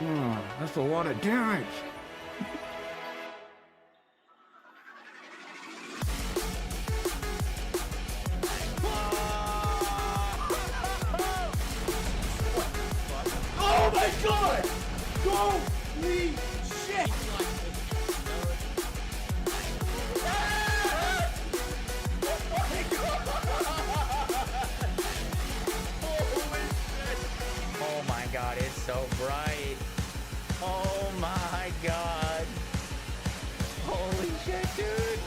Oh, that's a lot of damage. Oh my god! Holy shit! Oh my god, it's so bright. Oh my god. Holy shit, dude.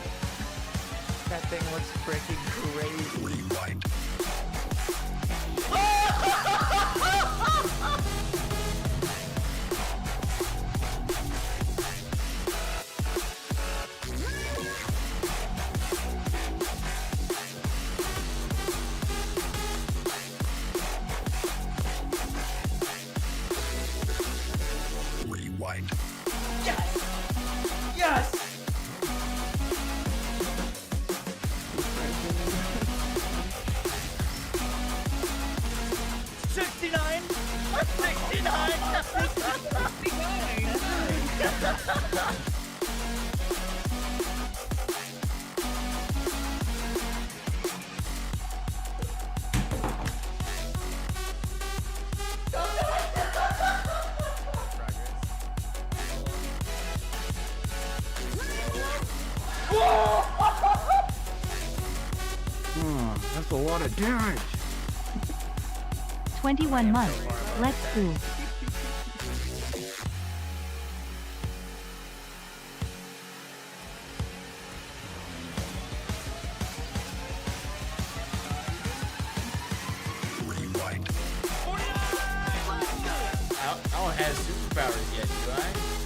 That thing looks freaking crazy. Rewind. Rewind. Yes! Yes! $69! Oh, that's a lot of damage. 21 months. Let's go. Rewind. I don't have superpowers yet, do I?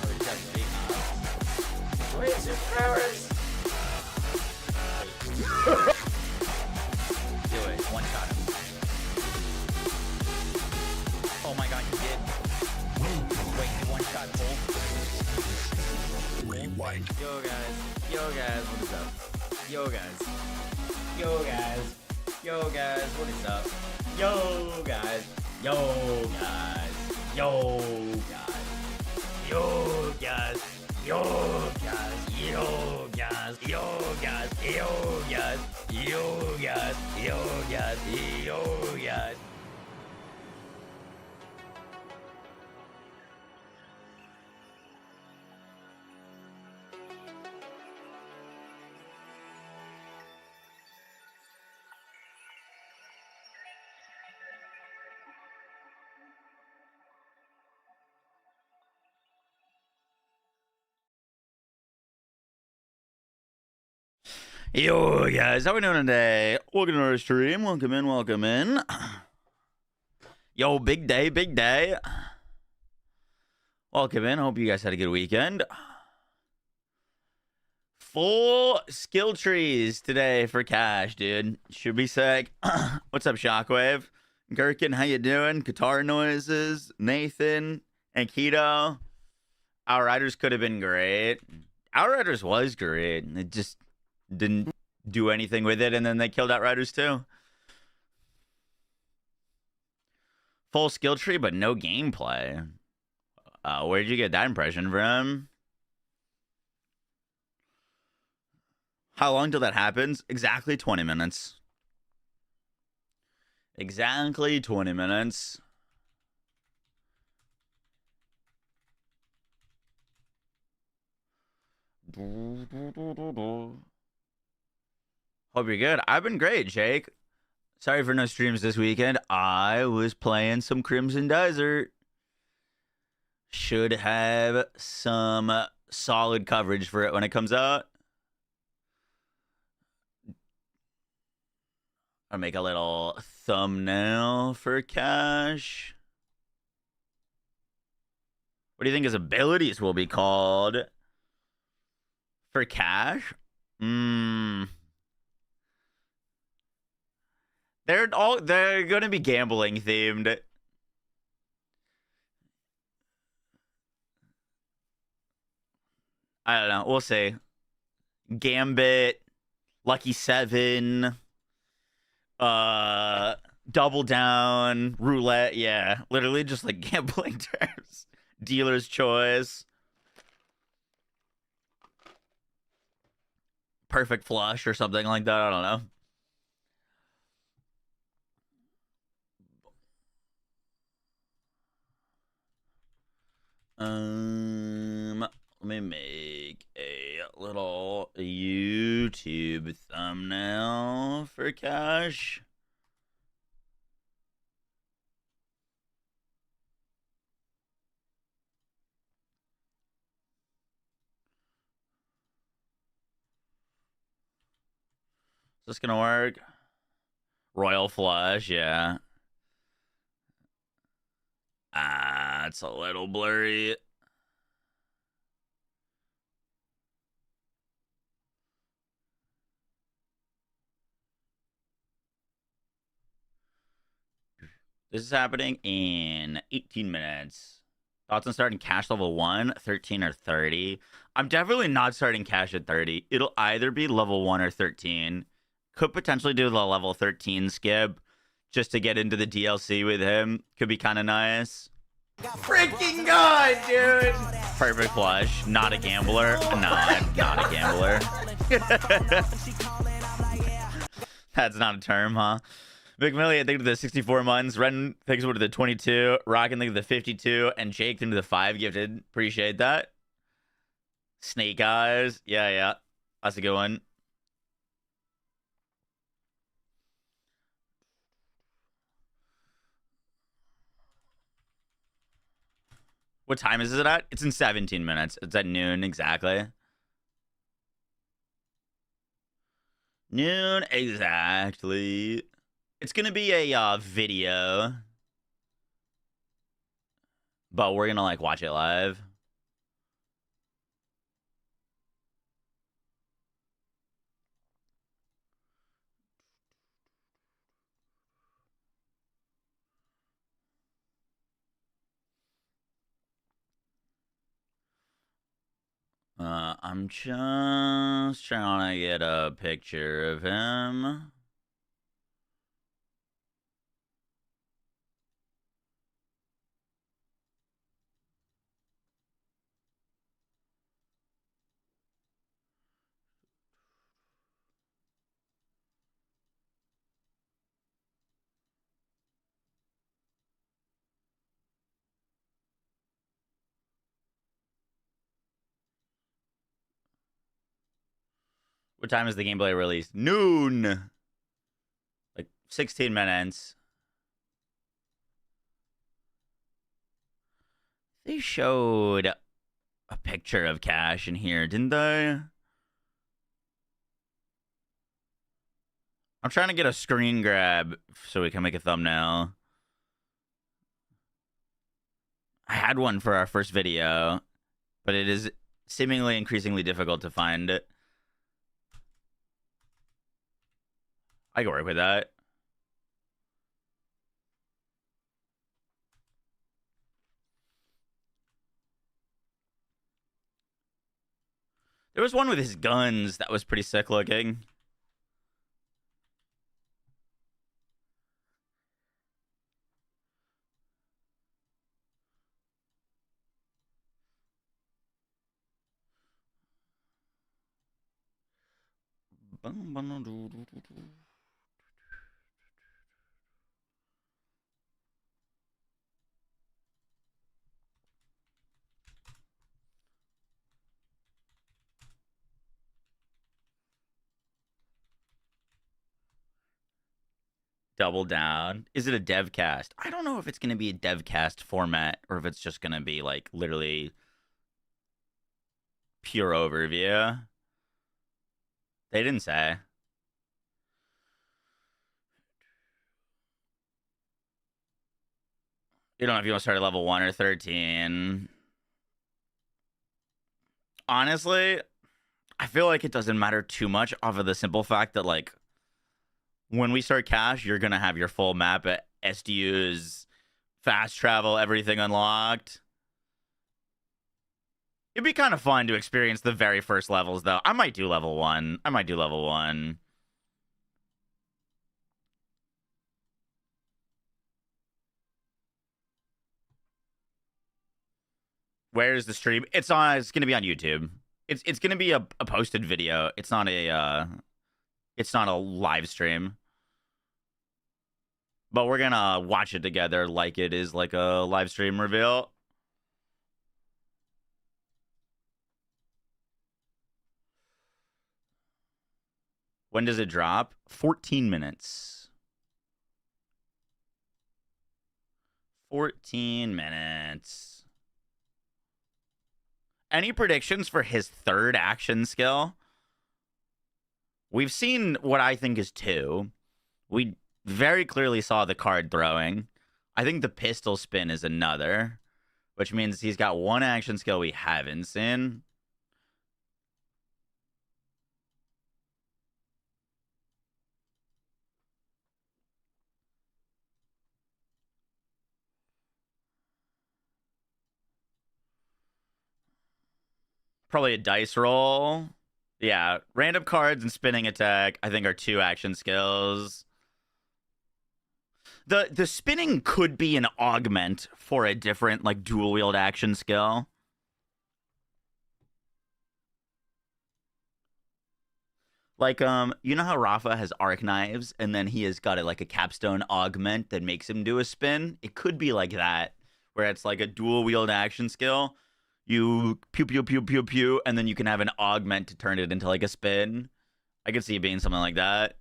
Oh, you got big eyes. Wait, superpowers? Do it. One shot him. Oh my god, you did. Wait, you one shot Cole. Rewind. Yo guys, what is up? Yo guys, what is up? Yo guys, yo guys, yo guys, yo guys, yo guys, yo guys, yo guys, yo guys, yo guys, yo guys, yo guys. Yo guys, how we doing today? Welcome to our stream. Welcome in. Yo, big day. Welcome in. Hope you guys had a good weekend. Full skill trees today for cash, dude. Should be sick. What's up, Shockwave? Gherkin, how you doing? Guitar noises, Nathan, and Keto. Outriders could have been great. Outriders was great. It just didn't do anything with it, and then they killed Outriders too. Full skill tree, but no gameplay. Where'd you get that impression from? How long till that happens? Exactly 20 minutes. Exactly 20 minutes. Hope you're good. I've been great, Jake. Sorry for no streams this weekend. I was playing some Crimson Desert. Should have some solid coverage for it when it comes out. I'll make a little thumbnail for Cash. What do you think his abilities will be called? For Cash? They're going to be gambling themed. I don't know. We'll see. Gambit, Lucky 7, Double Down, Roulette. Yeah, literally just like gambling terms. Dealer's choice. Perfect flush or something like that. I don't know. Let me make a little YouTube thumbnail for Cash. Is this gonna work? Royal flush, yeah. It's a little blurry. This is happening in 18 minutes. Thoughts on starting cash level 1, 13, or 30? I'm definitely not starting cash at 30. It'll either be level 1 or 13. Could potentially do the level 13 skip just to get into the DLC with him. Could be kind of nice. Freaking god, dude! Perfect flush. Not a gambler. No, I'm not a gambler. That's not a term, huh? McMillian, thank you to the 64 months. Ren, thanks to the 22. Rockin, thank you to the 52. And Jake, thank you to the 5 gifted. Appreciate that. Snake Eyes. Yeah. That's a good one. What time is it at? It's in 17 minutes. It's at noon, exactly. Noon, exactly. It's going to be a video. But we're going to, like, watch it live. I'm just trying to get a picture of him. What time is the gameplay released? Noon. Like 16 minutes. They showed a picture of Cash in here, didn't they? I'm trying to get a screen grab so we can make a thumbnail. I had one for our first video, but it is seemingly increasingly difficult to find it. I can work with that. There was one with his guns that was pretty sick looking. Double down. Is it a dev cast? I don't know if it's going to be a dev cast format or if it's just going to be like literally pure overview. They didn't say. You don't know if you want to start at level 1 or 13. Honestly, I feel like it doesn't matter too much off of the simple fact that, like, when we start cash, you're going to have your full map at SDUs, fast travel, everything unlocked. It'd be kind of fun to experience the very first levels, though. I might do level 1. I might do level 1. Where's the stream? It's on. It's gonna be on YouTube. It's gonna be a posted video. It's not a live stream. But we're gonna watch it together like it is like a live stream reveal. When does it drop? 14 minutes. 14 minutes. Any predictions for his third action skill? We've seen what I think is 2. We very clearly saw the card throwing. I think the pistol spin is another, which means he's got 1 action skill we haven't seen. Probably a dice roll. Yeah, random cards and spinning attack, I think, are 2 action skills. The spinning could be an augment for a different, like, dual wield action skill. Like, you know how Rafa has arc knives, and then he has got like a capstone augment that makes him do a spin? It could be like that, where it's like a dual wield action skill. You pew, pew, pew, pew, pew, and then you can have an augment to turn it into like a spin. I could see it being something like that.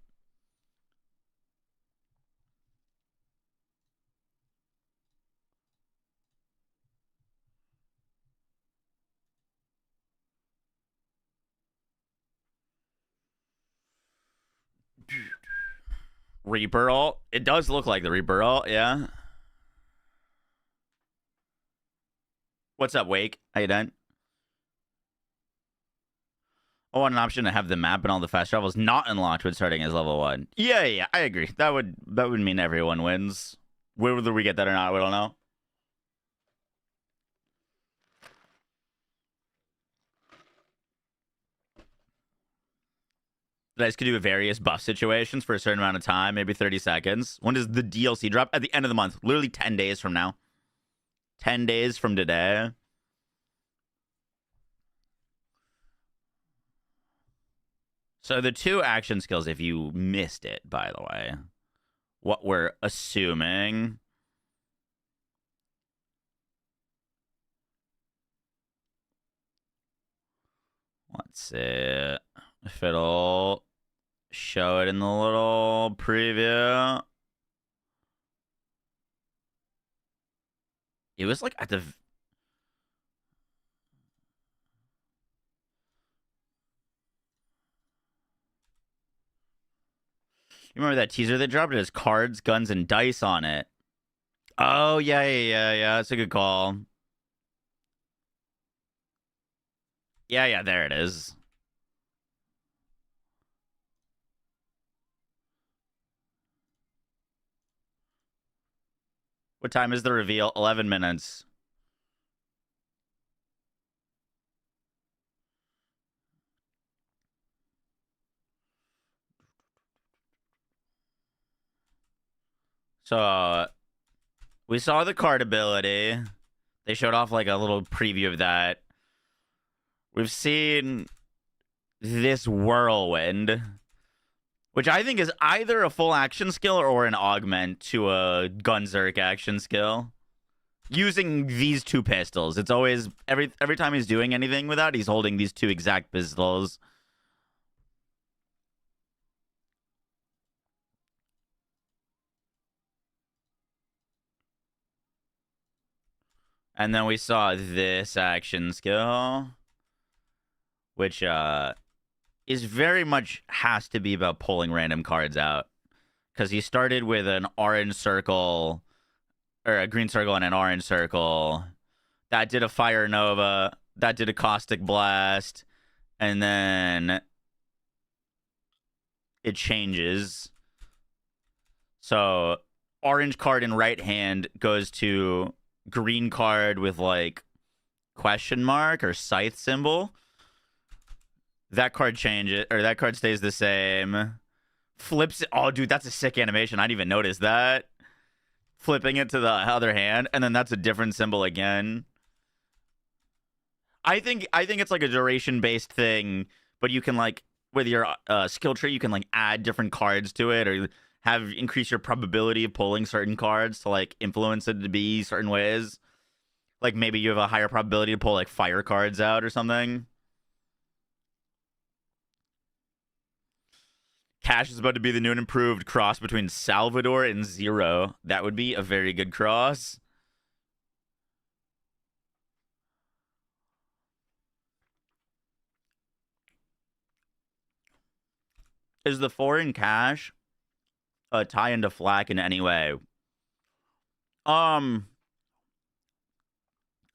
Reaper ult. It does look like the Reaper ult, yeah. What's up, Wake? How you doing? I want an option to have the map and all the fast travels not unlocked when starting as level 1. Yeah, I agree. That would mean everyone wins. Whether we get that or not, we don't know. You guys could do various buff situations for a certain amount of time, maybe 30 seconds. When does the DLC drop? At the end of the month. Literally 10 days from now. 10 days from today. So the 2 action skills, if you missed it, by the way, what we're assuming. Let's see if it'll show it in the little preview. It was like at the... You remember that teaser they dropped? It has cards, guns, and dice on it. Oh, yeah. That's a good call. Yeah, there it is. What time is the reveal? 11 minutes. So, we saw the card ability. They showed off like a little preview of that. We've seen this whirlwind, which I think is either a full action skill or an augment to a Gunzerk action skill. Using these 2 pistols. It's always, every time he's doing anything with that, he's holding these 2 exact pistols. And then we saw this action skill, which is very much has to be about pulling random cards out. Because he started with an orange circle, or a green circle and an orange circle. That did a Fire Nova. That did a Caustic Blast. And then it changes. So orange card in right hand goes to green card with like question mark or scythe symbol. That card changes, or that card stays the same. Flips it. Oh, dude, that's a sick animation. I didn't even notice that. Flipping it to the other hand, and then that's a different symbol again. I think it's like a duration based thing, but you can like with your skill tree, you can like add different cards to it or have increase your probability of pulling certain cards to like influence it to be certain ways. Like maybe you have a higher probability to pull like fire cards out or something. Cash is about to be the new and improved cross between Salvador and Zero. That would be a very good cross. Is the 4 in Cash a tie into Flak in any way? If I'm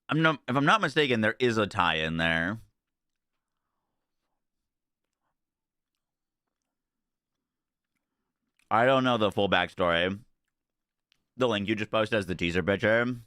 not mistaken, there is a tie in there. I don't know the full backstory. The link you just posted as the teaser picture.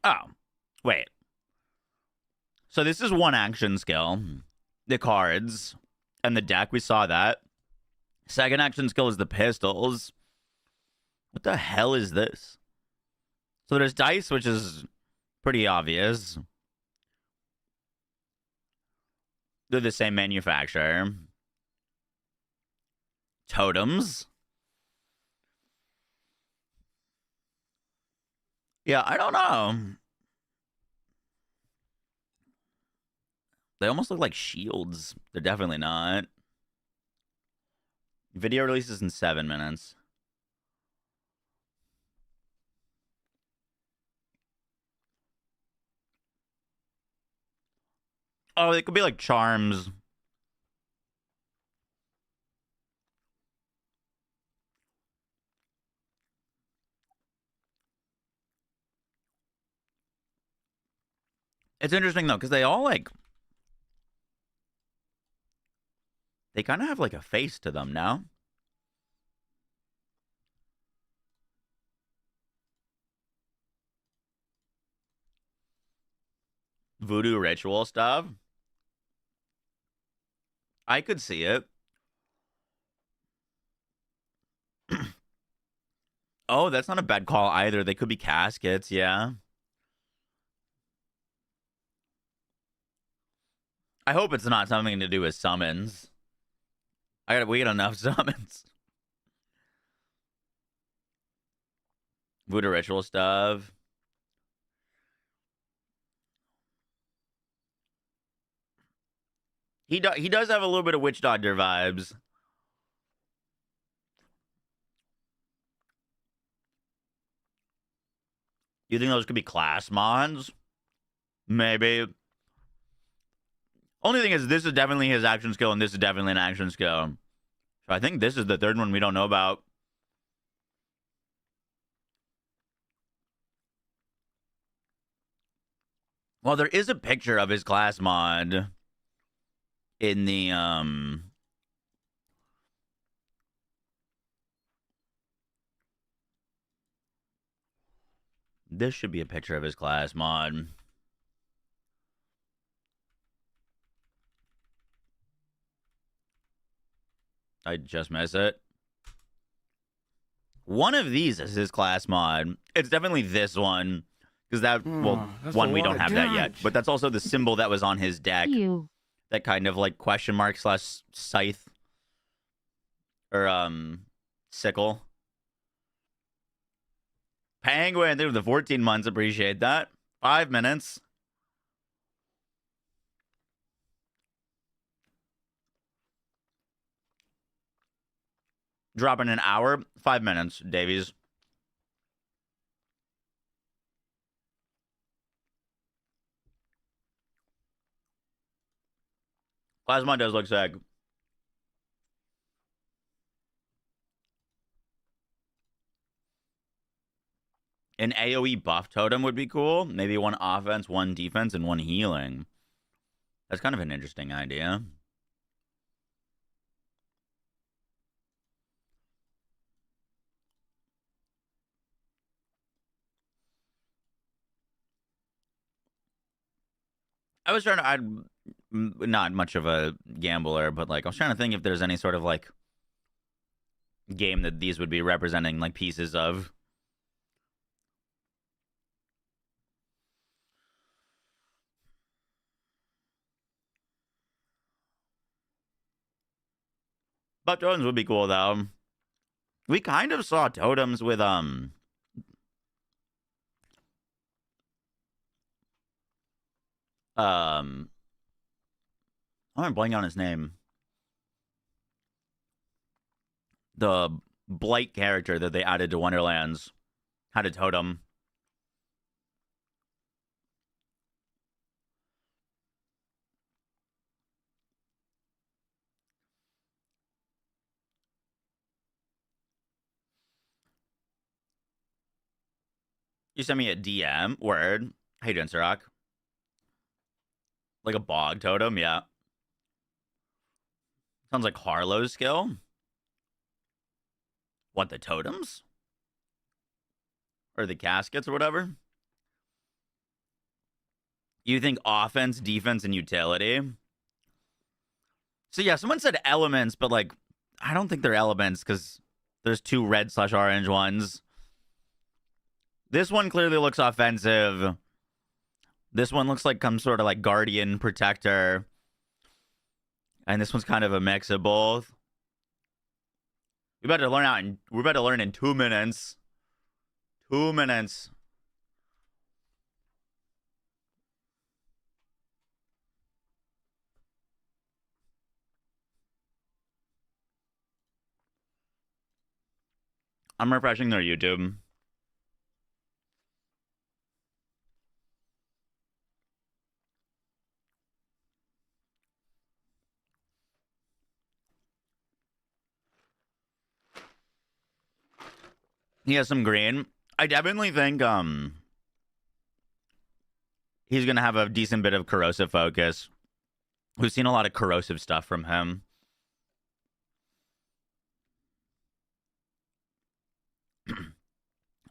Oh, wait. So this is one action skill. The cards and the deck, we saw that. Second action skill is the pistols. What the hell is this? So there's dice, which is pretty obvious. They're the same manufacturer. Totems. Yeah, I don't know. They almost look like shields. They're definitely not. Video releases in 7 minutes. Oh, they could be like charms. It's interesting though, because they all like they kind of have like a face to them now. Voodoo ritual stuff. I could see it. Oh, that's not a bad call either. They could be caskets, yeah. I hope it's not something to do with summons. We got enough summons. Voodoo ritual stuff. He does have a little bit of Witch Doctor vibes. You think those could be class mods? Maybe. Only thing is, this is definitely his action skill, and this is definitely an action skill. So I think this is the third one we don't know about. Well, there is a picture of his class mod in the This should be a picture of his class mod. I just miss it. One of these is his class mod. It's definitely this one. Because that, well, one, we don't have that yet. But that's also the symbol that was on his deck. You. That kind of like question mark slash scythe. Or, sickle. Penguin, dude, the 14 months, appreciate that. 5 minutes. Dropping an hour, 5 minutes, Davies. Plasma does look sick. An AoE buff totem would be cool. Maybe one offense, one defense, and one healing. That's kind of an interesting idea. I was trying to. I'm not much of a gambler, but like I was trying to think if there's any sort of like game that these would be representing like pieces of. But totems would be cool though. We kind of saw totems with I'm blanking on his name. The Blight character that they added to Wonderlands had a totem. You sent me a DM. Word. How you doing, Sirach? Like a bog totem, yeah. Sounds like Harlow's skill. What, the totems? Or the caskets or whatever? You think offense, defense, and utility? So yeah, someone said elements, but like, I don't think they're elements because there's 2 red/orange ones. This one clearly looks offensive. This one looks like some sort of like guardian protector. And this one's kind of a mix of both. We're about to learn in 2 minutes. 2 minutes. I'm refreshing their YouTube. He has some green. I definitely think he's gonna have a decent bit of corrosive focus. We've seen a lot of corrosive stuff from him.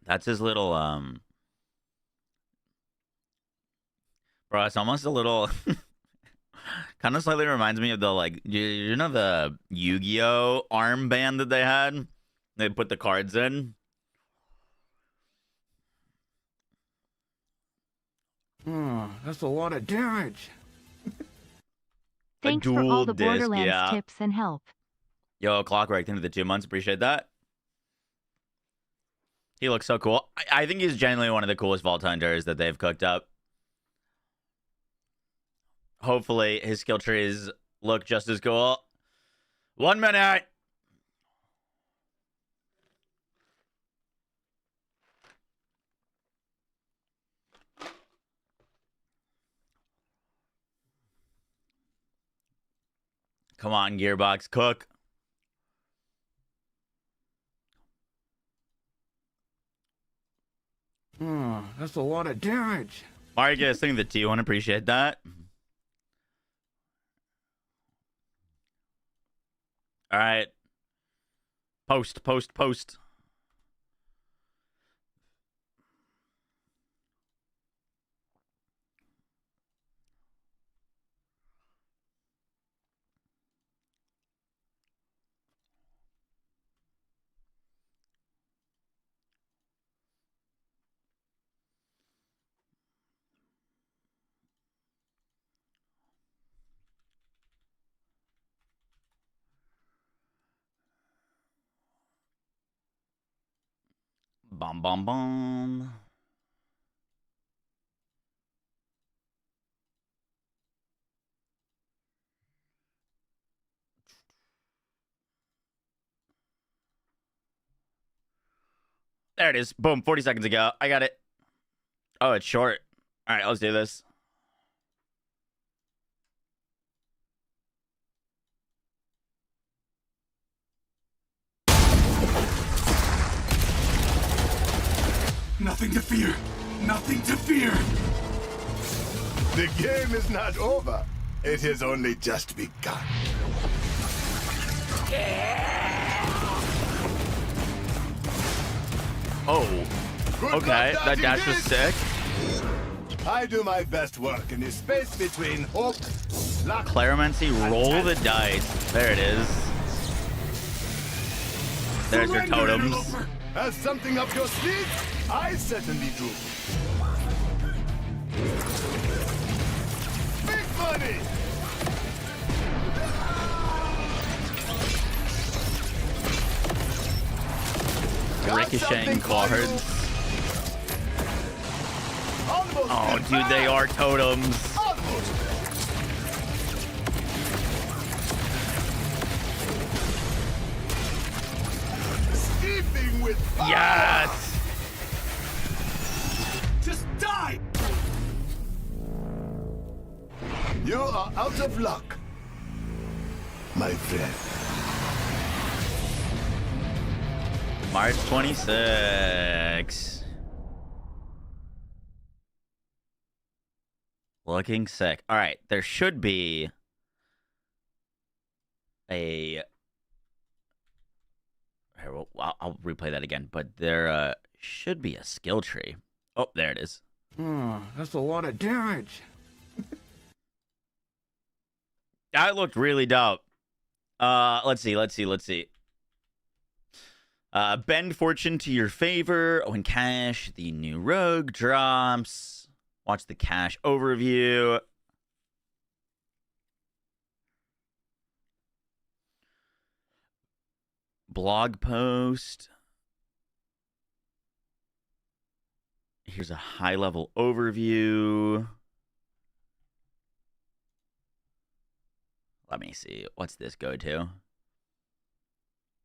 That's his little bro, it's almost a little kind of slightly reminds me of the like you know the Yu-Gi-Oh armband that they had? They put the cards in. Oh, that's a lot of damage. Thanks for all the disc, Borderlands yeah. tips and help. Yo, Clockwork into the 2 months. Appreciate that. He looks so cool. I think he's genuinely one of the coolest Vault Hunters that they've cooked up. Hopefully, his skill trees look just as cool. 1 minute. Come on, Gearbox, cook. Oh, that's a lot of damage. Marcus, thank you the T1. Appreciate that. All right. Post. Bum. There it is. Boom. 40 seconds ago. I got it. Oh, it's short. All right, let's do this. Nothing to fear. Nothing to fear. The game is not over. It has only just begun. Oh. Okay, that dash was sick. I do my best work in the space between hope, luck, Claromancy, roll the dice. There it is. There's your Surrender, totems. interloper. Has something up your sleeve? I certainly do. Big money! Ricocheting cards. Oh, dude, they are totems. Almost. Steeping with fire. Yes. Just die. You are out of luck, my friend. March 26. Looking sick. All right, there should be a. Here, well, I'll replay that again, but there should be a skill tree. Oh, there it is. That's a lot of damage. That looked really dope. Let's see. Bend fortune to your favor when cash the new rogue drops. Watch the cash overview. Blog post. Here's a high-level overview. Let me see. What's this go to?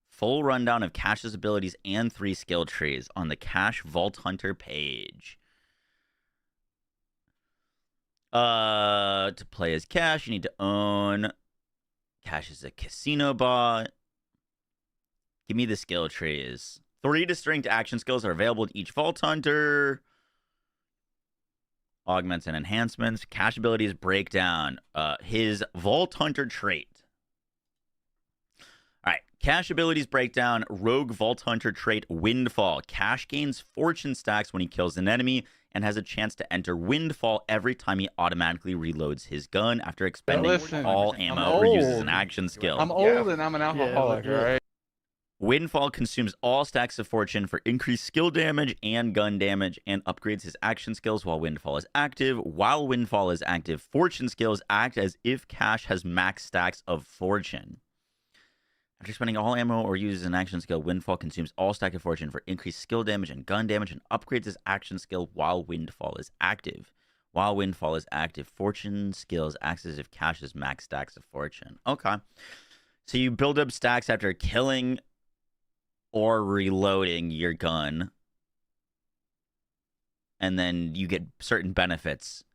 Full rundown of Cash's abilities and 3 skill trees on the Cash Vault Hunter page. To play as Cash, you need to own. Cash is a casino bot. Give me the skill trees. 3 distinct action skills are available to each Vault Hunter. Augments and enhancements. Cash abilities breakdown. His Vault Hunter trait. All right. Cash abilities breakdown. Rogue Vault Hunter trait Windfall. Cash gains fortune stacks when he kills an enemy and has a chance to enter Windfall every time he automatically reloads his gun after expending all ammo or uses an action skill. I'm old and I'm an alcoholic, right? Windfall consumes all stacks of fortune for increased skill damage and gun damage and upgrades his action skills while Windfall is active. While Windfall is active, fortune skills act as if Cash has max stacks of fortune. After spending all ammo or uses an action skill, Windfall consumes all stack of fortune for increased skill damage and gun damage and upgrades his action skill while Windfall is active. While Windfall is active, fortune skills acts as if Cash has max stacks of fortune. Okay. So you build up stacks after killing or reloading your gun, and then you get certain benefits.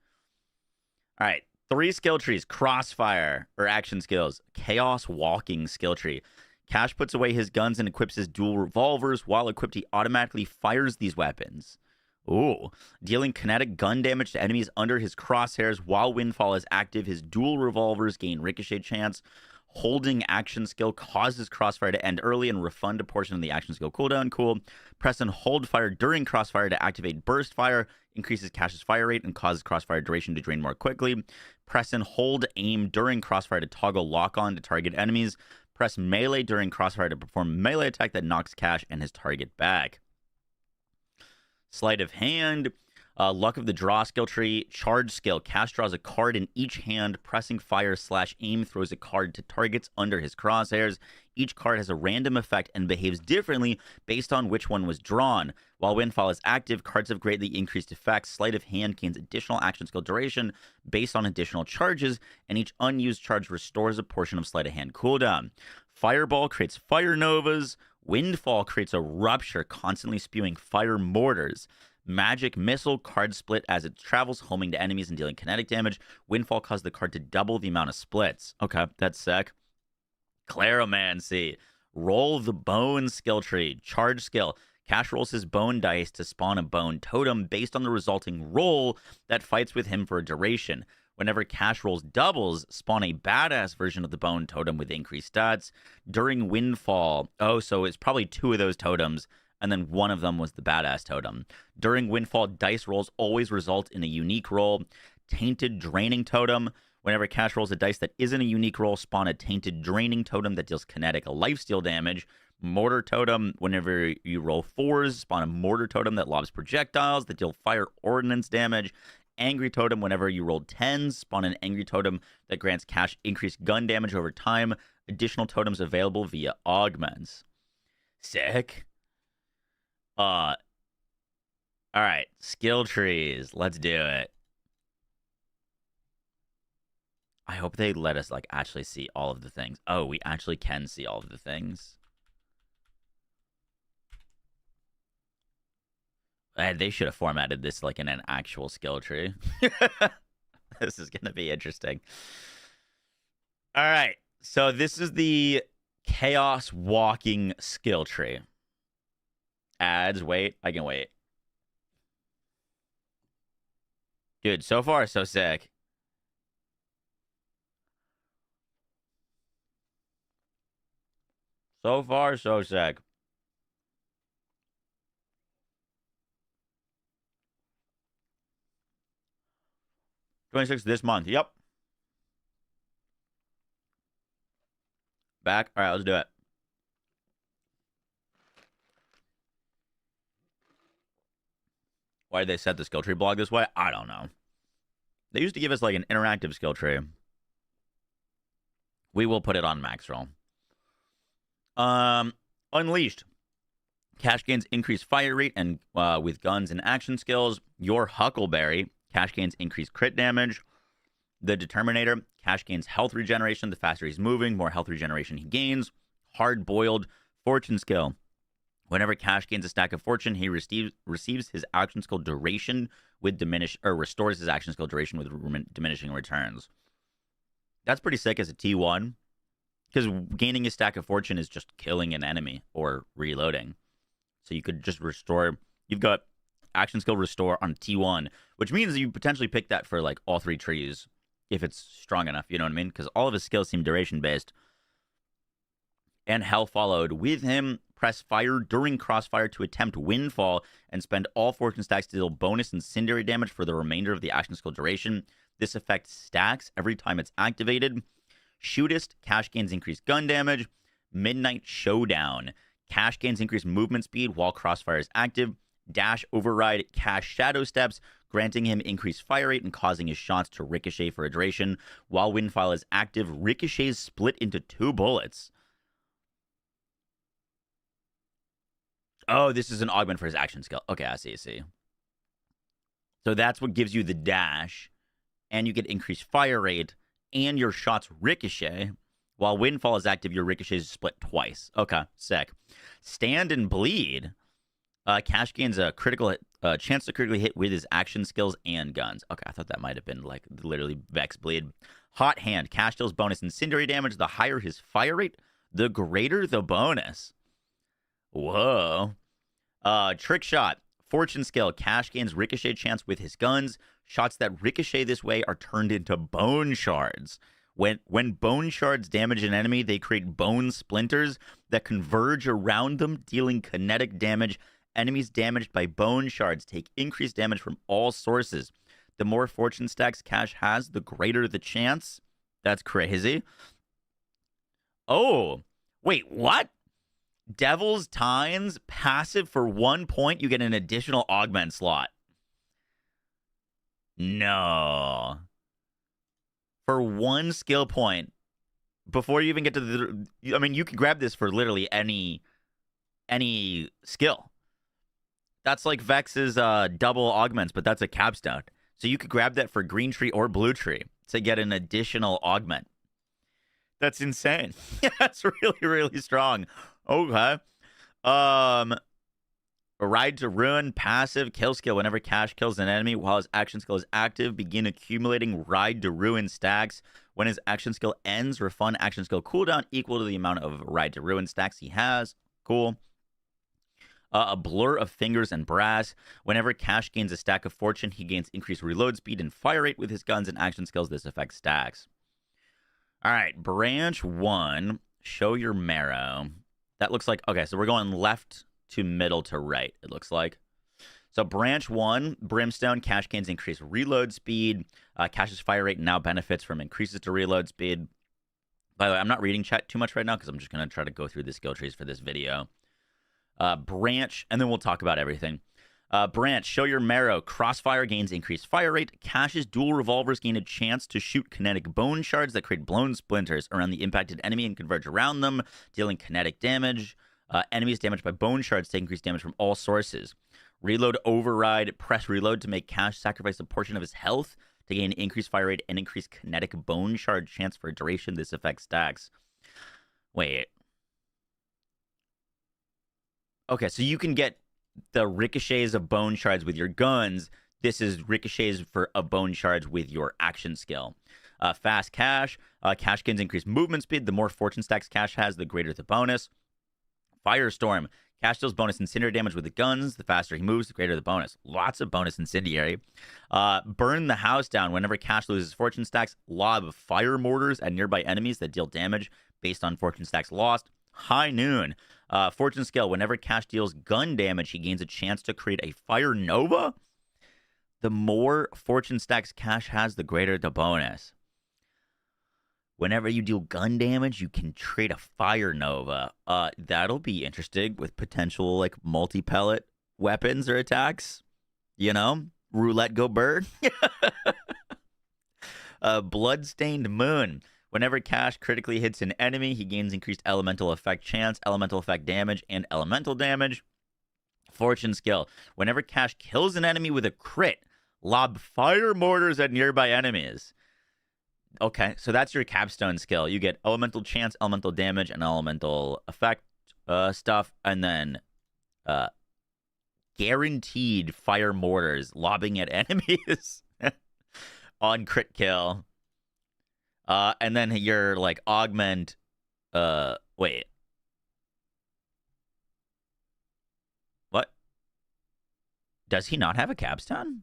All right. 3 skill trees. Crossfire, or action skills. Chaos Walking skill tree. Cash puts away his guns and equips his dual revolvers. While equipped, he automatically fires these weapons. Ooh. Dealing kinetic gun damage to enemies under his crosshairs. While Windfall is active, his dual revolvers gain ricochet chance. Holding action skill causes crossfire to end early and refund a portion of the action skill cooldown. Cool. Press and hold fire during crossfire to activate burst fire. Increases Cash's fire rate and causes crossfire duration to drain more quickly. Press and hold aim during crossfire to toggle lock on to target enemies. Press melee during crossfire to perform a melee attack that knocks Cash and his target back. Sleight of hand. Luck of the Draw skill tree. Charge skill. Cash draws a card in each hand. Pressing fire / aim throws a card to targets under his crosshairs. Each card has a random effect and behaves differently based on which one was drawn. While Windfall is active, cards have greatly increased effects. Sleight of hand gains additional action skill duration based on additional charges, and each unused charge restores a portion of Sleight of hand cooldown. Fireball creates fire novas. Windfall creates a rupture, constantly spewing fire mortars. Magic Missile, card split as it travels, homing to enemies and dealing kinetic damage. Windfall causes the card to double the amount of splits. Okay, that's sick. Claromancy. Roll the Bone skill tree. Charge skill. Cash rolls his bone dice to spawn a bone totem based on the resulting roll that fights with him for a duration. Whenever Cash rolls doubles, spawn a badass version of the bone totem with increased stats. During Windfall, so it's probably 2 of those totems. and then one of them was the badass totem. During Windfall, dice rolls always result in a unique roll. Tainted Draining Totem. Whenever Cash rolls a dice that isn't a unique roll, spawn a Tainted Draining Totem that deals kinetic lifesteal damage. Mortar Totem. Whenever you roll 4s, spawn a Mortar Totem that lobs projectiles that deal fire ordnance damage. Angry Totem. Whenever you roll 10s, spawn an Angry Totem that grants Cash increased gun damage over time. Additional totems available via augments. Sick. All right, skill trees. Let's do it. I hope they let us like actually see all of the things. Oh, we actually can see all of the things. They should have formatted this like in an actual skill tree. This is going to be interesting. All right. So this is the Chaos Walking skill tree. Ads, wait. I can wait. Dude, so far, so sick. So far, so sick. $26 this month. Yep. Back. All right, let's do it. Why did they set the skill tree blog this way? I don't know. They used to give us like an interactive skill tree. We will put it on max roll. Unleashed. Cash gains increased fire rate and with guns and action skills. Your Huckleberry. Cash gains increased crit damage. The Determinator. Cash gains health regeneration. The faster he's moving, more health regeneration he gains. Hard Boiled. Fortune skill. Whenever Cash gains a stack of fortune, he receives his action skill duration with restores his action skill duration with diminishing returns. That's pretty sick as a T1. Because gaining a stack of fortune is just killing an enemy or reloading. So you could just restore. You've got action skill restore on T1, which means you potentially pick that for like all 3 trees if it's strong enough. You know what I mean? Because all of his skills seem duration based. And Hell followed. With him, press fire during crossfire to attempt Windfall and spend all fortune stacks to deal bonus incendiary damage for the remainder of the action skill duration. This effect stacks every time it's activated. Shootist, Cash gains increased gun damage. Midnight Showdown, Cash gains increased movement speed while crossfire is active. Dash Override, Cash Shadow Steps, granting him increased fire rate and causing his shots to ricochet for a duration. While Windfall is active, ricochets split into 2 bullets. Oh, this is an augment for his action skill. Okay, I see. So that's what gives you the dash, and you get increased fire rate, and your shots ricochet. While Windfall is active, your ricochets split twice. Okay, sick. Stand and Bleed. Cash gains a critical chance to critically hit with his action skills and guns. Okay, I thought that might have been like literally Vex Bleed. Hot Hand. Cash deals bonus incendiary damage. The higher his fire rate, the greater the bonus. Whoa. Trick Shot. Fortune skill. Cash gains ricochet chance with his guns. Shots that ricochet this way are turned into bone shards. When bone shards damage an enemy, they create bone splinters that converge around them, dealing kinetic damage. Enemies damaged by bone shards take increased damage from all sources. The more fortune stacks Cash has, the greater the chance. That's crazy. Oh, wait, what? Devil's Tines, passive for 1 point, you get an additional augment slot. No. For 1 skill point, before you even get to the... I mean, you can grab this for literally any skill. That's like Vex's double augments, but that's a capstone. So you could grab that for green tree or blue tree to get an additional augment. That's insane. That's really, really strong. Okay. A Ride to Ruin, passive, kill skill. Whenever Cash kills an enemy while his action skill is active, begin accumulating Ride to Ruin stacks. When his action skill ends, refund action skill cooldown equal to the amount of Ride to Ruin stacks he has. Cool. A Blur of Fingers and Brass. Whenever Cash gains a stack of fortune, he gains increased reload speed and fire rate with his guns and action skills. This affects stacks. All right, Branch 1, Show Your Marrow. That looks like... Okay, so we're going left to middle to right, it looks like. So branch 1, Brimstone, cash gains increase reload speed. Cash's fire rate now benefits from increases to reload speed. By the way, I'm not reading chat too much right now because I'm just going to try to go through the skill trees for this video. Branch, and then we'll talk about everything. Branch, show your marrow. Crossfire gains increased fire rate. Cash's dual revolvers gain a chance to shoot kinetic bone shards that create blown splinters around the impacted enemy and converge around them, dealing kinetic damage. Enemies damaged by bone shards take increased damage from all sources. Reload override. Press reload to make Cash sacrifice a portion of his health to gain increased fire rate and increased kinetic bone shard chance for a duration. This effect stacks. Wait. Okay, so you can get the ricochets of bone shards with your guns. This is ricochets of bone shards with your action skill. Fast Cash. Cash gains increased movement speed. The more fortune stacks Cash has, the greater the bonus. Firestorm. Cash deals bonus incendiary damage with the guns. The faster he moves, the greater the bonus. Lots of bonus incendiary. Burn the house down. Whenever Cash loses fortune stacks, lob fire mortars at nearby enemies that deal damage based on fortune stacks lost. High Noon. Fortune skill. Whenever Cash deals gun damage, he gains a chance to create a fire nova. The more fortune stacks Cash has, the greater the bonus. Whenever you deal gun damage, you can create a fire nova. That'll be interesting with potential like multi-pellet weapons or attacks. You know, roulette go bird. Bloodstained Moon. Whenever Cash critically hits an enemy, he gains increased elemental effect chance, elemental effect damage, and elemental damage. Fortune skill. Whenever Cash kills an enemy with a crit, lob fire mortars at nearby enemies. Okay, so that's your capstone skill. You get elemental chance, elemental damage, and elemental effect stuff, and then guaranteed fire mortars lobbing at enemies on crit kill. And then your like augment. Wait. What? Does he not have a capstone?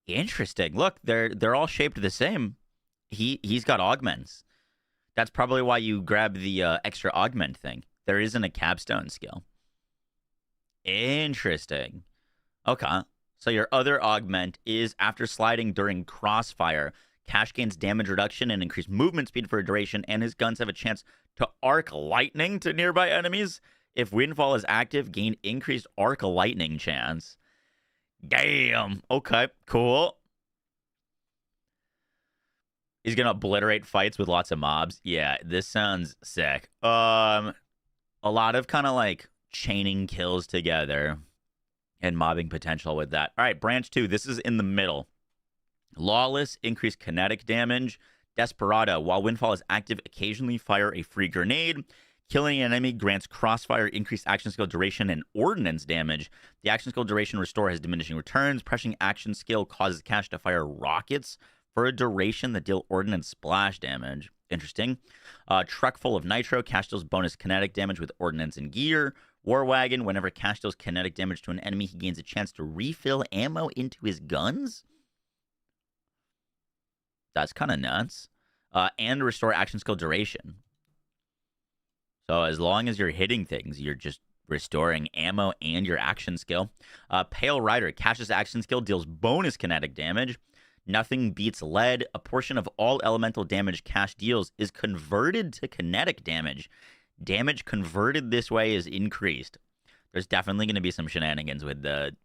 Interesting. Look, they're all shaped the same. He's got augments. That's probably why you grab the extra augment thing. There isn't a capstone skill. Interesting. Okay. So your other augment is after sliding during crossfire, Cash gains damage reduction and increased movement speed for a duration, and his guns have a chance to arc lightning to nearby enemies. If Windfall is active, gain increased arc lightning chance. Damn. Okay, cool. He's gonna obliterate fights with lots of mobs. Yeah, this sounds sick. A lot of kind of like chaining kills together and mobbing potential with that. All right, branch 2. This is in the middle. Lawless, increased kinetic damage. Desperado, while Windfall is active, occasionally fire a free grenade. Killing an enemy grants crossfire, increased action skill duration, and ordnance damage. The action skill duration restore has diminishing returns. Pressing action skill causes Cash to fire rockets for a duration that deal ordnance splash damage. Interesting. Truck full of nitro. Cash deals bonus kinetic damage with ordnance and gear. War Wagon, whenever Cash deals kinetic damage to an enemy, he gains a chance to refill ammo into his guns. That's kind of nuts. And restore action skill duration. So as long as you're hitting things, you're just restoring ammo and your action skill. Pale Rider, Cash's action skill deals bonus kinetic damage. Nothing beats lead. A portion of all elemental damage Cash deals is converted to kinetic damage. Damage converted this way is increased. There's definitely going to be some shenanigans with the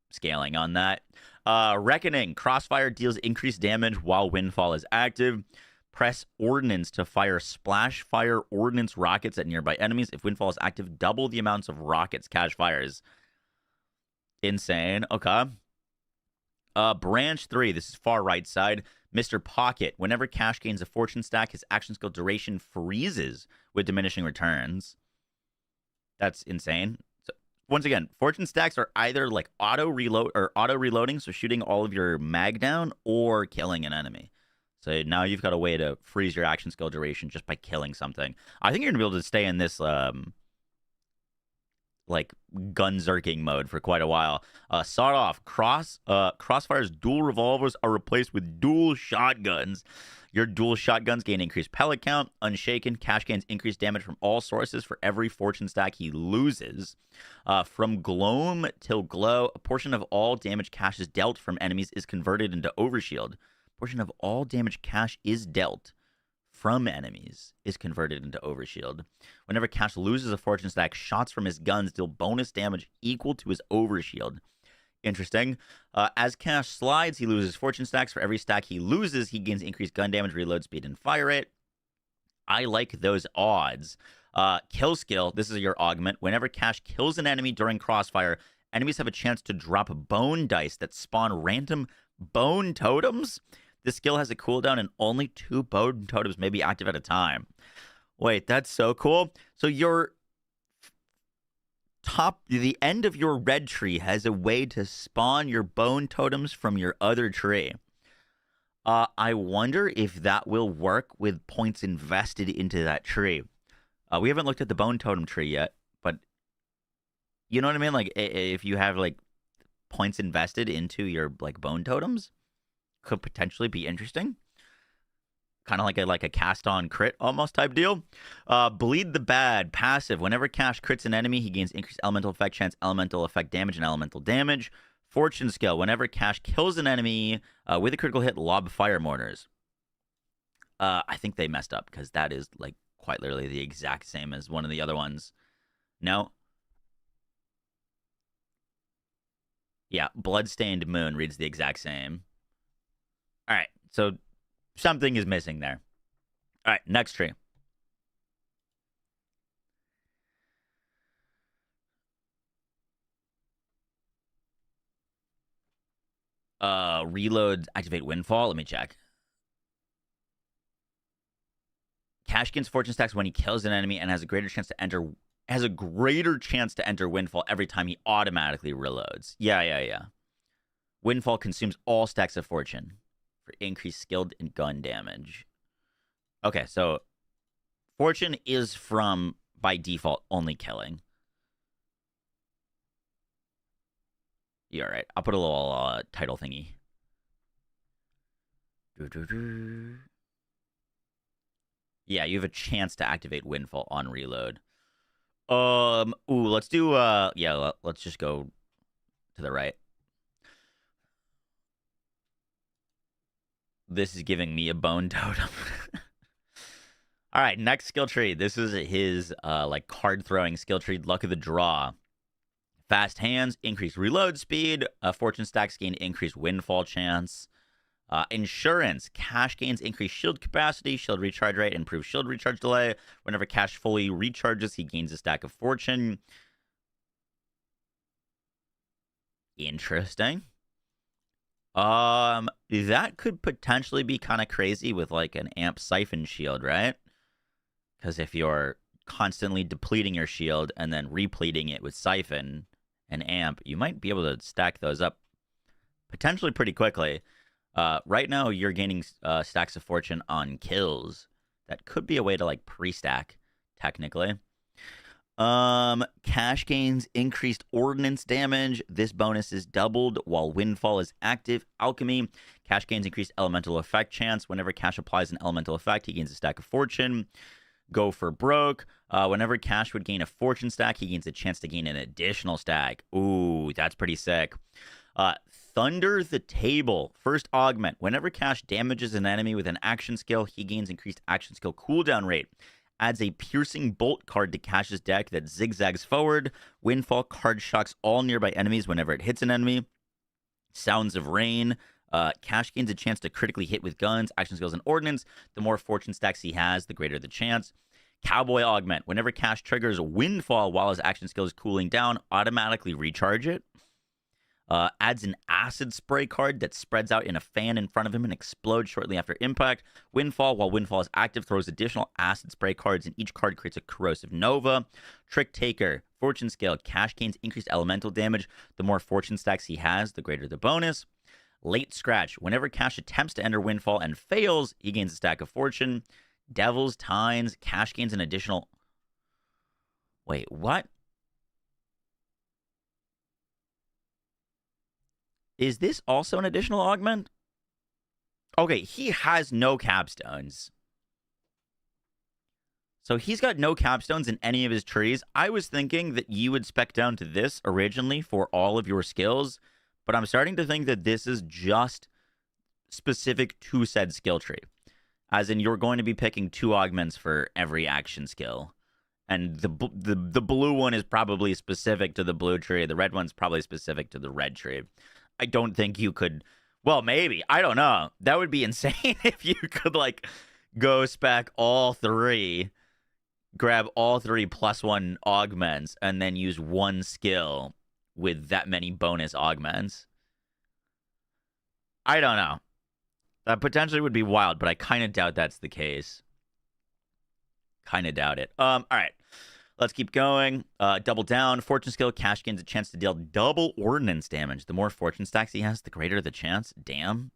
scaling on that. Reckoning. Crossfire deals increased damage while Windfall is active. Press Ordnance to fire splash fire ordnance rockets at nearby enemies. If Windfall is active, double the amounts of rockets Cash fires. Insane. Okay. Branch 3. This is far right side. Mr. Pocket. Whenever Cash gains a fortune stack, his action skill duration freezes with diminishing returns. That's insane. So, once again, fortune stacks are either like auto reloading, so shooting all of your mag down, or killing an enemy. So now you've got a way to freeze your action skill duration just by killing something. I think you're gonna be able to stay in this like gun-zerking mode for quite a while. Sawed off. Crossfire's dual revolvers are replaced with dual shotguns. Your dual shotguns gain increased pellet count. Unshaken, Cash gains increased damage from all sources for every fortune stack he loses. From gloam till glow, a portion of all damage Cash is dealt from enemies is converted into overshield. A portion of all damage Cash is dealt from enemies is converted into overshield. Whenever Cash loses a fortune stack, shots from his guns deal bonus damage equal to his overshield. Interesting. As Cash slides, he loses fortune stacks. For every stack he loses, he gains increased gun damage, reload speed, and fire rate. I like those odds. Kill skill. This is your augment. Whenever Cash kills an enemy during crossfire, enemies have a chance to drop bone dice that spawn random bone totems. This skill has a cooldown and only 2 bone totems may be active at a time. Wait, that's so cool. So the end of your red tree has a way to spawn your bone totems from your other tree. I wonder if that will work with points invested into that tree. We haven't looked at the bone totem tree yet, but you know what I mean? Like, if you have, like, points invested into your, like, bone totems, could potentially be interesting. Kind of like a cast-on crit almost type deal. Bleed the Bad, passive. Whenever Cash crits an enemy, he gains increased elemental effect chance, elemental effect damage, and elemental damage. Fortune skill. Whenever Cash kills an enemy with a critical hit, lob fire mortars. I think they messed up because that is, like, quite literally the exact same as one of the other ones. No? Yeah, Bloodstained Moon reads the exact same. All right, so something is missing there. All right, next tree. Reload, activate Windfall. Let me check. Cash gains fortune stacks when he kills an enemy and has a greater chance to enter Windfall every time he automatically reloads. Yeah. Windfall consumes all stacks of fortune for increased skilled and gun damage. Okay, so fortune is from, by default, only killing. Yeah, all right. I'll put a little title thingy. Yeah, you have a chance to activate Windfall on reload. Let's do, let's just go to the right. This is giving me a bone totem. All right, next skill tree. This is his, like, card-throwing skill tree, Luck of the Draw. Fast hands, increased reload speed. Fortune stacks gain increased Windfall chance. Insurance. Cash gains increased shield capacity, shield recharge rate, improved shield recharge delay. Whenever Cash fully recharges, he gains a stack of fortune. Interesting. That could potentially be kind of crazy with, like, an amp siphon shield, right? Because if you're constantly depleting your shield and then repleting it with siphon and amp, you might be able to stack those up potentially pretty quickly. Right now, you're gaining stacks of fortune on kills. That could be a way to, like, pre-stack, technically. Cash gains increased ordnance damage. This bonus is doubled while Windfall is active. Alchemy. Cash gains increased elemental effect chance. Whenever Cash applies an elemental effect, he gains a stack of fortune. Go for broke. Whenever Cash would gain a fortune stack, he gains a chance to gain an additional stack. Ooh, that's pretty sick. Thunder the Table. First augment. Whenever Cash damages an enemy with an action skill, he gains increased action skill cooldown rate. Adds a piercing bolt card to Cash's deck that zigzags forward. Windfall card shocks all nearby enemies whenever it hits an enemy. Sounds of Rain. Cash gains a chance to critically hit with guns, action skills, and ordnance. The more fortune stacks he has, the greater the chance. Cowboy Augment. Whenever Cash triggers Windfall while his action skill is cooling down, automatically recharge it. Adds an acid spray card that spreads out in a fan in front of him and explodes shortly after impact. Windfall, while Windfall is active, throws additional acid spray cards, and each card creates a corrosive nova. Trick Taker. Fortune skill. Cash gains increased elemental damage. The more fortune stacks he has, the greater the bonus. Late Scratch. Whenever Cash attempts to enter Windfall and fails, he gains a stack of fortune. Devil's Tines. Cash gains an additional... Wait, what? Is this also an additional augment? Okay, he has no capstones. So he's got no capstones in any of his trees. I was thinking that you would spec down to this originally for all of your skills, but I'm starting to think that this is just specific to said skill tree. As in, you're going to be picking 2 augments for every action skill. And the blue one is probably specific to the blue tree. The red one's probably specific to the red tree. I don't think you could... Well, maybe. I don't know. That would be insane if you could, like, go spec all 3, grab all 3 +1 augments, and then use 1 skill with that many bonus augments. I don't know. That potentially would be wild, but I kind of doubt that's the case. Kind of doubt it. All right. Let's keep going. Double down. Fortune skill. Cash gains a chance to deal double ordnance damage. The more fortune stacks he has, the greater the chance. Damn.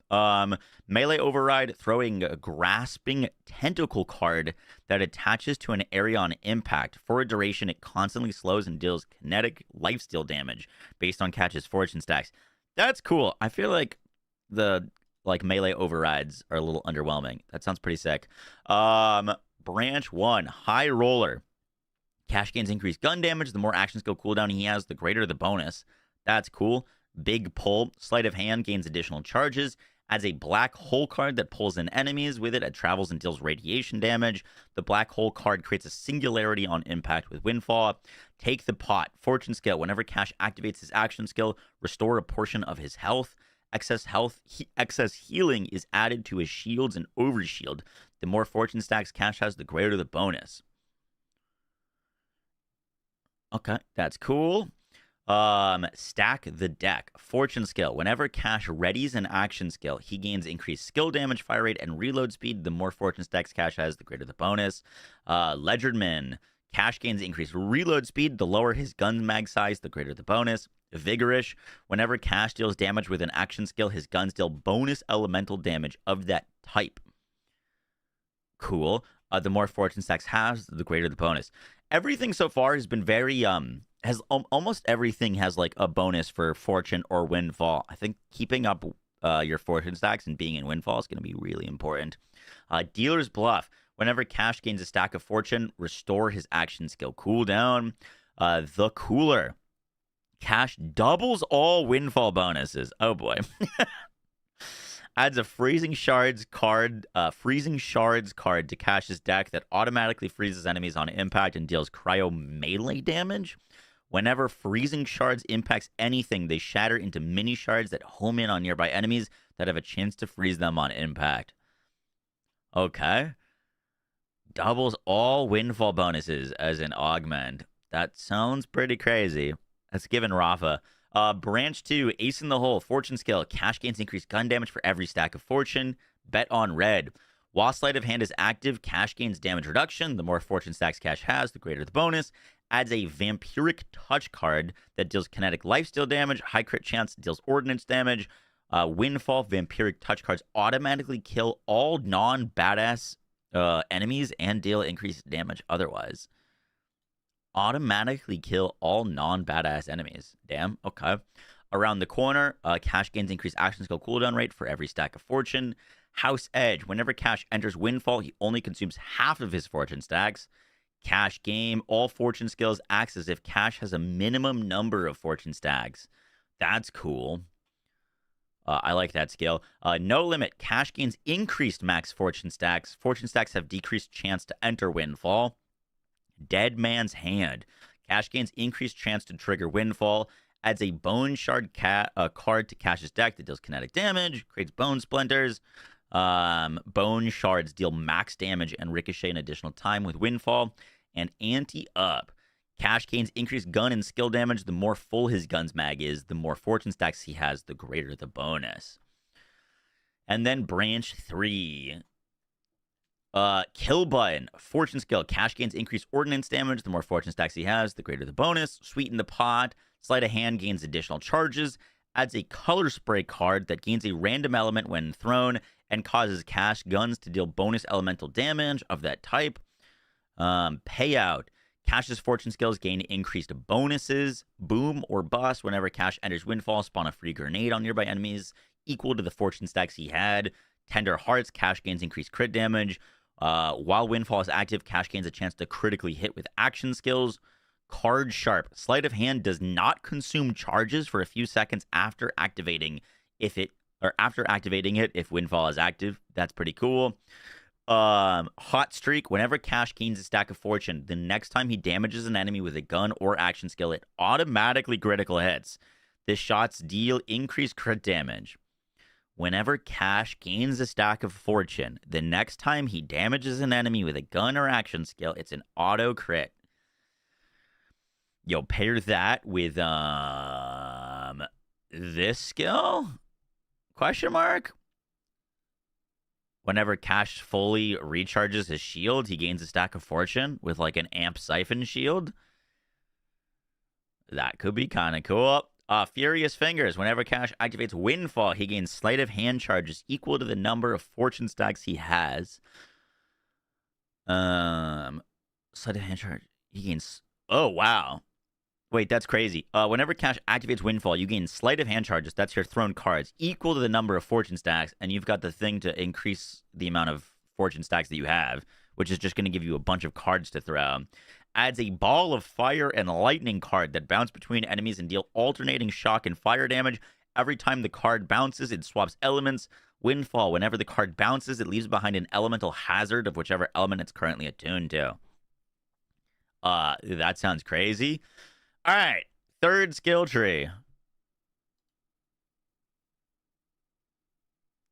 Melee override. Throwing a grasping tentacle card that attaches to an area on impact. For a duration, it constantly slows and deals kinetic lifesteal damage based on Catch's fortune stacks. That's cool. I feel like the melee overrides are a little underwhelming. That sounds pretty sick. Branch 1. High roller. Cash gains increased gun damage. The more action skill cooldown he has, the greater the bonus. That's cool. Big pull. Sleight of hand gains additional charges. Adds a black hole card that pulls in enemies with it. It travels and deals radiation damage. The black hole card creates a singularity on impact with Windfall. Take the pot. Fortune skill. Whenever Cash activates his action skill, restore a portion of his health. Excess healing is added to his shields and overshield. The more fortune stacks Cash has, the greater the bonus. Okay, that's cool. Stack the deck. Fortune skill. Whenever Cash readies an action skill, he gains increased skill damage, fire rate, and reload speed. The more fortune stacks Cash has, the greater the bonus. Ledgerman. Cash gains increased reload speed. The lower his gun mag size, the greater the bonus. Vigorish. Whenever Cash deals damage with an action skill, his guns deal bonus elemental damage of that type. Cool. The more fortune stacks has, the greater the bonus. Everything so far has been very almost everything has like a bonus for fortune or windfall. I think keeping up your fortune stacks and being in windfall is going to be really important. Dealer's bluff. Whenever Cash gains a stack of fortune, restore his action skill cooldown. The cooler. Cash doubles all windfall bonuses. Oh boy. Adds a freezing shards card to Cash's deck that automatically freezes enemies on impact and deals cryo melee damage. Whenever freezing shards impacts anything, they shatter into mini shards that home in on nearby enemies that have a chance to freeze them on impact. Okay. Doubles all windfall bonuses as an augment. That sounds pretty crazy. That's given Rafa. Branch 2, Ace in the Hole, Fortune skill. Cash gains increased gun damage for every stack of fortune. Bet on red. While Sleight of Hand is active, Cash gains damage reduction. The more fortune stacks Cash has, the greater the bonus. Adds a Vampiric Touch card that deals kinetic lifesteal damage. High crit chance deals ordnance damage. Windfall Vampiric Touch cards automatically kill all non-badass enemies and deal increased damage otherwise. Automatically kill all non-badass enemies. Damn, okay. Around the corner, Cash gains increased action skill cooldown rate for every stack of fortune. House Edge. Whenever Cash enters Windfall, he only consumes half of his fortune stacks. Cash Game. All fortune skills acts as if Cash has a minimum number of fortune stacks. That's cool. I like that skill. No Limit. Cash gains increased max fortune stacks. Fortune stacks have decreased chance to enter Windfall. Dead Man's Hand. Cash gains increased chance to trigger Windfall. Adds a Bone Shard card to Cash's deck that deals kinetic damage. Creates Bone Splinters. Bone Shards deal max damage and ricochet an additional time with Windfall. And Anti-Up. Cash gains increased gun and skill damage. The more full his gun's mag is, the more fortune stacks he has, the greater the bonus. And then Branch 3. Kill Button. Fortune skill. Cash gains increased ordnance damage. The more fortune stacks he has, the greater the bonus. Sweeten the Pot. Sleight of Hand gains additional charges. Adds a Color Spray card that gains a random element when thrown and causes Cash guns to deal bonus elemental damage of that type. Payout. Cash's fortune skills gain increased bonuses. Boom or bust. Whenever Cash enters Windfall, spawn a free grenade on nearby enemies equal to the fortune stacks he had. Tender Hearts. Cash gains increased crit damage. While Windfall is active, Cash gains a chance to critically hit with action skills. Card Sharp. Sleight of Hand does not consume charges for a few seconds after activating if Windfall is active. That's pretty cool. Hot Streak. Whenever Cash gains a stack of fortune, the next time he damages an enemy with a gun or action skill, it automatically critical hits. This shots deal increased crit damage. Whenever Cash gains a stack of fortune, the next time he damages an enemy with a gun or action skill, it's an auto crit. Yo, pair that with this skill? Question mark? Whenever Cash fully recharges his shield, he gains a stack of fortune with like an amp siphon shield. That could be kind of cool. Furious Fingers. Whenever Cash activates Windfall, he gains sleight of hand charges equal to the number of fortune stacks he has. Sleight of hand charge. He gains. Oh wow. Wait, that's crazy. Whenever Cash activates Windfall, you gain sleight of hand charges. That's your thrown cards equal to the number of fortune stacks, and you've got the thing to increase the amount of fortune stacks that you have, which is just going to give you a bunch of cards to throw. Adds a ball of fire and lightning card that bounce between enemies and deal alternating shock and fire damage. Every time the card bounces, it swaps elements. Windfall. Whenever the card bounces, it leaves behind an elemental hazard of whichever element it's currently attuned to. That sounds crazy. All right, third skill tree.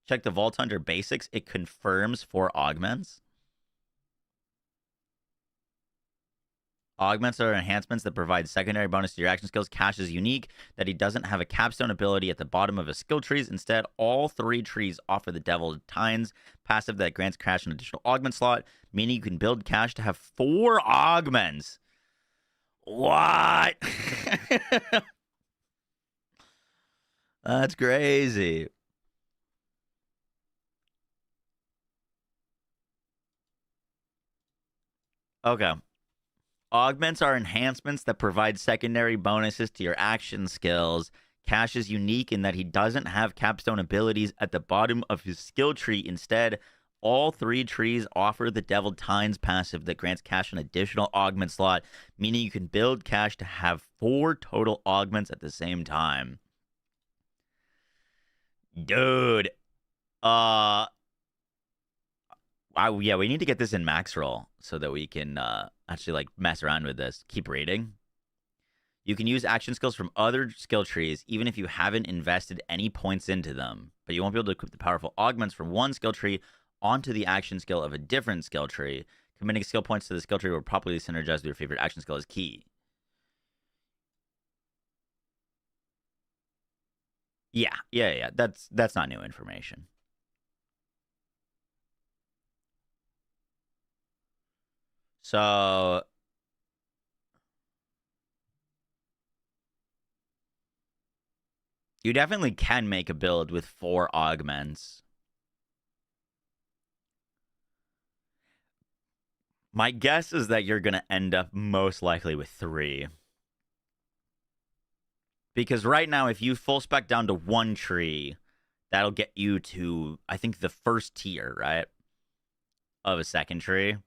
Check the Vault Hunter basics. It confirms 4 augments. Augments are enhancements that provide secondary bonus to your action skills. Cash is unique that he doesn't have a capstone ability at the bottom of his skill trees. Instead, all 3 trees offer the Devil Tines passive that grants Cash an additional augment slot, meaning you can build Cash to have 4 augments. What? That's crazy. Okay. Augments are enhancements that provide secondary bonuses to your action skills. Cash is unique in that he doesn't have capstone abilities at the bottom of his skill tree. Instead, all 3 trees offer the Devil Tines passive that grants Cash an additional augment slot, meaning you can build Cash to have 4 total augments at the same time. Dude. Wow, yeah, we need to get this in max roll so that we can actually like mess around with this. Keep reading. You can use action skills from other skill trees even if you haven't invested any points into them, but you won't be able to equip the powerful augments from one skill tree onto the action skill of a different skill tree. Committing skill points to the skill tree will properly synergize with your favorite action skill is key. Yeah. That's not new information. So you definitely can make a build with 4 augments. My guess is that you're going to end up most likely with 3. Because right now, if you full spec down to 1 tree, that'll get you to, I think, the first tier, right? Of a second tree.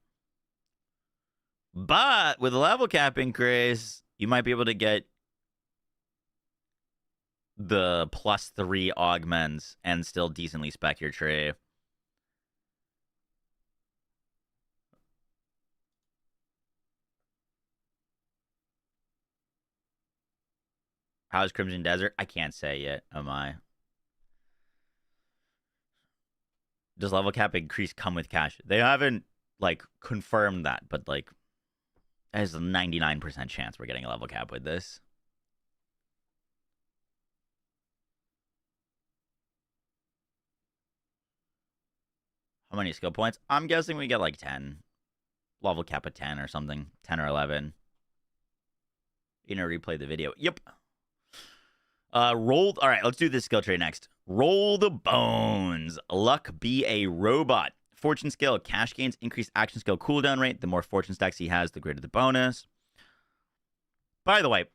But with a level cap increase, you might be able to get the +3 augments and still decently spec your tree. How's Crimson Desert? I can't say yet. Am I? Does level cap increase come with Cash? They haven't like confirmed that, but like there's a 99% chance we're getting a level cap with this. How many skill points? I'm guessing we get like 10. Level cap of 10 or something. 10 or 11. You know, replay the video. Yep. All right, let's do this skill tree next. Roll the bones. Luck be a robot. Fortune skill. Cash gains increased action skill cooldown rate. The more fortune stacks he has, the greater the bonus. By the way,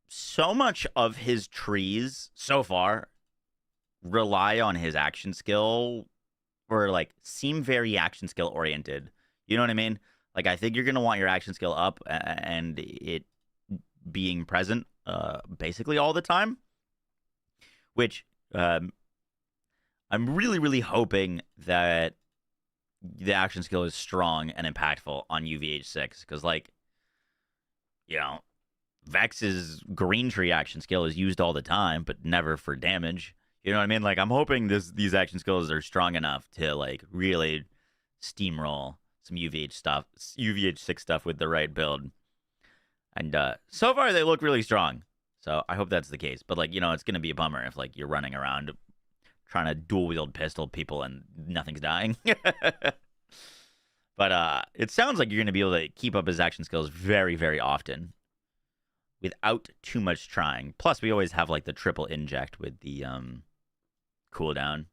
so much of his trees so far rely on his action skill, or like seem very action skill oriented. You know what I mean? Like, I think you're gonna want your action skill up and it being present basically all the time, which I'm really, really hoping that the action skill is strong and impactful on UVH6, because, like, you know, Vex's green tree action skill is used all the time, but never for damage. You know what I mean? Like, I'm hoping these action skills are strong enough to, like, really steamroll some UVH6 stuff with the right build. And so far, they look really strong. So I hope that's the case. But, like, you know, it's going to be a bummer if, like, you're running around trying to dual-wield pistol people and nothing's dying. But it sounds like you're going to be able to keep up his action skills very, very often without too much trying. Plus, we always have, like, the triple inject with the cooldown.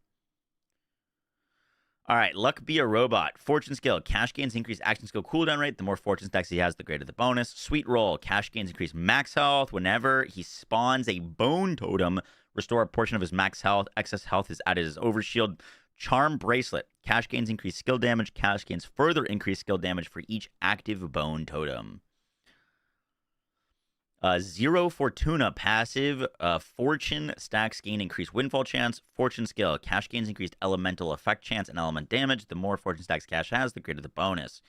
All right, Luck Be a Robot. Fortune skill. Cash gains increase action skill cooldown rate. The more fortune stacks he has, the greater the bonus. Sweet Roll. Cash gains increase max health. Whenever he spawns a bone totem, restore a portion of his max health. Excess health is added as overshield. Charm Bracelet. Cash gains increase skill damage. Cash gains further increase skill damage for each active bone totem. Zero Fortuna passive. Fortune stacks gain increased windfall chance. Fortune skill. Cash gains increased elemental effect chance and element damage. The more fortune stacks Cash has, the greater the bonus.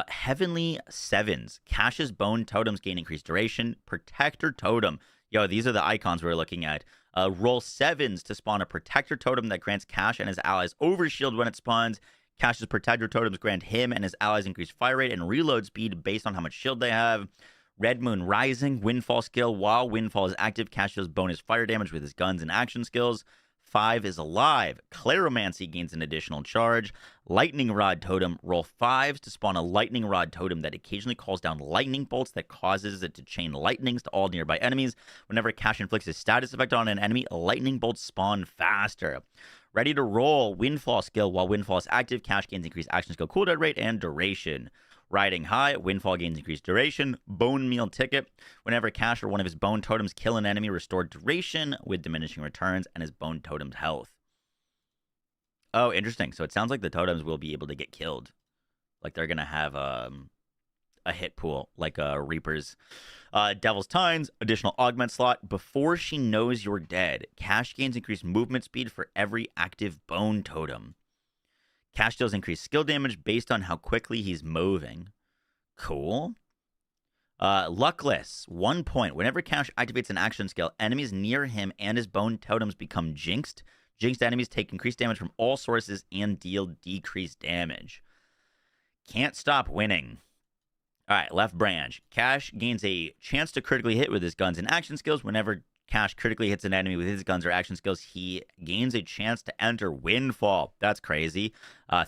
Heavenly Sevens. Cash's bone totems gain increased duration. Protector Totem. Yo, these are the icons we're looking at. Roll 7s to spawn a Protector Totem that grants Cash and his allies overshield when it spawns. Cash's Protector Totems grant him and his allies increased fire rate and reload speed based on how much shield they have. Red Moon Rising, Windfall skill. While Windfall is active, Cash deals bonus fire damage with his guns and action skills. 5 is alive. Claromancy gains an additional charge. Lightning Rod Totem. Roll 5s to spawn a Lightning Rod Totem that occasionally calls down lightning bolts that causes it to chain lightnings to all nearby enemies. Whenever Cash inflicts a status effect on an enemy, lightning bolts spawn faster. Ready to Roll. Windfall skill. While Windfall is active, Cash gains increased action skill cooldown rate and duration. Riding High. Windfall gains increased duration. Bone Meal Ticket. Whenever Cash or one of his bone totems kill an enemy, restore duration with diminishing returns and his bone totem's health. Oh, interesting. So it sounds like the totems will be able to get killed. Like they're going to have a hit pool, like Reaper's. Devil's Tines, additional augment slot. Before she knows you're dead, Cash gains increased movement speed for every active bone totem. Cash deals increased skill damage based on how quickly he's moving. Cool. Luckless, 1 point. Whenever Cash activates an action skill, enemies near him and his bone totems become jinxed. Jinxed enemies take increased damage from all sources and deal decreased damage. Can't stop winning. All right, Left Branch. Cash gains a chance to critically hit with his guns and action skills. Whenever Cash critically hits an enemy with his guns or action skills, he gains a chance to enter Windfall. That's crazy.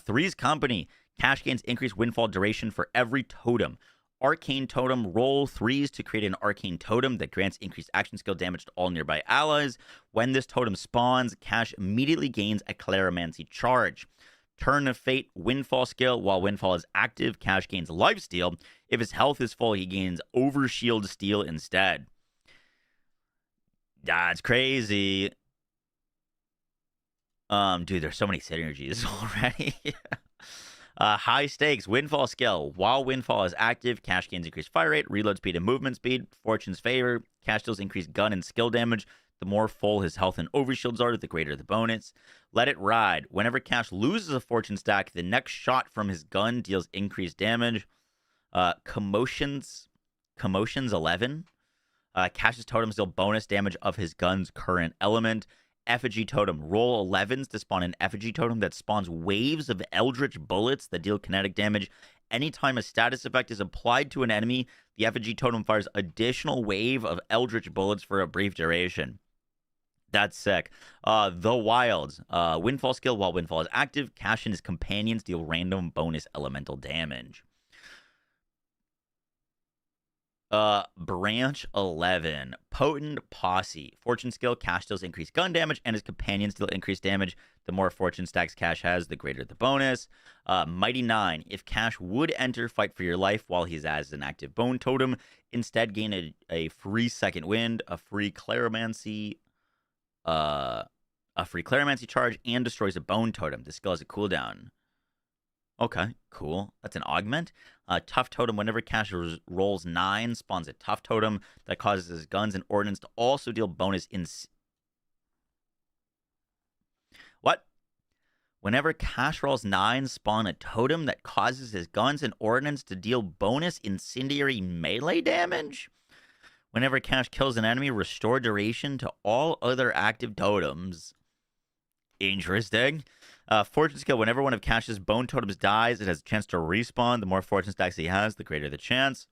Three's Company. Cash gains increased Windfall duration for every totem. Arcane Totem. Roll 3s to create an Arcane Totem that grants increased action skill damage to all nearby allies. When this totem spawns, Cash immediately gains a Claromancy charge. Turn of Fate. Windfall skill. While Windfall is active, Cash gains lifesteal. If his health is full, he gains Overshield Steal instead. That's crazy. Dude, there's so many synergies already. High Stakes. Windfall skill. While Windfall is active, Cash gains increased fire rate, reload speed, and movement speed. Fortune's Favor. Cash deals increased gun and skill damage. The more full his health and overshields are, the greater the bonus. Let It Ride. Whenever Cash loses a fortune stack, the next shot from his gun deals increased damage. Commotions 11. Cash's totems deal bonus damage of his gun's current element. Effigy Totem. Roll 11s to spawn an Effigy Totem that spawns waves of Eldritch bullets that deal kinetic damage. Anytime a status effect is applied to an enemy, the Effigy Totem fires additional wave of Eldritch bullets for a brief duration. That's sick. The Wilds. Windfall skill. While Windfall is active, Cash and his companions deal random bonus elemental damage. Branch 11. Potent Posse. Fortune skill. Cash deals increased gun damage, and his companions deal increased damage. The more fortune stacks Cash has, the greater the bonus. Mighty 9. If Cash would enter fight for your life while he's as an active bone totem, instead gain a free second wind, a free claromancy charge, and destroys a bone totem. This skill has a cooldown. Okay, cool. That's an augment. Tough totem. Whenever Cash rolls 9, spawns a tough totem that causes his guns and ordnance to also deal bonus in. What? Whenever Cash rolls 9, spawn a totem that causes his guns and ordnance to deal bonus incendiary melee damage. Whenever Cash kills an enemy, restore duration to all other active totems. Interesting. Fortune skill. Whenever one of Cash's bone totems dies, it has a chance to respawn. The more fortune stacks he has, the greater the chance.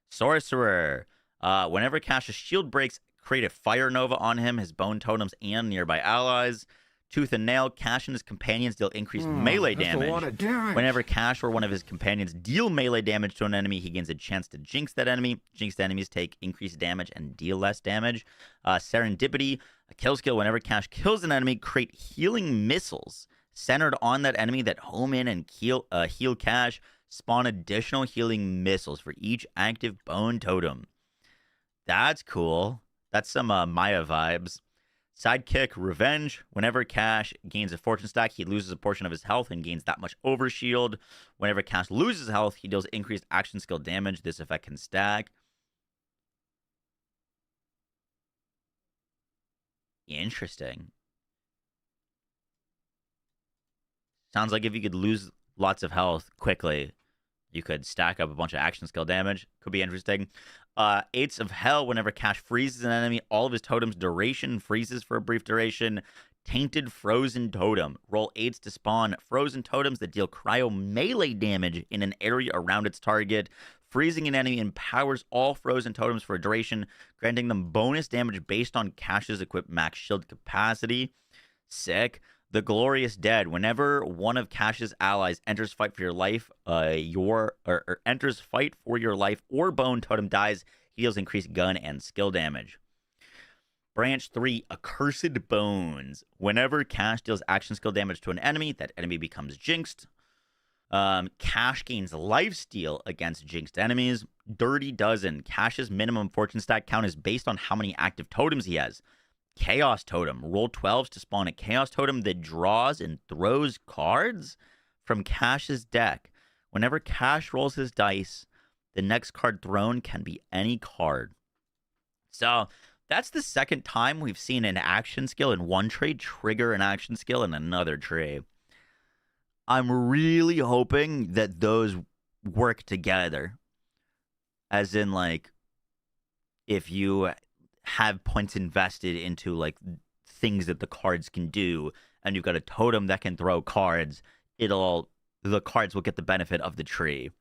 Sorcerer. Whenever Cash's shield breaks, create a fire nova on him, his bone totems, and nearby allies. Tooth and Nail. Cash and his companions deal increased melee damage. Whenever Cash or one of his companions deal melee damage to an enemy, he gains a chance to jinx that enemy. Jinxed enemies take increased damage and deal less damage. Serendipity. A kill skill. Whenever Cash kills an enemy, create healing missiles centered on that enemy that home in and heal Cash. Spawn additional healing missiles for each active bone totem. That's cool. That's some Maya vibes. Sidekick, Revenge. Whenever Cash gains a fortune stack, he loses a portion of his health and gains that much overshield. Whenever Cash loses health, he deals increased action skill damage. This effect can stack. Interesting. Sounds like if you could lose lots of health quickly, you could stack up a bunch of action skill damage. Could be interesting. Eights of Hell. Whenever Cash freezes an enemy, all of his totems' duration freezes for a brief duration. Tainted Frozen Totem. Roll 8s to spawn frozen totems that deal cryo melee damage in an area around its target. Freezing an enemy empowers all frozen totems for a duration, granting them bonus damage based on Cash's equipped max shield capacity. Sick. The Glorious Dead. Whenever one of Cash's allies enters fight for your life, enters fight for your life or bone totem dies, he deals increased gun and skill damage. Branch 3, Accursed Bones. Whenever Cash deals action skill damage to an enemy, that enemy becomes jinxed. Cash gains lifesteal against jinxed enemies. Dirty Dozen. Cash's minimum fortune stack count is based on how many active totems he has. Chaos Totem. Roll 12s to spawn a Chaos Totem that draws and throws cards from Cash's deck. Whenever Cash rolls his dice, the next card thrown can be any card. So that's the second time we've seen an action skill in one trade trigger an action skill in another trade. I'm really hoping that those work together. As in, like, if you have points invested into, like, things that the cards can do, and you've got a totem that can throw cards, the cards will get the benefit of the tree.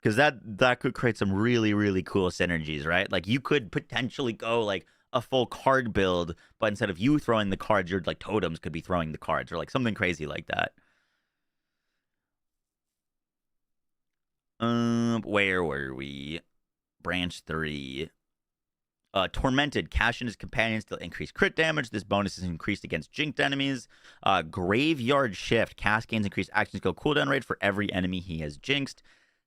Because that could create some really, really cool synergies, right? Like, you could potentially go, like, a full card build, but instead of you throwing the cards, your, like, totems could be throwing the cards, or, like, something crazy like that. Where were we? Branch 3. Tormented. Cash and his companions still increase crit damage. This bonus is increased against jinxed enemies. Graveyard Shift. Cash gains increased action skill cooldown rate for every enemy he has jinxed.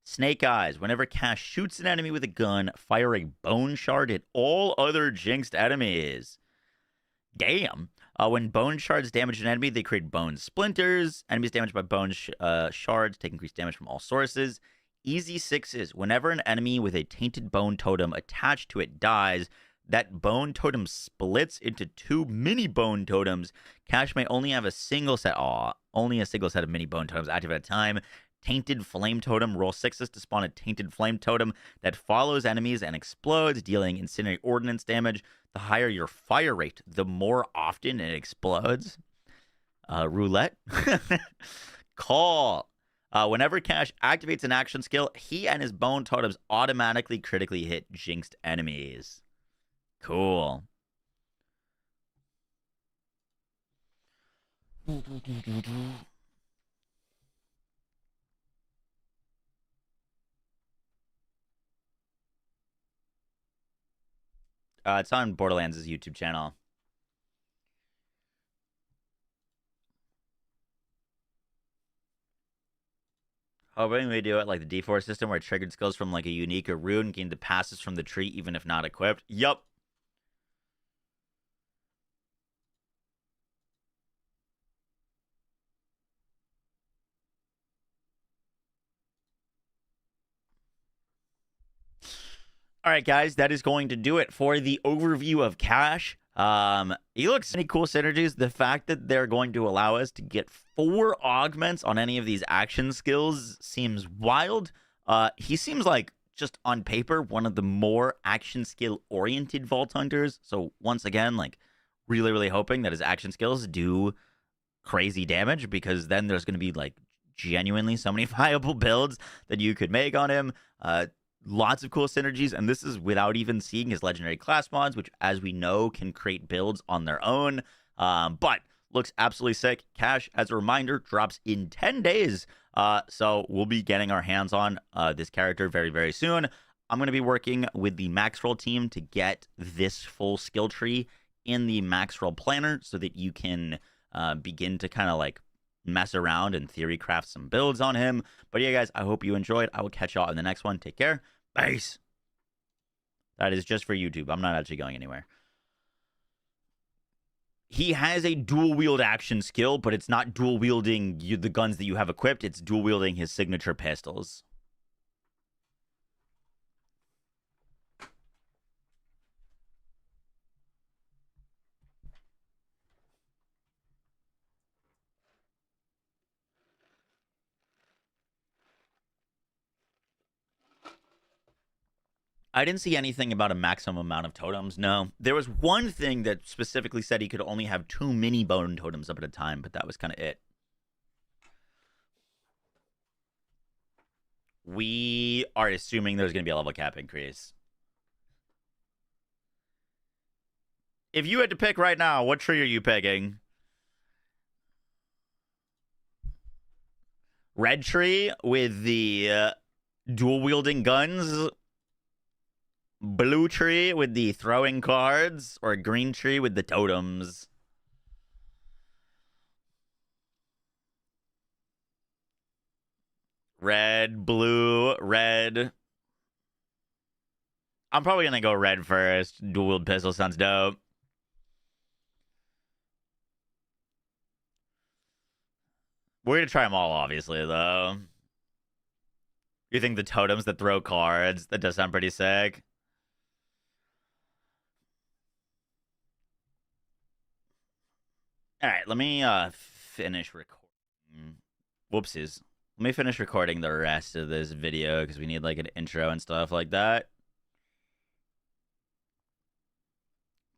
Snake Eyes. Whenever Cash shoots an enemy with a gun, fire a bone shard at all other jinxed enemies. Damn. When bone shards damage an enemy, they create bone splinters. Enemies damaged by bone shards take increased damage from all sources. Easy Sixes. Whenever an enemy with a tainted bone totem attached to it dies, that bone totem splits into 2 mini bone totems. Cash may only have a single set. Only a single set of mini bone totems active at a time. Tainted Flame Totem. Roll 6s to spawn a Tainted Flame Totem that follows enemies and explodes, dealing incendiary ordnance damage. The higher your fire rate, the more often it explodes. Roulette. Call. Whenever Cash activates an action skill, he and his bone totems automatically critically hit jinxed enemies. Cool. It's on Borderlands' YouTube channel. Hoping we do it like the D4 system where triggered skills from like a unique or rune gain the passes from the tree even if not equipped. Yup. All right, guys, that is going to do it for the overview of Cash. He looks any cool synergies. The fact that they're going to allow us to get 4 augments on any of these action skills seems wild. He seems like, just on paper, one of the more action skill oriented Vault Hunters. So once again, like really, really hoping that his action skills do crazy damage, because then there's going to be like genuinely so many viable builds that you could make on him. Lots of cool synergies, and this is without even seeing his legendary class mods, which, as we know, can create builds on their own. But looks absolutely sick. Cash, as a reminder, drops in 10 days. So we'll be getting our hands on this character very, very soon. I'm going to be working with the Maxroll team to get this full skill tree in the Maxroll planner so that you can begin to kind of like mess around and theory craft some builds on him. But yeah, guys, I hope you enjoyed. I will catch y'all in the next one. Take care. Peace. That is just for YouTube. I'm not actually going anywhere. He has a dual wield action skill, but it's not dual wielding the guns that you have equipped. It's dual wielding his signature pistols. I didn't see anything about a maximum amount of totems, no. There was one thing that specifically said he could only have 2 mini bone totems up at a time, but that was kind of it. We are assuming there's going to be a level cap increase. If you had to pick right now, what tree are you picking? Red tree with the dual-wielding guns? Blue tree with the throwing cards, or green tree with the totems? Red, blue, red. I'm probably going to go red first. Dual wield pistol sounds dope. We're going to try them all, obviously, though. You think the totems that throw cards, that does sound pretty sick. All right, let me finish recording. Whoopsies. Let me finish recording the rest of this video because we need like an intro and stuff like that.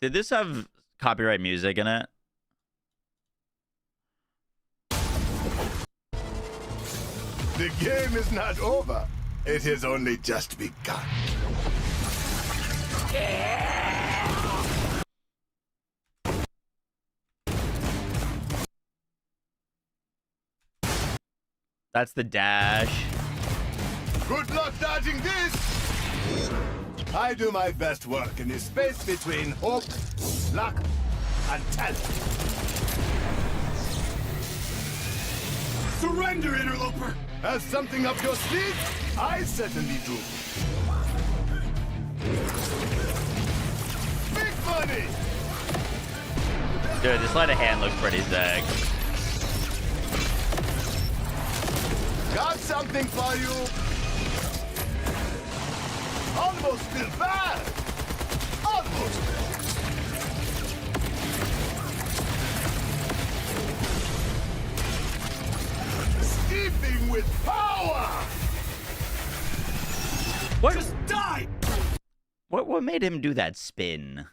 Did this have copyright music in it? The game is not over. It has only just begun. That's the dash. Good luck dodging this! I do my best work in the space between hope, luck, and talent. Surrender, interloper! Has something up your sleeve? I certainly do. Big money! Dude, this sleight of hand looks pretty sick. Got something for you. Almost feel bad. Almost. Steeping with power. What? Just die. What made him do that spin?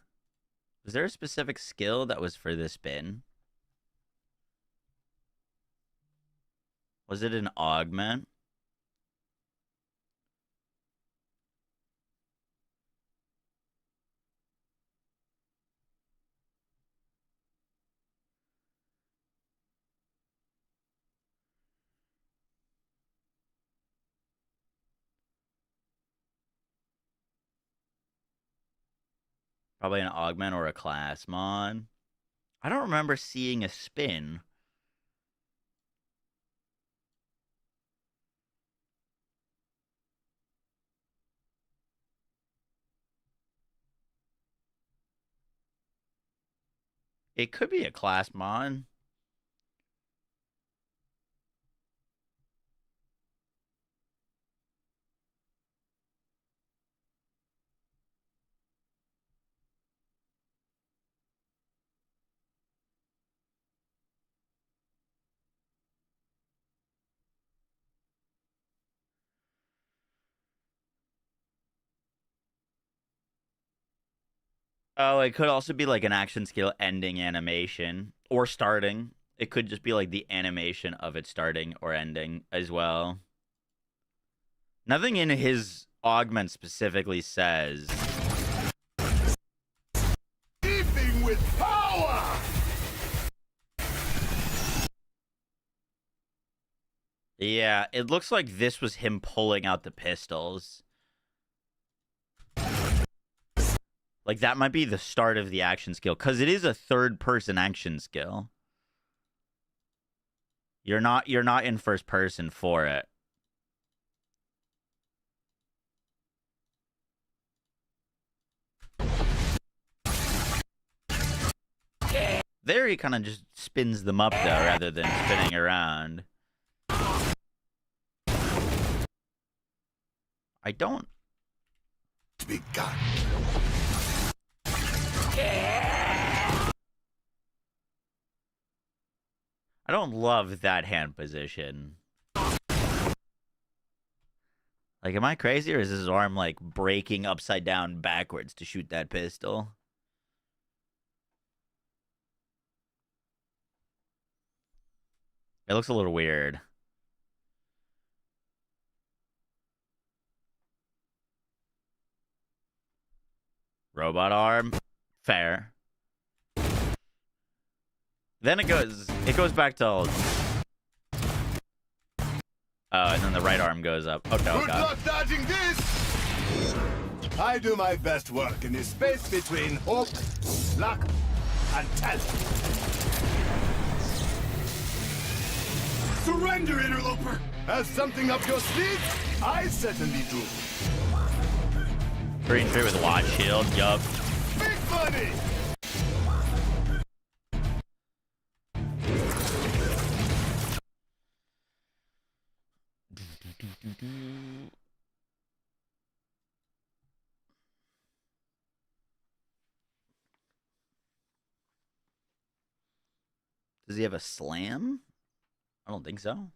Was there a specific skill that was for the spin? Was it an augment? Probably an augment or a class mod. I don't remember seeing a spin. It could be a class mod. Oh, it could also be like an action skill ending animation or starting. It could just be like the animation of it starting or ending as well. Nothing in his augment specifically says. Beefing with power! Yeah, it looks like this was him pulling out the pistols. Like, that might be the start of the action skill, because it is a third-person action skill. You're not in first person for it. There he kind of just spins them up, though, rather than spinning around. I don't... Begun. I don't love that hand position. Like, am I crazy, or is his arm, like, breaking upside down backwards to shoot that pistol? It looks a little weird. Robot arm. Fair. Then it goes back to old. Oh, and then the right arm goes up. Okay, Good okay. luck dodging this! I do my best work in the space between hope, luck, and talent. Surrender, interloper! Has something up your sleeve? I certainly do. Green tree with watch shield, yup. Big money! Does he have a slam? I don't think so.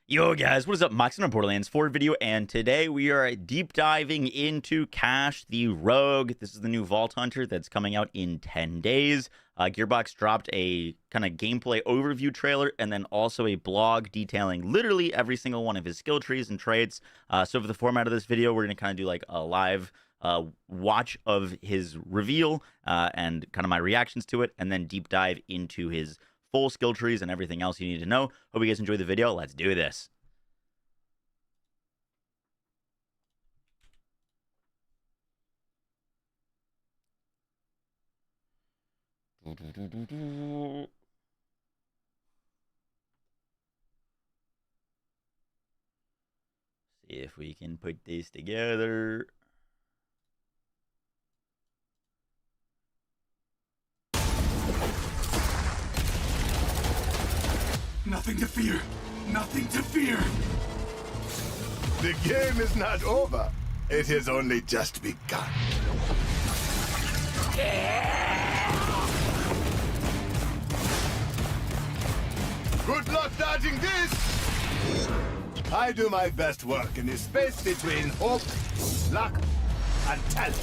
Yo guys, what is up? Max on a Borderlands 4 video, and today we are deep diving into Cash the Rogue. This is the new Vault Hunter that's coming out in 10 days. Gearbox dropped a kind of gameplay overview trailer and then also a blog detailing literally every single one of his skill trees and traits. So for the format of this video, we're going to kind of do like a live watch of his reveal and kind of my reactions to it, and then deep dive into his full skill trees and everything else you need to know. Hope you guys enjoy the video. Let's do this. See if we can put this together. Nothing to fear. Nothing to fear. The game is not over. It has only just begun. Good luck dodging this! I do my best work in the space between hope, luck, and talent.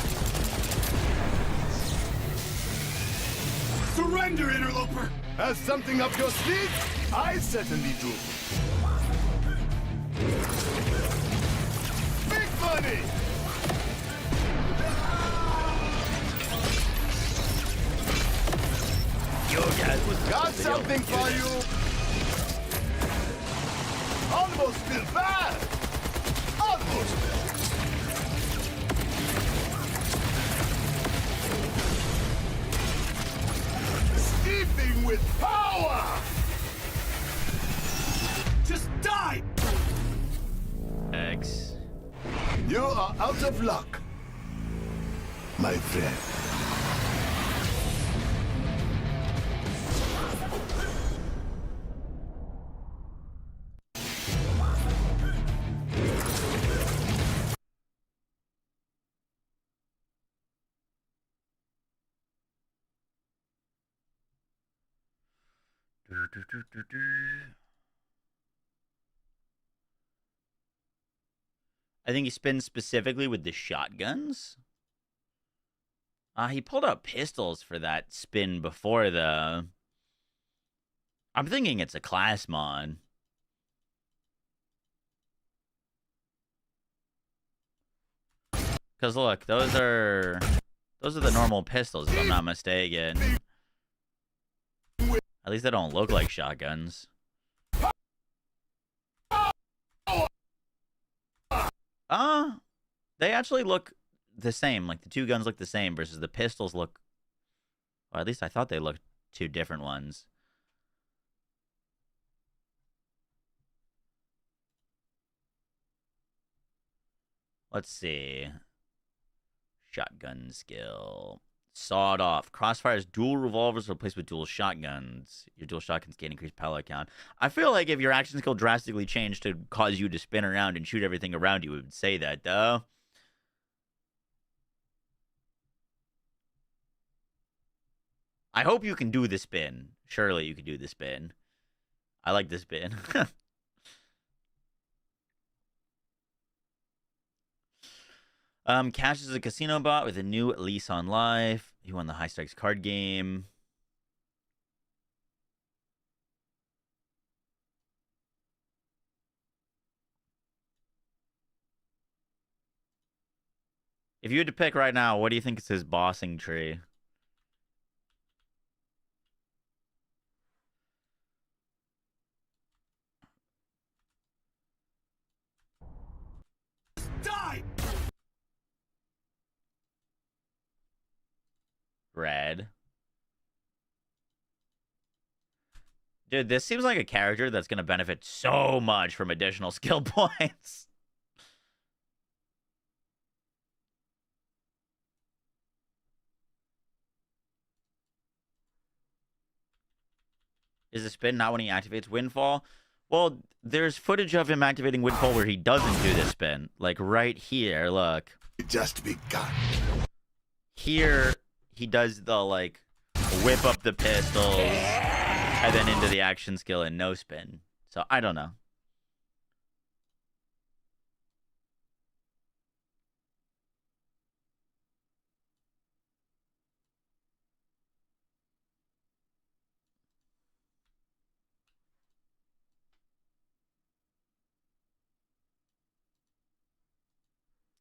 Surrender, interloper! Has something up your sleeve? I certainly do. Big money! Yo guys, what's Got something for you! Almost feel bad! Almost! Lots of luck, my friend. I think he spins specifically with the shotguns. He pulled out pistols for that spin before the... I'm thinking it's a class mod. Because look, those are the normal pistols, if I'm not mistaken. At least they don't look like shotguns. They actually look the same. Like, the two guns look the same versus the pistols look... Well, at least I thought they looked two different ones. Let's see. Shotgun skill. Sawed off. Crossfire's dual revolvers replaced with dual shotguns. Your dual shotguns gain increased pellet count. I feel like if your action skill drastically changed to cause you to spin around and shoot everything around you, it would say that, though. I hope you can do the spin. Surely you can do the spin. I like the spin. Cash is a casino bot with a new lease on life. He won the High Strikes card game. If you had to pick right now, what do you think is his bossing tree? Die! Red. Dude, this seems like a character that's going to benefit so much from additional skill points. Is the spin not when he activates Windfall? Well, there's footage of him activating Windfall where he doesn't do the spin. Like right here, look. Just begun. Here, he does the, like, whip up the pistols and then into the action skill and no spin. So, I don't know.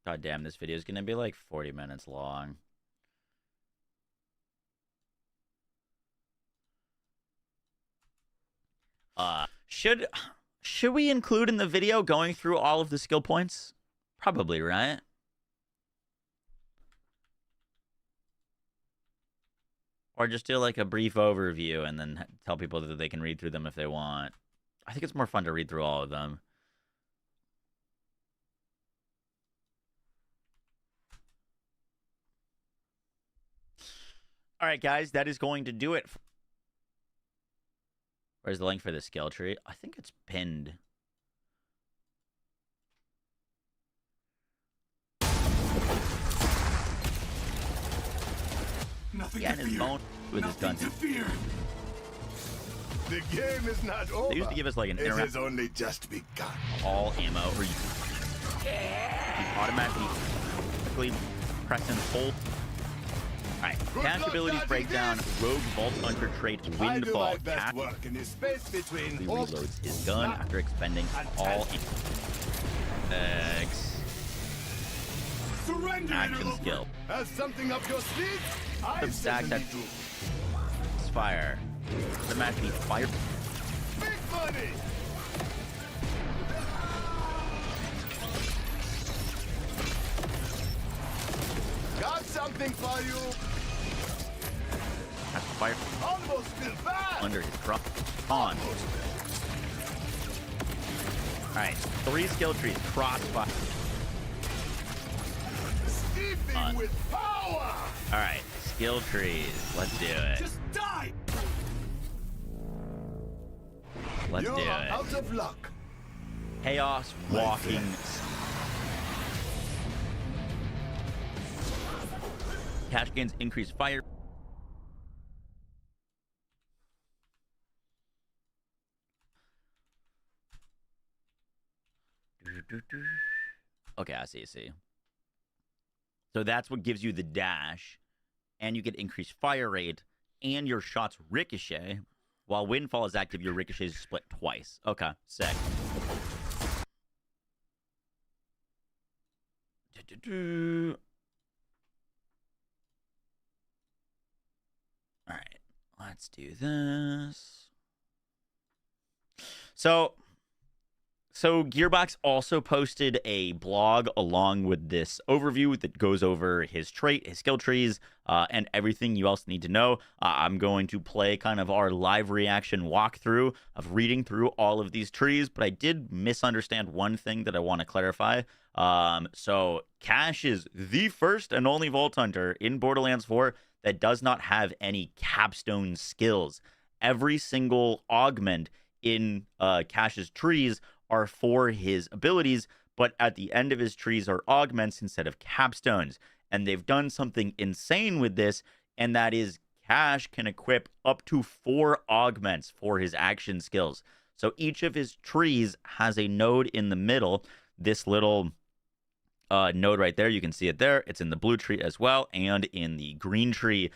God damn, this video is going to be like 40 minutes long. Should we include in the video going through all of the skill points? Probably, right? Or just do like a brief overview and then tell people that they can read through them if they want. I think it's more fun to read through all of them. All right, guys, that is going to do it. Where's the link for the skill tree? I think it's pinned. Nothing Yeah, to and his fear. bone with his gun. Nothing to fear. The game is not over. They used to give us like an It interact has only just begun. all ammo, or you automatically quickly press and hold. Alright, Good cash luck abilities dodging breakdown, this. Rogue Vault Hunter trait, I do Windfall. my best Cash work in the space between reloads his gun luck, after expending and all talent. Surrender, action interloper. skill. Has something up your sleeve? I The stack certainly that- do. Fire. Automatically fire. Big money. Got something for you. Has to fire Almost feel bad. under his crop. On. Alright, 3 skill trees. Crossfire. Teething with power. All right, skill trees. Let's do it. Just die. Let's You're do it. out of luck. Chaos walking. Cash gains increase fire. Okay, I see. So that's what gives you the dash, and you get increased fire rate, and your shots ricochet. While Windfall is active, your ricochet is split twice. Okay, sick. All right, let's do this. So Gearbox also posted a blog along with this overview that goes over his trait, his skill trees, and everything you else need to know. I'm going to play kind of our live reaction walkthrough of reading through all of these trees, but I did misunderstand one thing that I want to clarify. So Cash is the first and only Vault Hunter in Borderlands 4 that does not have any capstone skills. Every single augment in Cash's trees are for his abilities, but at the end of his trees are augments instead of capstones. And they've done something insane with this, and that is Cash can equip up to 4 augments for his action skills. So each of his trees has a node in the middle. This little node right there, you can see it there. It's in the blue tree as well, and in the green tree.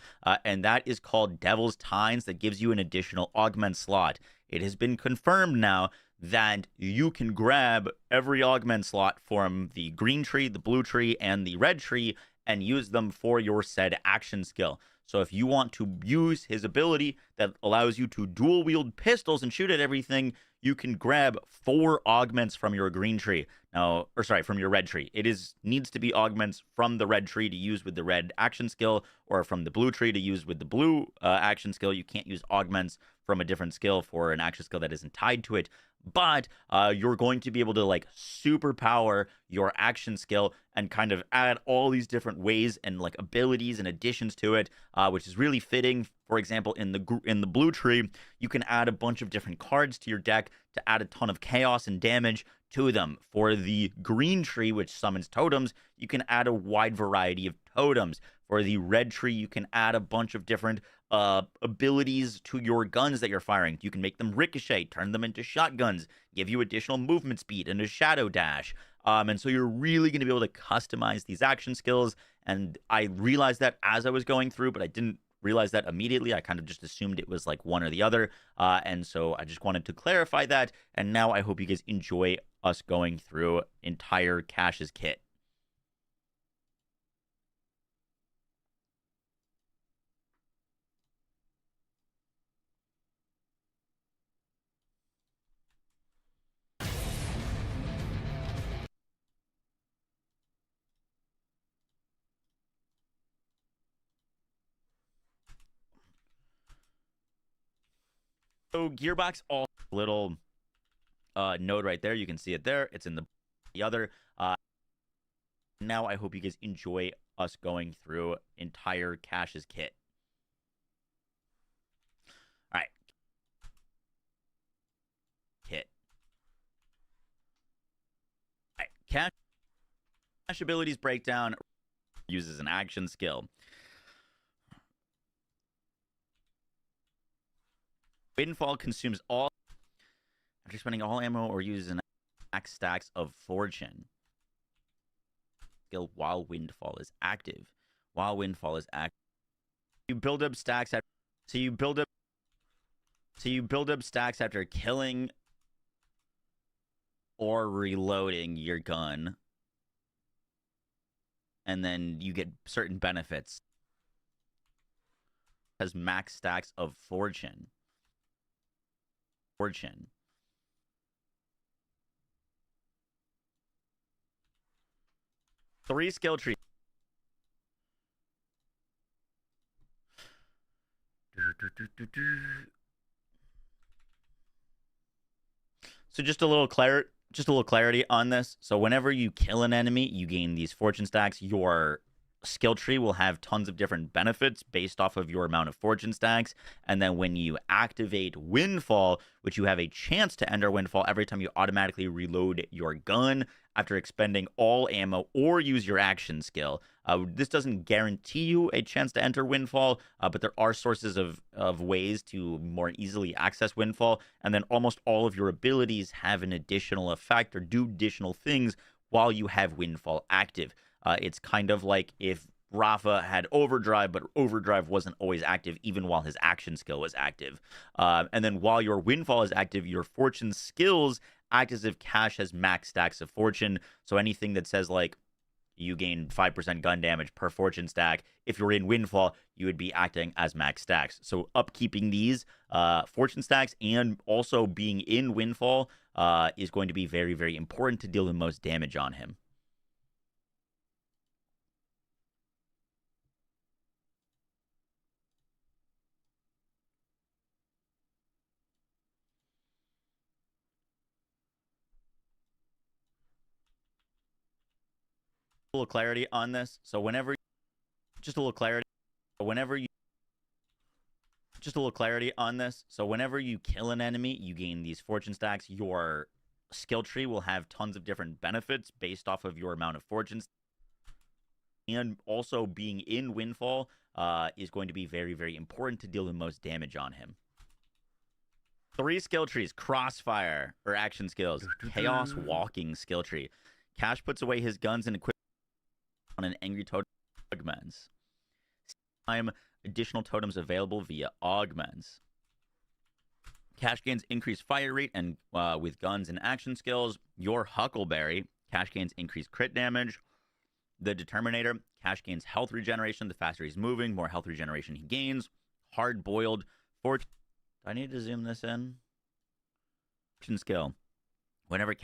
And that is called Devil's Tines, that gives you an additional augment slot. It has been confirmed now that you can grab every augment slot from the green tree, the blue tree, and the red tree and use them for your said action skill. So if you want to use his ability that allows you to dual wield pistols and shoot at everything, you can grab 4 augments from your green tree. Now, or sorry, from your red tree. It needs to be augments from the red tree to use with the red action skill, or from the blue tree to use with the blue action skill. You can't use augments from a different skill for an action skill that isn't tied to it. But you're going to be able to like superpower your action skill and kind of add all these different ways and like abilities and additions to it, which is really fitting. For example, in the blue tree, you can add a bunch of different cards to your deck to add a ton of chaos and damage to them. For the green tree, which summons totems, you can add a wide variety of totems. For the red tree, you can add a bunch of different abilities to your guns that you're firing. You can make them ricochet, turn them into shotguns, give you additional movement speed and a shadow dash. And so you're really going to be able to customize these action skills. And I realized that as I was going through, but I didn't realize that immediately. I kind of just assumed it was like one or the other. And so I just wanted to clarify that. And now I hope you guys enjoy us going through entire Cash's kit. So Gearbox, all little node right there. You can see it there. It's in the other. Now I hope you guys enjoy us going through entire Cash's kit. All right. Kit. All right. Cash abilities breakdown uses an action skill. Windfall consumes all after spending all ammo or uses an max stacks of fortune. Skill while Windfall is active. While Windfall is active, you build up stacks after. So you build up stacks after killing or reloading your gun, and then you get certain benefits. It has max stacks of fortune. 3 skill trees. So just a little clarity on this. So whenever you kill an enemy, you gain these fortune stacks. Your skill tree will have tons of different benefits based off of your amount of fortune stacks. And then when you activate Windfall, which you have a chance to enter Windfall every time you automatically reload your gun after expending all ammo or use your action skill. This doesn't guarantee you a chance to enter Windfall, but there are sources of ways to more easily access Windfall. And then almost all of your abilities have an additional effect or do additional things while you have Windfall active. It's kind of like if Rafa had Overdrive, but Overdrive wasn't always active even while his action skill was active. And then while your Windfall is active, your fortune skills act as if Cash has max stacks of fortune. So anything that says like you gain 5% gun damage per fortune stack, if you're in Windfall, you would be acting as max stacks. So upkeeping these fortune stacks and also being in Windfall is going to be very, very important to deal the most damage on him. A little clarity on this. So whenever, just a little clarity. Whenever you, just a little clarity on this. So whenever you kill an enemy, you gain these fortune stacks. Your skill tree will have tons of different benefits based off of your amount of fortunes. And also being in Windfall is going to be very, very important to deal the most damage on him. 3 skill trees: Crossfire or action skills, Chaos Walking skill tree. Cash puts away his guns and equipment on an angry totem augments. Time additional totems available via augments. Cash gains increased fire rate and with guns and action skills. Your Huckleberry. Cash gains increased crit damage. The Determinator. Cash gains health regeneration. The faster he's moving, more health regeneration he gains. Hard boiled. Do I need to zoom this in? Action skill. Whenever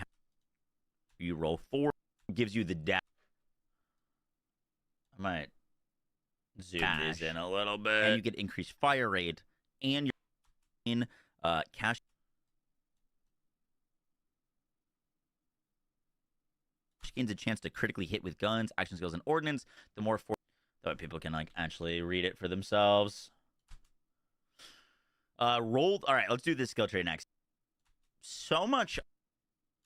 you roll 4, gives you the dash. I might zoom this in a little bit. And you get increased fire rate, and you're in Cash gains a chance to critically hit with guns, action skills, and ordnance. The more that people can like actually read it for themselves. Rolled. All right, let's do this skill tree next. So much.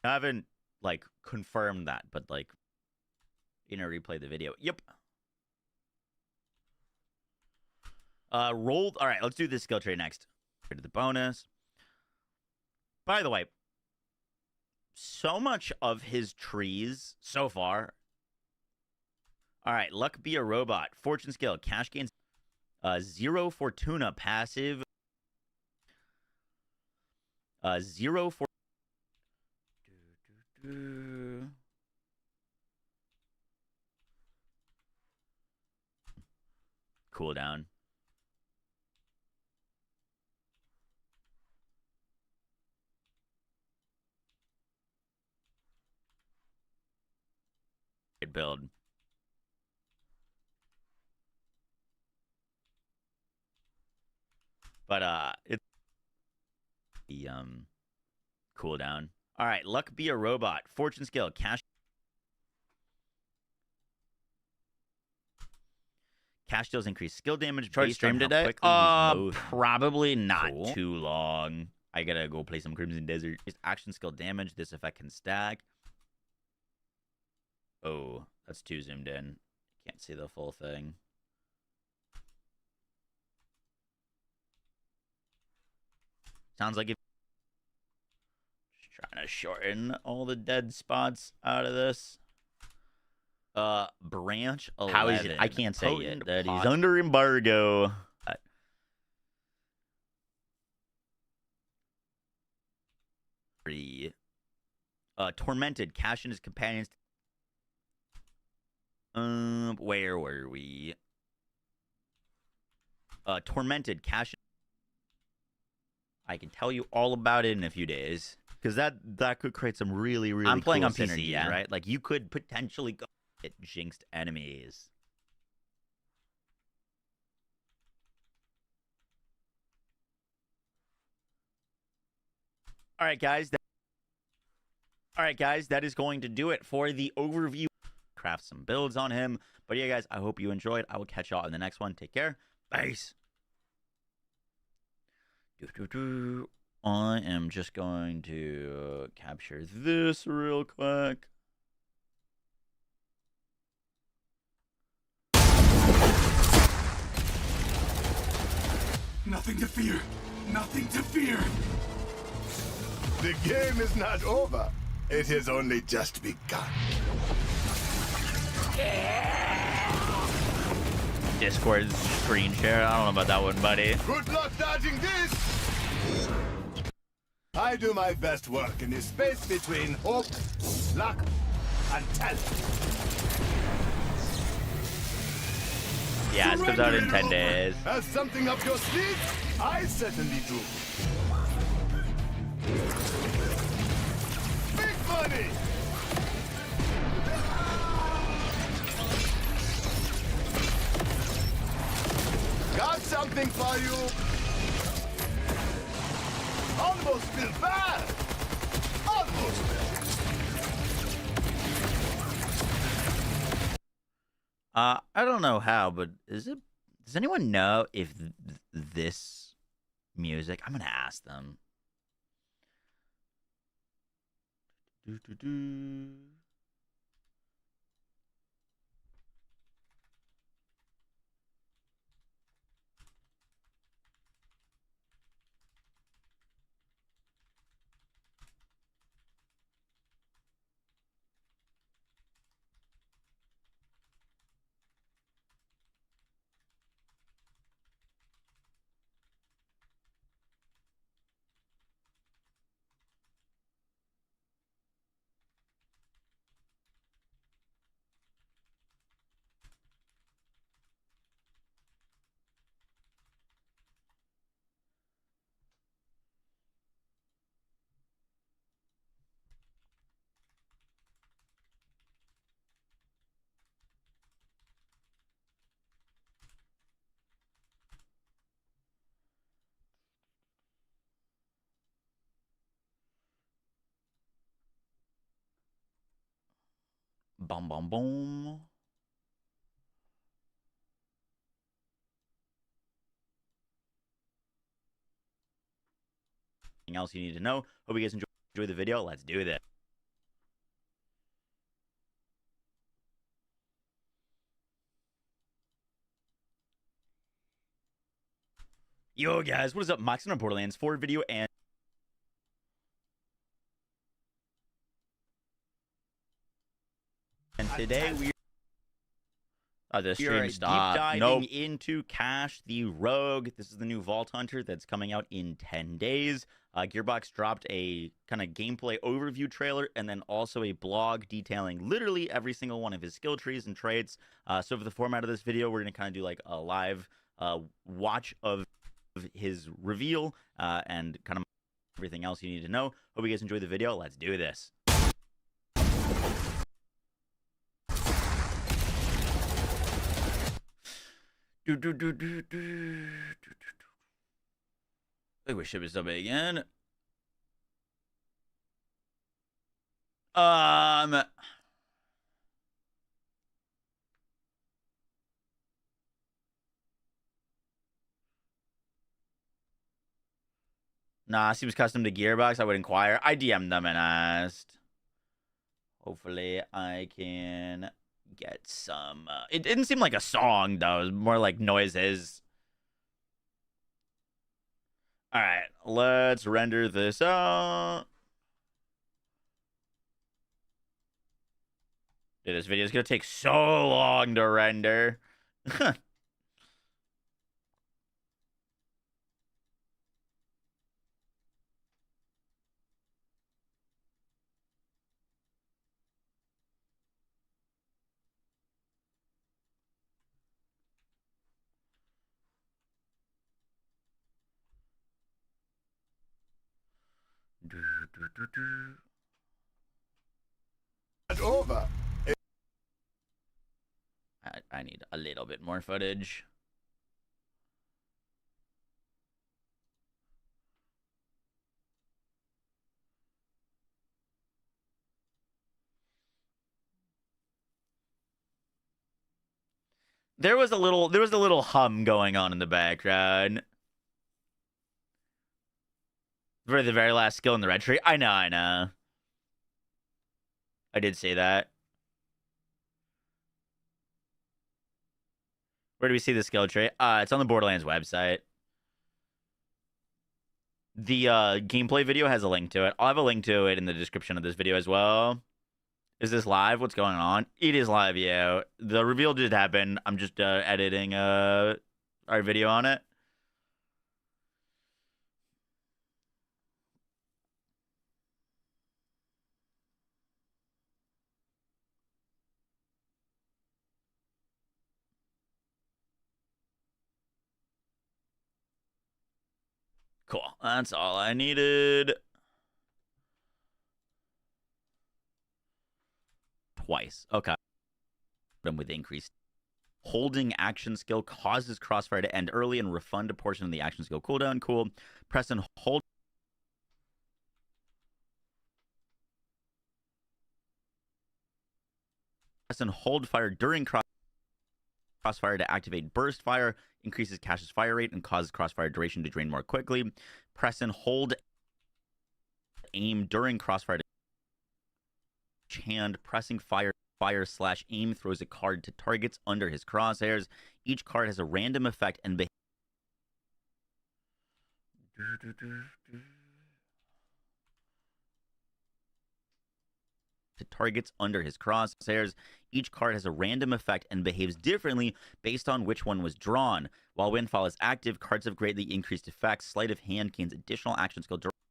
I haven't like confirmed that, but like, replay the video. Yep. Rolled. All right, let's do this skill tree next. Go to the bonus. By the way, so much of his trees so far. All right, Luck Be a Robot. Fortune skill. Cash gains 0 Fortuna passive. 0 for cooldown. Good build. But it's the cooldown. All right, Luck Be a Robot. Fortune skill. Cash deals increased skill damage. Try to Based stream on how today? quickly he's moving. Probably not Cool. too long. I gotta go play some Crimson Desert. Just action skill damage. This effect can stack. Oh, that's too zoomed in. Can't see the full thing. Sounds like if just trying to shorten all the dead spots out of this. Branch 11. How is it? I can't say Potent it. That pot. he's under embargo. Tormented. Cash and his companions. Where were we? Tormented. Cash. I can tell you all about it in a few days, because that could create some really I'm playing cool on PC, synergies, yeah. right? Like you could potentially go hit jinxed enemies. All right, guys. That is going to do it for the overview. craft some builds on him. But yeah, guys, I hope you enjoyed. I will catch y'all in the next one. Take care. Peace. I am just going to capture this real quick. Nothing to fear. Nothing to fear. The game is not over. It has only just begun. Discord screen share. I don't know about that one, buddy. Good luck dodging this. I do my best work in the space between hope, luck, and talent. Yeah, it comes out in 10 days. Has something up your sleeve? I certainly do. Big money! Got something for you. Almost feel bad. Almost. I don't know how, but is it? Does anyone know if this music? I'm gonna ask them. Boom, boom, boom. Anything else you need to know? Hope you guys enjoy the video. Let's do this. Yo, guys, what is up? Mox on Borderlands 4 video, and today we the stream stopped. Deep diving into Cash the Rogue. This is the new Vault Hunter that's coming out in 10 days. Gearbox dropped a kind of gameplay overview trailer and then also a blog detailing literally every single one of his skill trees and traits. So for the format of this video, we're going to kind of do like a live watch of his reveal and kind of everything else you need to know. Hope you guys enjoy the video. Let's do this. I think we should be so big again. Nah, seems custom to Gearbox. I would inquire. I DM'd them and asked. Hopefully, I can get some. It didn't seem like a song, though. It was more like noises. All right, let's render this out. Dude, this video is going to take so long to render. Over. I need a little bit more footage. There was a little hum going on in the background. For the very last skill in the red tree. I know. I did say that. Where do we see the skill tree? It's on the Borderlands website. The gameplay video has a link to it. I'll have a link to it in the description of this video as well. Is this live? What's going on? It is live, yeah. The reveal did happen. I'm just editing our video on it. Cool. That's all I needed. Twice. Okay. With increased holding action skill causes crossfire to end early and refund a portion of the action skill cooldown. Cool. Press and hold. Press and hold fire during crossfire to activate burst fire. Increases Cash's fire rate and causes crossfire duration to drain more quickly. Press and hold aim during crossfire to hand. Pressing fire/aim throws a card to targets under his crosshairs. Each card has a random effect and to targets under his crosshairs. Each card has a random effect and behaves differently based on which one was drawn. While Windfall is active, cards have greatly increased effects. Sleight of Hand gains additional action skill duration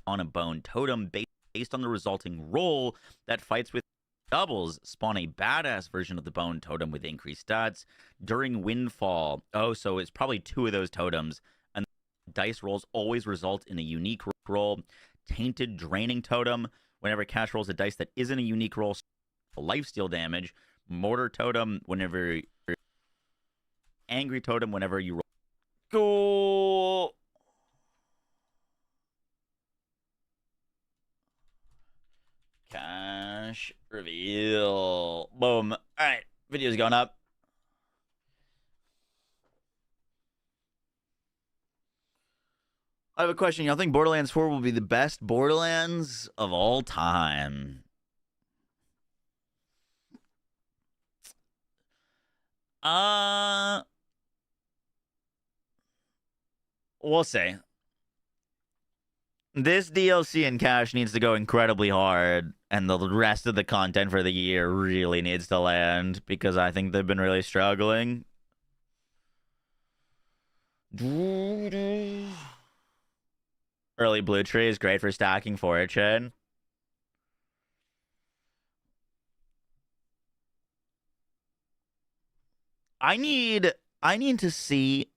on a bone totem based on the resulting roll that fights with doubles. Spawn a badass version of the bone totem with increased stats during Windfall. Oh, so it's probably two of those totems. And dice rolls always result in a unique roll. Tainted Draining Totem. Whenever Cash rolls a dice that isn't a unique roll, lifesteal damage. Mortar Totem. Whenever Angry Totem. Whenever you roll. Cool. Cash reveal. Boom. All right. Video's going up. I have a question. Y'all think Borderlands 4 will be the best Borderlands of all time? We'll see. This DLC in Cash needs to go incredibly hard, and the rest of the content for the year really needs to land, because I think they've been really struggling. Early blue tree is great for stacking fortune. I need to see.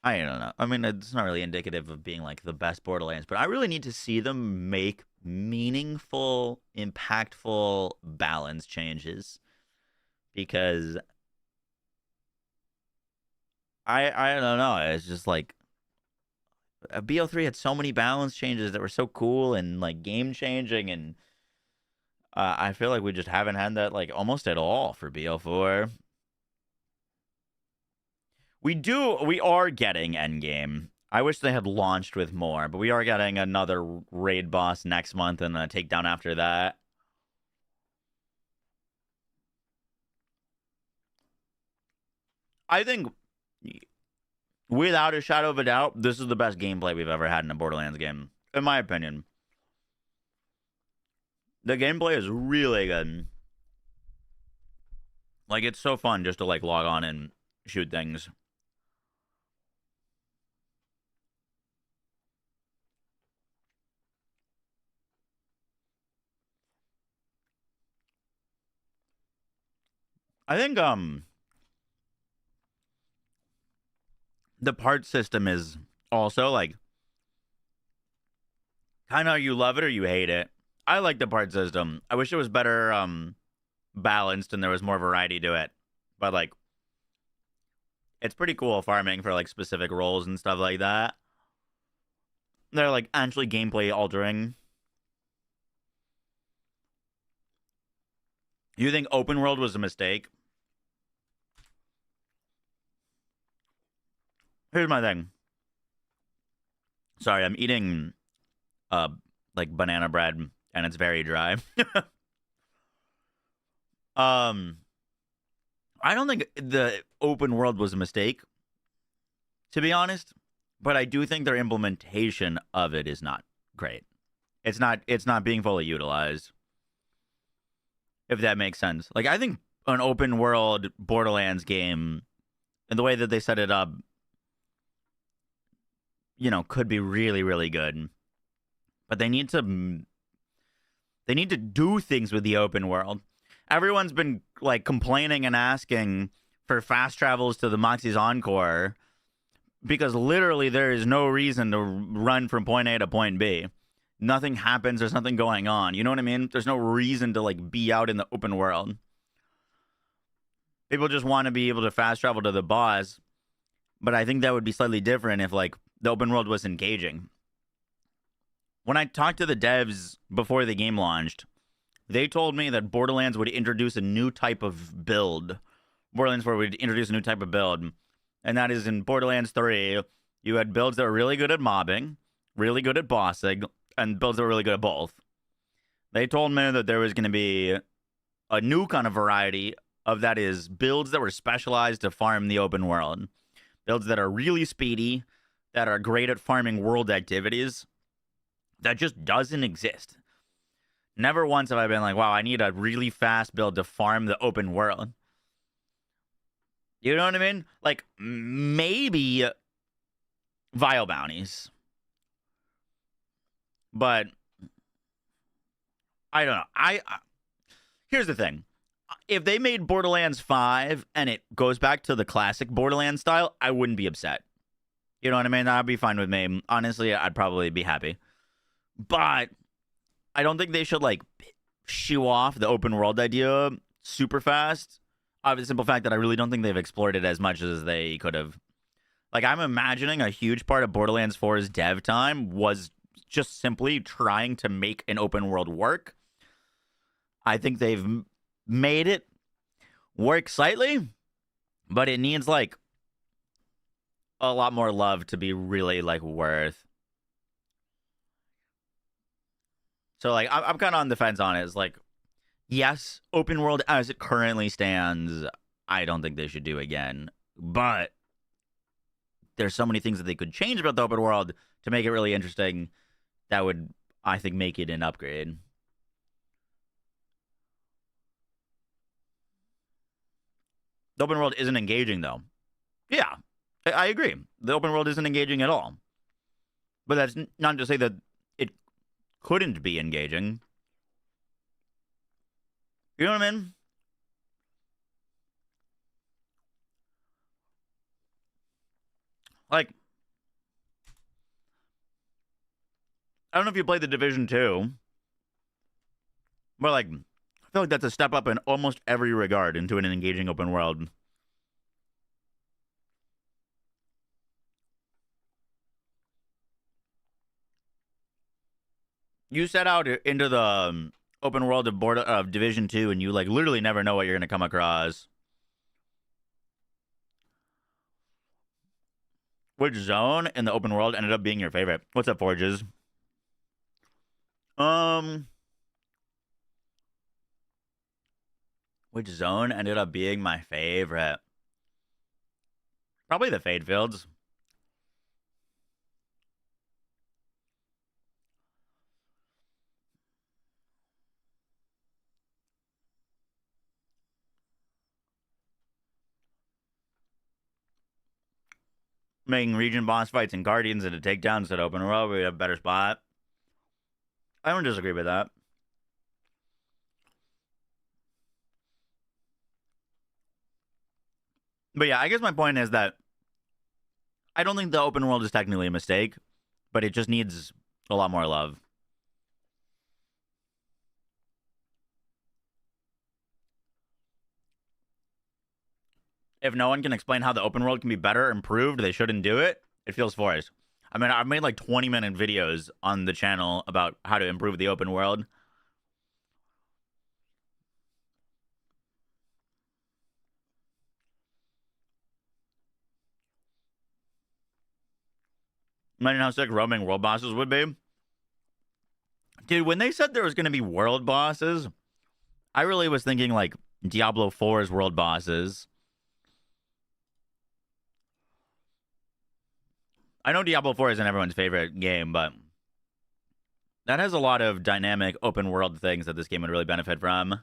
I don't know. I mean, it's not really indicative of being like the best Borderlands, but I really need to see them make meaningful, impactful balance changes, because I don't know. It's just like BO3 had so many balance changes that were so cool and like game changing, and I feel like we just haven't had that like almost at all for BO4. We are getting endgame. I wish they had launched with more, but we are getting another raid boss next month and a takedown after that. I think, without a shadow of a doubt, this is the best gameplay we've ever had in a Borderlands game, in my opinion. The gameplay is really good. Like, it's so fun just to like log on and shoot things. I think the part system is also like kind of you love it or you hate it. I like the part system. I wish it was better balanced and there was more variety to it. But like it's pretty cool farming for like specific roles and stuff like that. They're like actually gameplay altering. You think open world was a mistake? Here's my thing. Sorry, I'm eating like banana bread and it's very dry. I don't think the open world was a mistake, to be honest, but I do think their implementation of it is not great. It's not being fully utilized. If that makes sense. Like, I think an open world Borderlands game and the way that they set it up, you know, could be really, really good. But they need to do things with the open world. Everyone's been like complaining and asking for fast travels to the Moxie's Encore because literally there is no reason to run from point A to point B. Nothing happens. There's nothing going on. You know what I mean? There's no reason to like be out in the open world. People just want to be able to fast travel to the boss. But I think that would be slightly different if like the open world was engaging. When I talked to the devs before the game launched, they told me that Borderlands would introduce a new type of build. Borderlands 4 would introduce a new type of build. And that is in Borderlands 3, you had builds that were really good at mobbing, really good at bossing, and builds that were really good at both. They told me that there was going to be a new kind of variety of, that is, builds that were specialized to farm the open world. Builds that are really speedy, that are great at farming world activities. That just doesn't exist. Never once have I been like, wow, I need a really fast build to farm the open world. You know what I mean? Like, maybe Vile Bounties. But I don't know. Here's the thing. If they made Borderlands 5 and it goes back to the classic Borderlands style, I wouldn't be upset. You know what I mean? That'd be fine with me. Honestly, I'd probably be happy. But I don't think they should, like, shoo off the open world idea super fast. The simple fact that I really don't think they've explored it as much as they could have. Like, I'm imagining a huge part of Borderlands 4's dev time was just simply trying to make an open world work. I think they've made it work slightly, but it needs, like, a lot more love to be really, like, worth. So, like, I'm kind of on the fence on it. It's like, yes, open world as it currently stands, I don't think they should do again. But there's so many things that they could change about the open world to make it really interesting that would, I think, make it an upgrade. The open world isn't engaging, though. Yeah, I agree. The open world isn't engaging at all. But that's not to say that it couldn't be engaging. You know what I mean? Like, I don't know if you played The Division 2, but, like, I feel like that's a step up in almost every regard into an engaging open world. You set out into the open world of Division 2, and you, like, literally never know what you're going to come across. Which zone in the open world ended up being your favorite? What's up, Forges? Which zone ended up being my favorite? Probably the Fade Fields. Making region boss fights and guardians into takedowns at open world, we have a better spot. I don't disagree with that. But yeah, I guess my point is that I don't think the open world is technically a mistake, but it just needs a lot more love. If no one can explain how the open world can be better, improved, they shouldn't do it. It feels forced. I mean, I've made like 20-minute videos on the channel about how to improve the open world. Imagine how sick roaming world bosses would be. Dude, when they said there was going to be world bosses, I really was thinking like Diablo 4's world bosses. I know Diablo 4 isn't everyone's favorite game, but that has a lot of dynamic open world things that this game would really benefit from.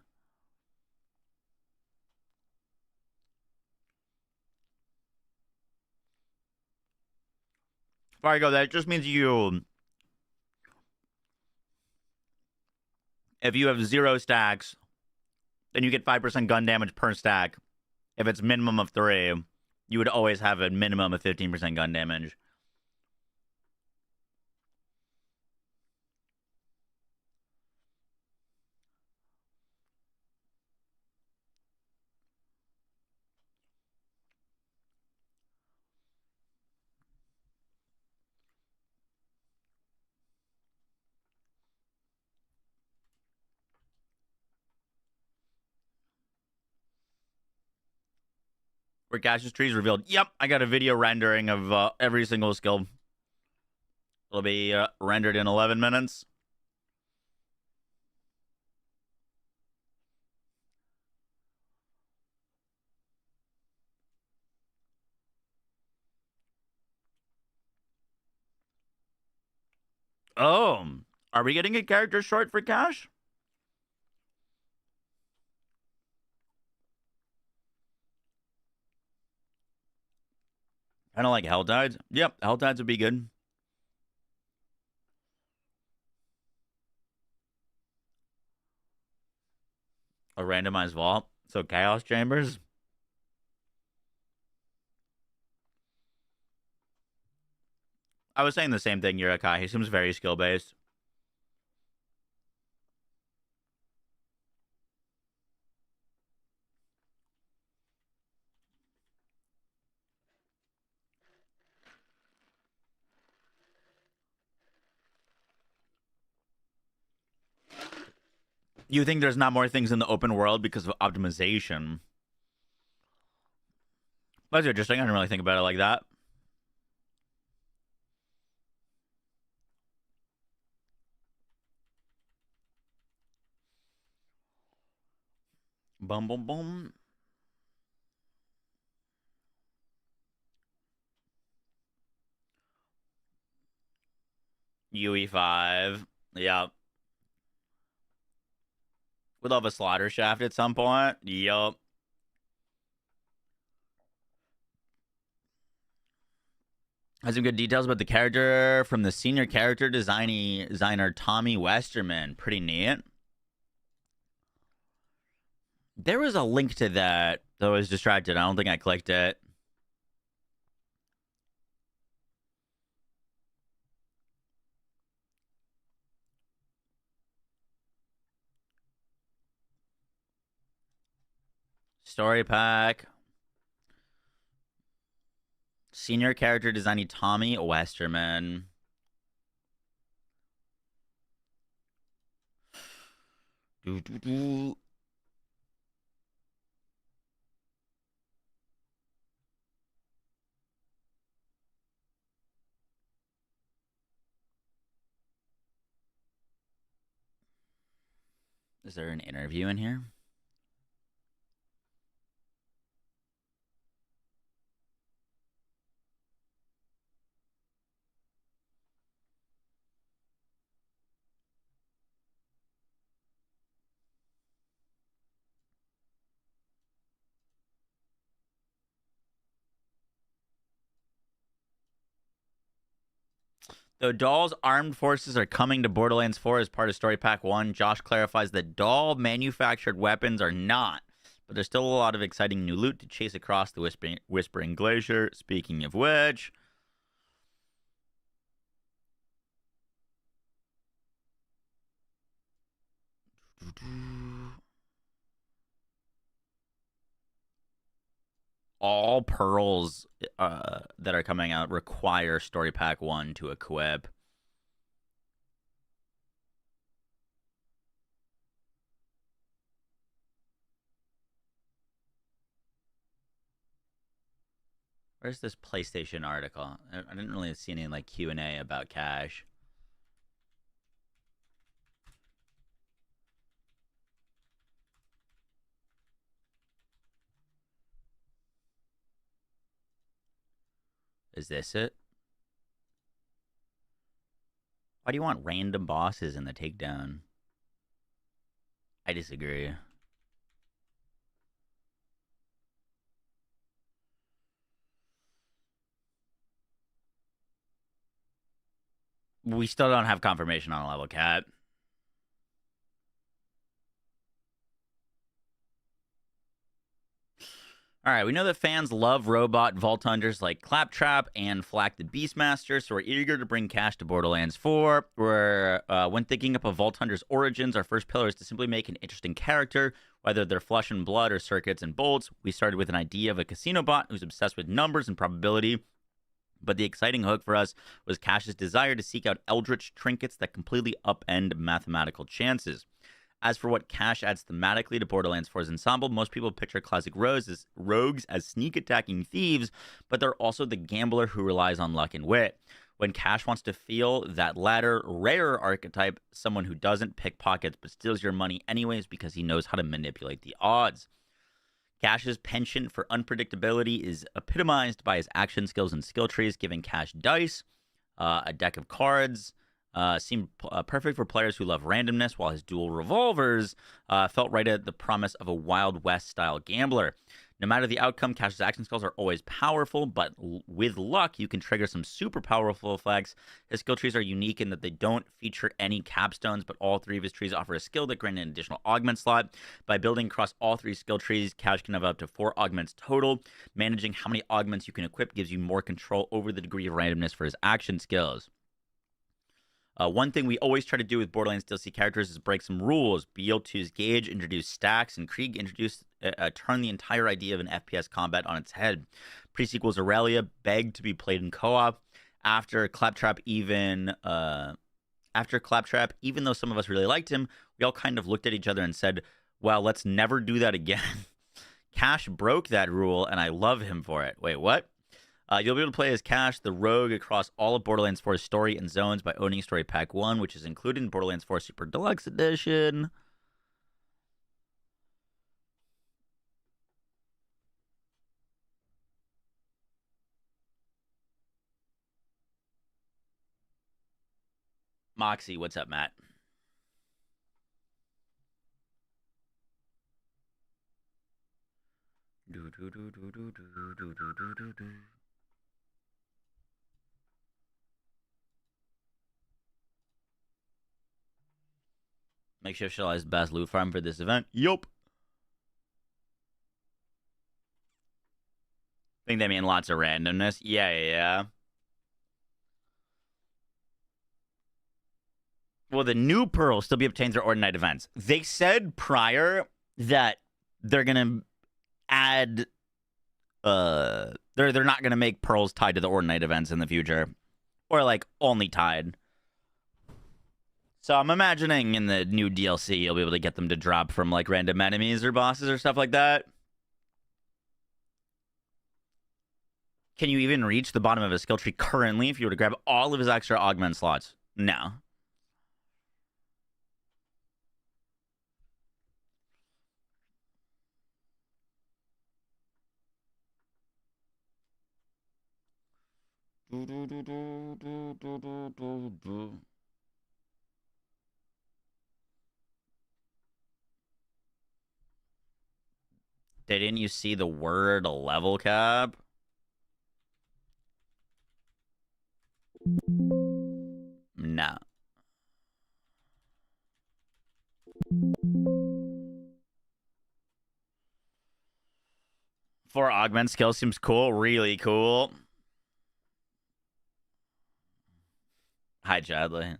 Fargo, that just means if you have 0 stacks, then you get 5% gun damage per stack. If it's minimum of 3, you would always have a minimum of 15% gun damage. Where Cash's trees revealed. Yep, I got a video rendering of every single skill. It'll be rendered in 11 minutes. Oh, are we getting a character short for Cash? Kind of like Helltides. Yep, Helltides would be good. A randomized vault. So Chaos Chambers. I was saying the same thing, Yurakai. He seems very skill-based. You think there's not more things in the open world because of optimization? That's interesting. I didn't really think about it like that. Boom, boom, boom. UE5. Yep. We'll have a slaughter shaft at some point. Yup. Has some good details about the character from the senior character designer Tommy Westerman. Pretty neat. There was a link to that, though I was distracted. I don't think I clicked it. Story pack. Senior character designing Tommy Westerman. Is there an interview in here? Though Dahl's armed forces are coming to Borderlands 4 as part of Story Pack 1, Josh clarifies that Dahl manufactured weapons are not, but there's still a lot of exciting new loot to chase across the Whispering Glacier. Speaking of which, all pearls that are coming out require Story Pack 1 to equip. Where's this PlayStation article? I didn't really see any like Q&A about cash. Is this it? Why do you want random bosses in the takedown? I disagree. We still don't have confirmation on a level cap. All right, we know that fans love robot vault hunters like Claptrap and Flack the Beastmaster, so we're eager to bring cash to Borderlands 4. When thinking up a vault hunter's origins, our first pillar is to simply make an interesting character, whether they're flesh and blood or circuits and bolts. We started with an idea of a casino bot who's obsessed with numbers and probability, but the exciting hook for us was Cash's desire to seek out eldritch trinkets that completely upend mathematical chances. As for what Cash adds thematically to Borderlands 4's ensemble, most people picture classic rogues as sneak-attacking thieves, but they're also the gambler who relies on luck and wit. When Cash wants to feel that latter, rarer archetype, someone who doesn't pickpockets but steals your money anyways because he knows how to manipulate the odds. Cash's penchant for unpredictability is epitomized by his action skills and skill trees, giving Cash dice, a deck of cards, seemed perfect for players who love randomness, while his dual revolvers felt right at the promise of a Wild West-style gambler. No matter the outcome, Cash's action skills are always powerful, but with luck, you can trigger some super powerful effects. His skill trees are unique in that they don't feature any capstones, but all three of his trees offer a skill that grants an additional augment slot. By building across all three skill trees, Cash can have up to 4 augments total. Managing how many augments you can equip gives you more control over the degree of randomness for his action skills. One thing we always try to do with Borderlands DLC characters is break some rules. BO2's Gage introduced stacks, and Krieg turned the entire idea of an FPS combat on its head. Pre-sequel's Aurelia begged to be played in co-op. After Claptrap, even though some of us really liked him, we all kind of looked at each other and said, well, let's never do that again. Cash broke that rule, and I love him for it. Wait, what? You'll be able to play as Cash, the rogue, across all of Borderlands 4's story and zones by owning Story Pack 1, which is included in Borderlands 4 Super Deluxe Edition. Moxie, what's up, Matt? Makeshift Shell has best loot farm for this event. Yup. Think they mean lots of randomness. Yeah. Will the new pearls still be obtained through Ordinate events? They said prior that they're gonna add they're not gonna make pearls tied to the Ordinate events in the future. Or like only tied. So I'm imagining in the new DLC, you'll be able to get them to drop from like random enemies or bosses or stuff like that. Can you even reach the bottom of his skill tree currently if you were to grab all of his extra augment slots? No. Didn't you see the word level cap? No. For augment skill seems cool. Really cool. Hi, Chadley.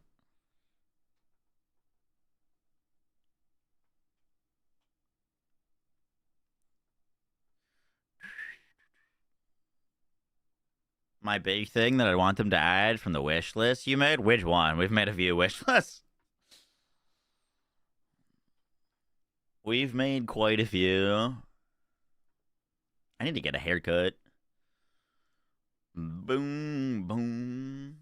My big thing that I want them to add from the wish list you made? Which one? We've made a few wish lists. We've made quite a few. I need to get a haircut. Boom, boom.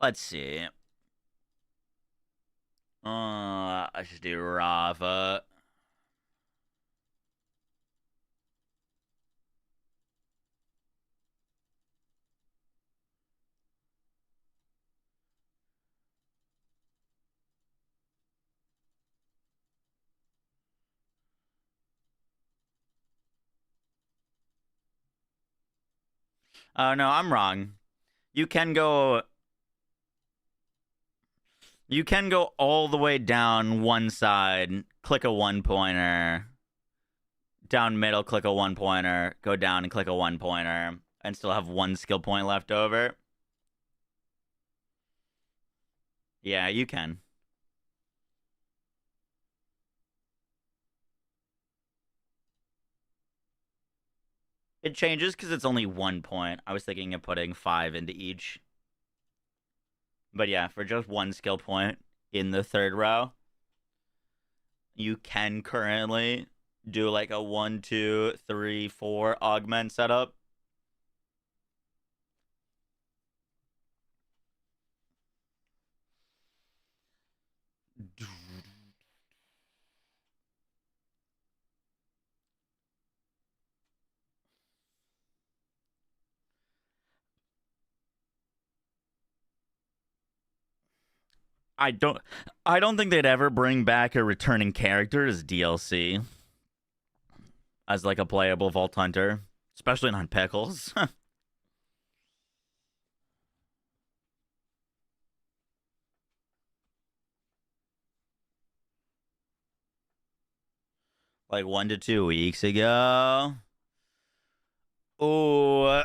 Let's see. I should do Rava. Oh no, I'm wrong. You can go all the way down one side, click a one pointer, down middle, click a one pointer, go down and click a one pointer, and still have one skill point left over. Yeah, you can. It changes because it's only 1 point. I was thinking of putting 5 into each. But yeah, for just one skill point in the third row, you can currently do like a 1, 2, 3, 4 augment setup. I don't think they'd ever bring back a returning character as DLC. As like a playable Vault Hunter. Especially not Pickles. Like 1 to 2 weeks ago. Oh,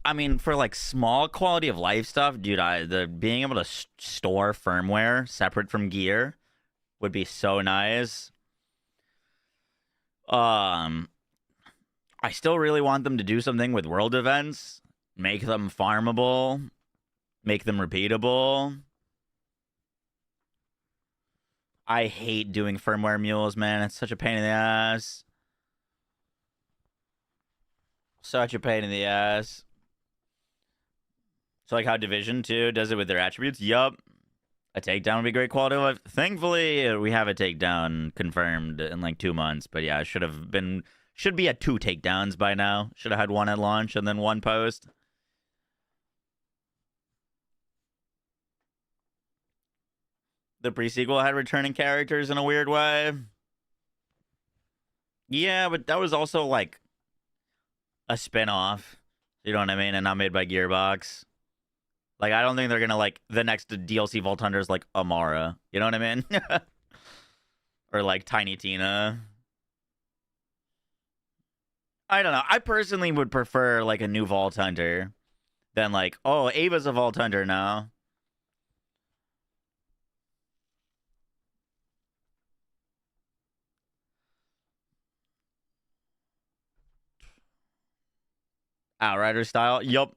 I mean, for like small quality of life stuff, dude, the being able to store firmware separate from gear would be so nice. I still really want them to do something with world events, make them farmable, make them repeatable. I hate doing firmware mules, man. It's such a pain in the ass. Such a pain in the ass. So like how Division 2 does it with their attributes? Yup. A takedown would be great quality of life. Thankfully, we have a takedown confirmed in like 2 months. But yeah, should be at 2 takedowns by now. Should have had 1 at launch and then 1 post. The pre-sequel had returning characters in a weird way. Yeah, but that was also like a spin-off. You know what I mean? And not made by Gearbox. Like, I don't think they're gonna, like, the next DLC Vault Hunter is, like, Amara. You know what I mean? Or, like, Tiny Tina. I don't know. I personally would prefer, like, a new Vault Hunter than, like, oh, Ava's a Vault Hunter now. Outrider style? Yup.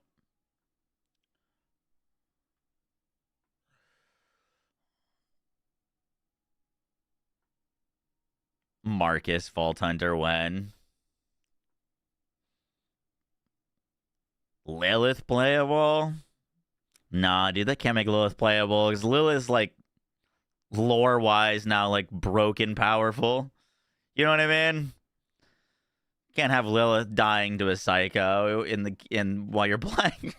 Marcus Vault Hunter when? Lilith playable? Nah, dude, they can't make Lilith playable because Lilith's like lore-wise now like broken powerful. You know what I mean? Can't have Lilith dying to a psycho in while you're playing.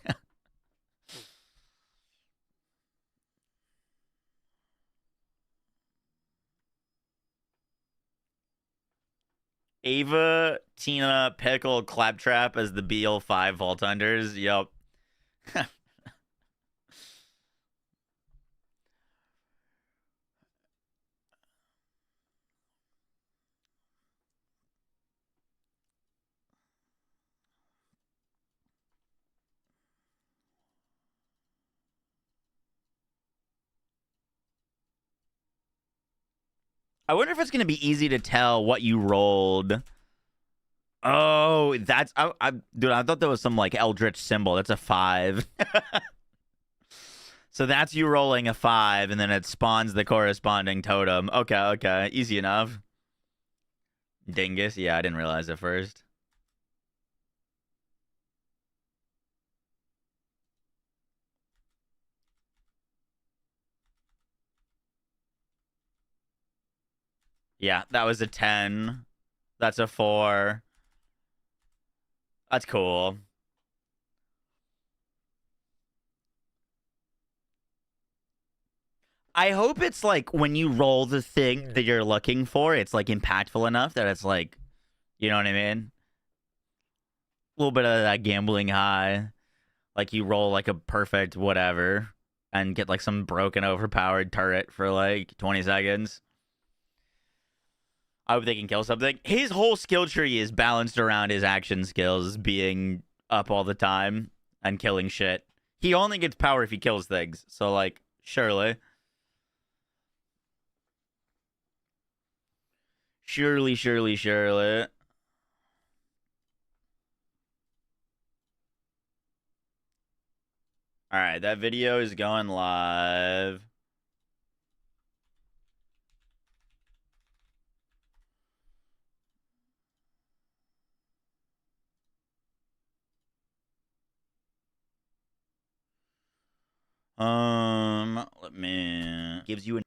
Ava, Tina, Pickle, Claptrap as the BL5 Vault Hunters. Yup. I wonder if it's going to be easy to tell what you rolled. Oh, that's... dude, I thought that was some, like, Eldritch symbol. That's a 5. So that's you rolling a 5, and then it spawns the corresponding totem. Okay, okay. Easy enough. Dingus? Yeah, I didn't realize at first. Yeah, that was a 10. That's a 4. That's cool. I hope it's like when you roll the thing that you're looking for, it's like impactful enough that it's like, you know what I mean? A little bit of that gambling high. Like you roll like a perfect whatever and get like some broken overpowered turret for like 20 seconds. I hope they can kill something. His whole skill tree is balanced around his action skills being up all the time and killing shit. He only gets power if he kills things. So like, surely. Surely, surely, surely. All right, that video is going live. Let me... Gives you an...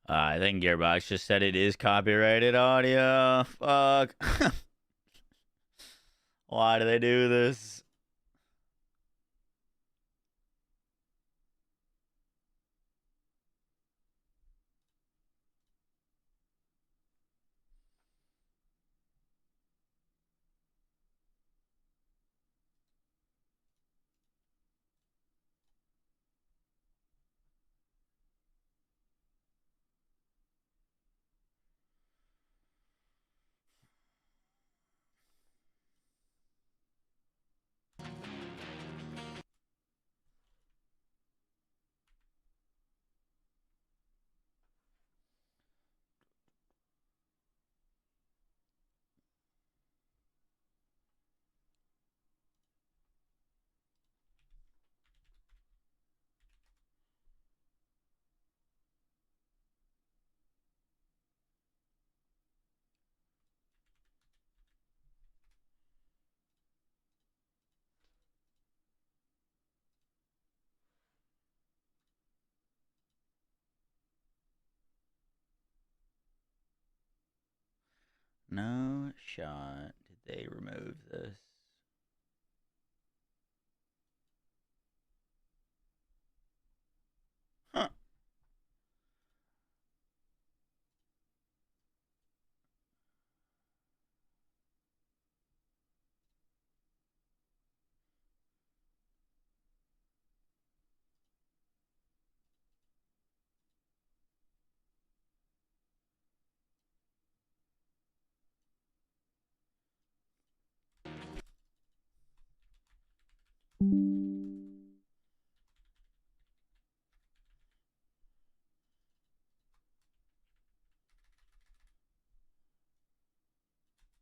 I think Gearbox just said it is copyrighted audio. Fuck. Why do they do this? No shot did they remove this. Huh.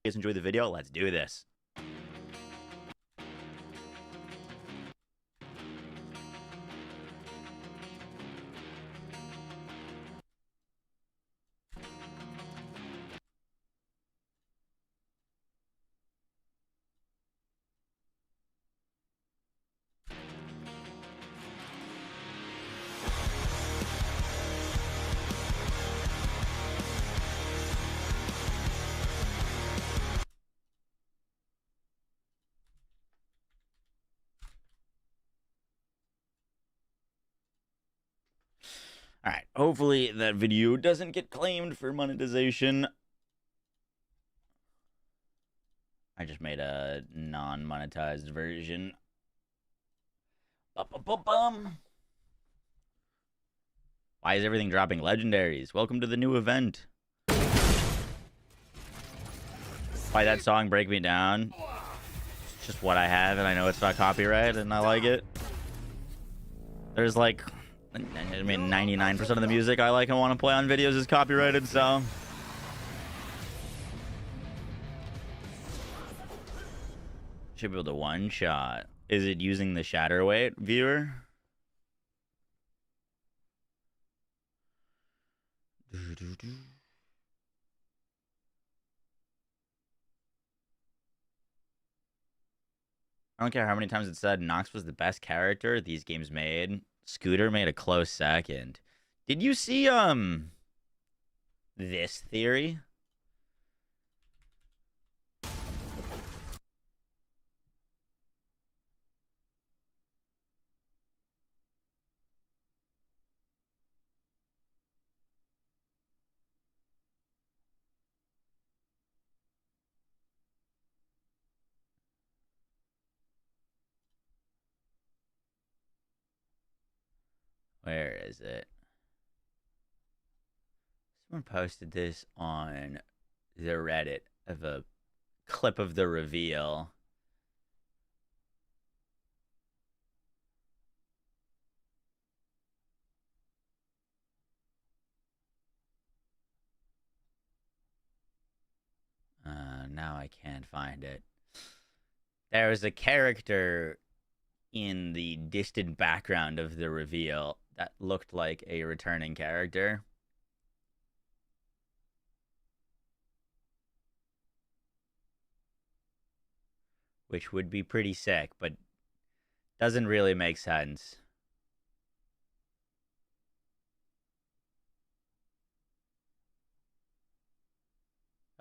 guys enjoy the video. Let's do this. All right, hopefully that video doesn't get claimed for monetization. I just made a non-monetized version. Bum. Why is everything dropping legendaries? Welcome to the new event. Why that song Break Me Down? It's just what I have, and I know it's not copyright, and I like it. There's like, I mean, 99% of the music I like and want to play on videos is copyrighted, so. Should be able to one-shot. Is it using the Shatterweight viewer? I don't care how many times it said Nox was the best character these games made. Scooter made a close second. Did you see this theory? Where is it? Someone posted this on the Reddit of a clip of the reveal. Now I can't find it. There was a character in the distant background of the reveal that looked like a returning character. Which would be pretty sick, but doesn't really make sense.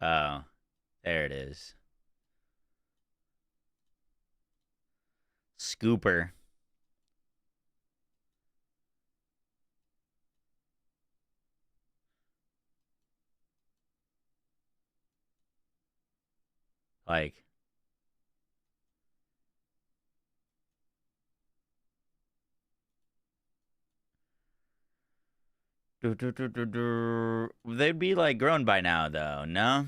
Oh, there it is. Scooper. Like, they'd be like grown by now, though, no?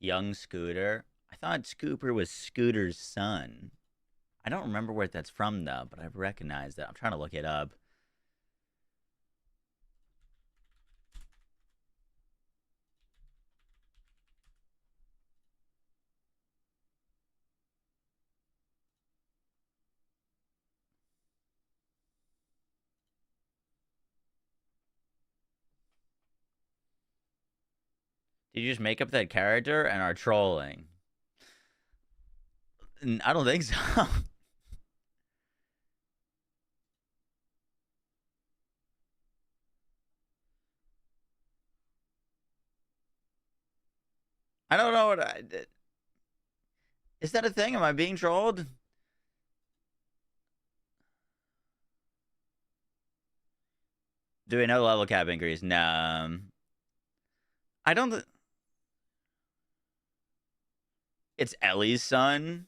Young Scooter. I thought Scooper was Scooter's son. I don't remember where that's from, though, but I've recognized it. I'm trying to look it up. Did you just make up that character and are trolling? I don't think so. Is that a thing? Am I being trolled? Doing no level cap increase? No. I don't. It's Ellie's son.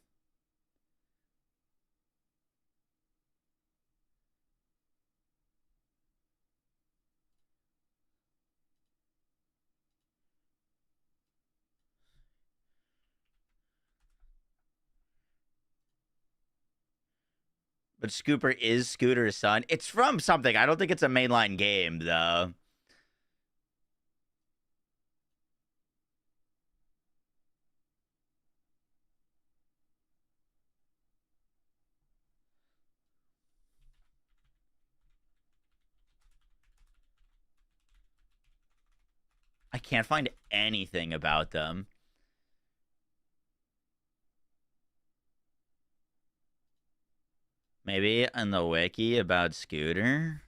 But Scooper is Scooter's son. It's from something. I don't think it's a mainline game, though. I can't find anything about them. Maybe on the wiki about Scooter?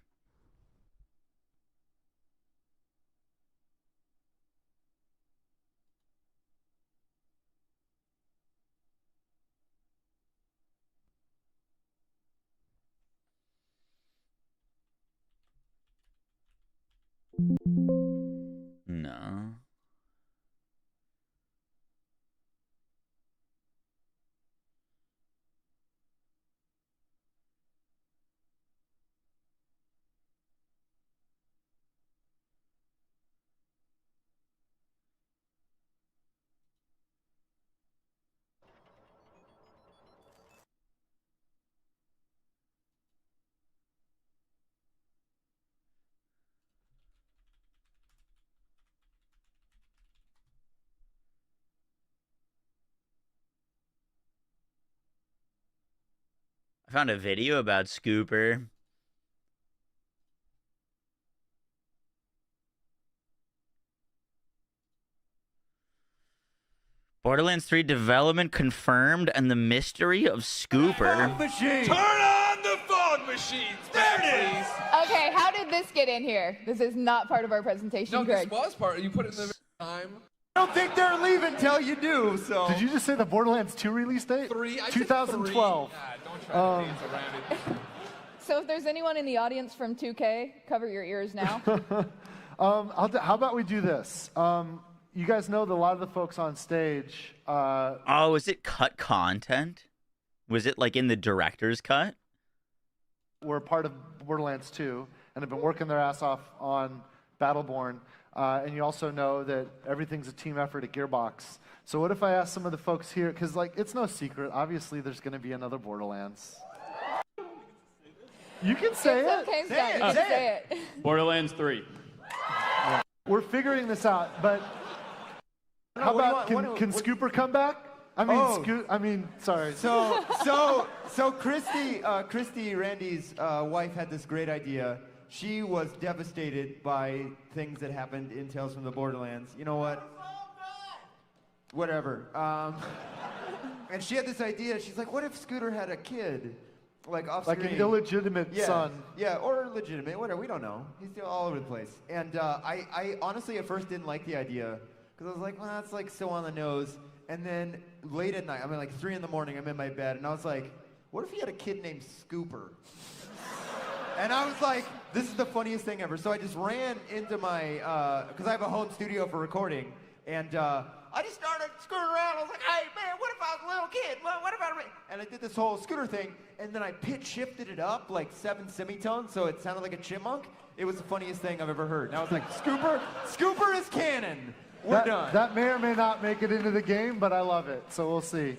No. I found a video about Scooper. Borderlands 3 development confirmed and the mystery of Scooper. Machine. Turn on the fog machines. There it is. Okay, how did this get in here? This is not part of our presentation, No, Greg. this was part. You put it in the time. I don't think they're leaving till you do, so. Did you just say the Borderlands 2 release date? 3. I said 2012. 3. Yeah, don't try to dance around it. So if there's anyone in the audience from 2K, cover your ears now. How about we do this? You guys know that a lot of the folks on stage. Oh, is it cut content? Was it like in the director's cut? Were part of Borderlands 2 and have been working their ass off on Battleborn. And you also know that everything's a team effort at Gearbox. So what if I ask some of the folks here, because like it's no secret, obviously there's going to be another Borderlands. You can say it. Okay, Scott, you can say it. Borderlands 3. We're figuring this out, but how about can Scooper come back? I mean, sorry. So Christy, Randy's wife had this great idea. She was devastated by things that happened in Tales from the Borderlands. You know what? Whatever. And she had this idea. She's like, what if Scooter had a kid? Like off screen. Like an illegitimate son. Yeah, or legitimate, whatever, we don't know. He's still all over the place. And I honestly at first didn't like the idea, because I was like, well, that's like so on the nose. And then late at night, I mean like 3 in the morning, I'm in my bed, and I was like, what if he had a kid named Scooper? And I was like, this is the funniest thing ever. So I just ran into my, because I have a home studio for recording, and I just started screwing around. I was like, hey, man, what if I was a little kid? What if I... And I did this whole Scooter thing, and then I pitch shifted it up like 7 semitones, so it sounded like a chipmunk. It was the funniest thing I've ever heard. And I was like, Scooper is canon. We're done. That may or may not make it into the game, but I love it, so we'll see.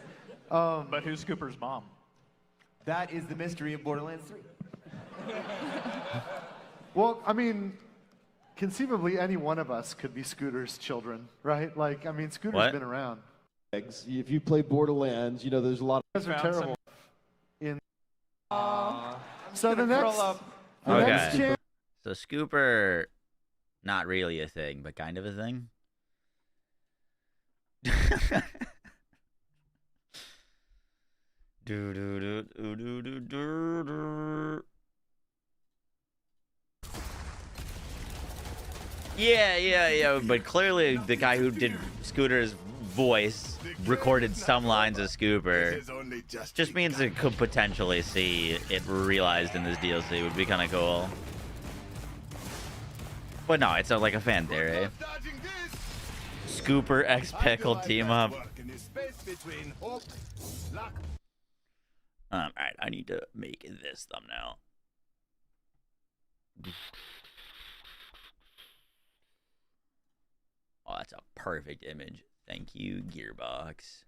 But who's Scooper's mom? That is the mystery of Borderlands 3. Well, I mean, conceivably any one of us could be Scooter's children, right? Like, I mean, Scooter's been around. If you play Borderlands, you know there's a lot of... You guys are terrible. So the next chance... So Scooper, not really a thing, but kind of a thing. Yeah, but clearly the guy who did Scooter is voice recorded some lines of Scooper. This is only Just means it could potentially see it realized in this DLC. Would be kind of cool. But no, it's like a fan theory. Dodging this. Scooper X I do Pickle my team best up. work in the space between hook, lock, Alright, I need to make this thumbnail. Oh, that's a perfect image. Thank you, Gearbox.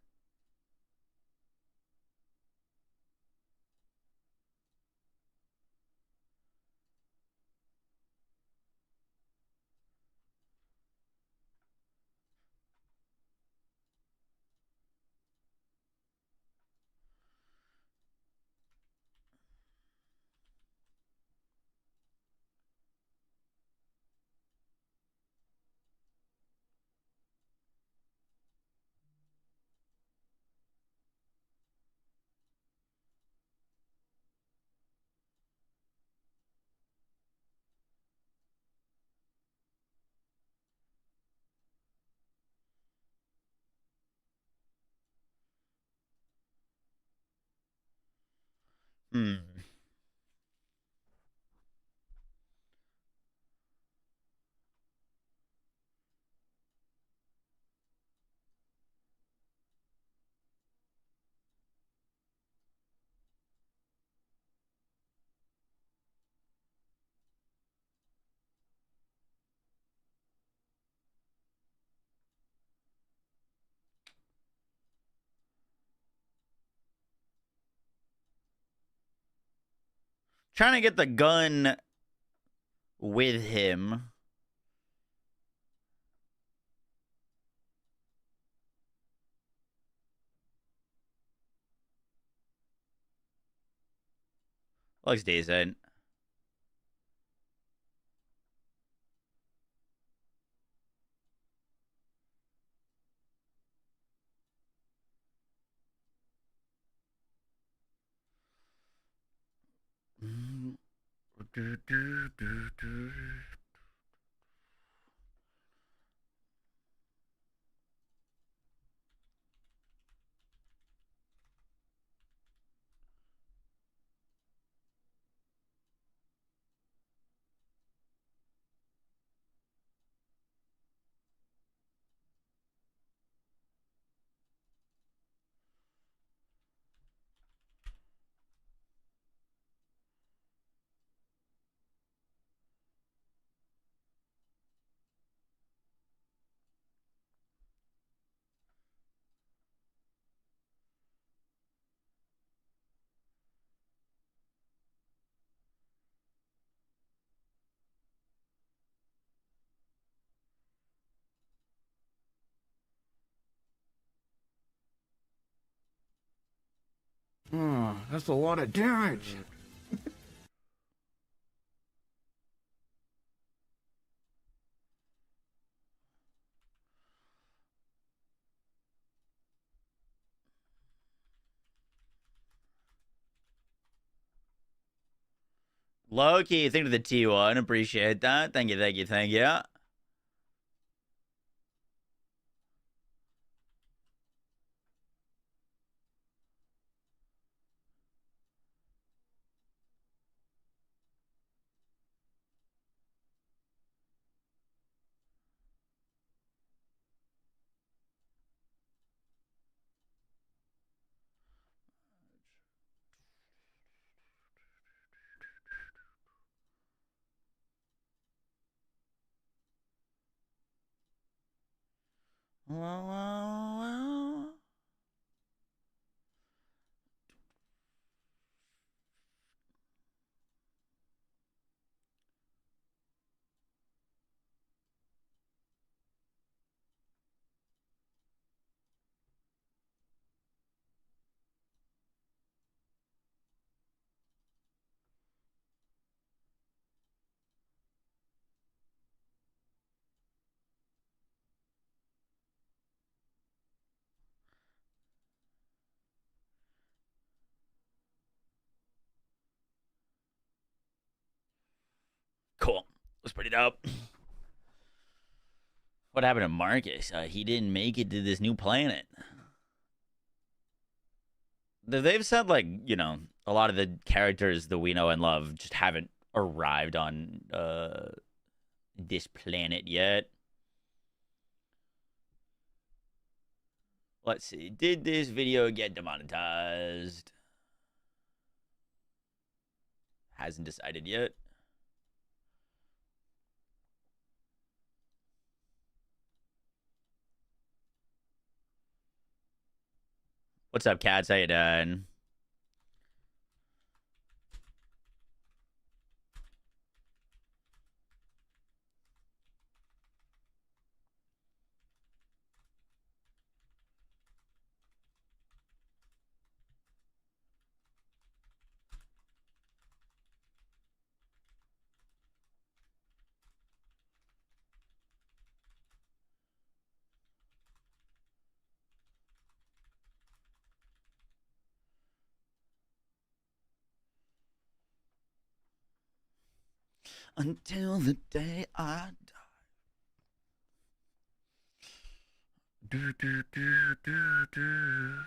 Hmm. Trying to get the gun with him. Looks decent. Oh, that's a lot of damage. Loki, thank you to the T1. Appreciate that. Thank you, thank you, thank you. Cool. That's pretty dope. What happened to Marcus? He didn't make it to this new planet. They've said, like, you know, a lot of the characters that we know and love just haven't arrived on this planet yet. Let's see. Did this video get demonetized? Hasn't decided yet. What's up, cats? How you doing? Until the day I die. Do, do, do, do, do.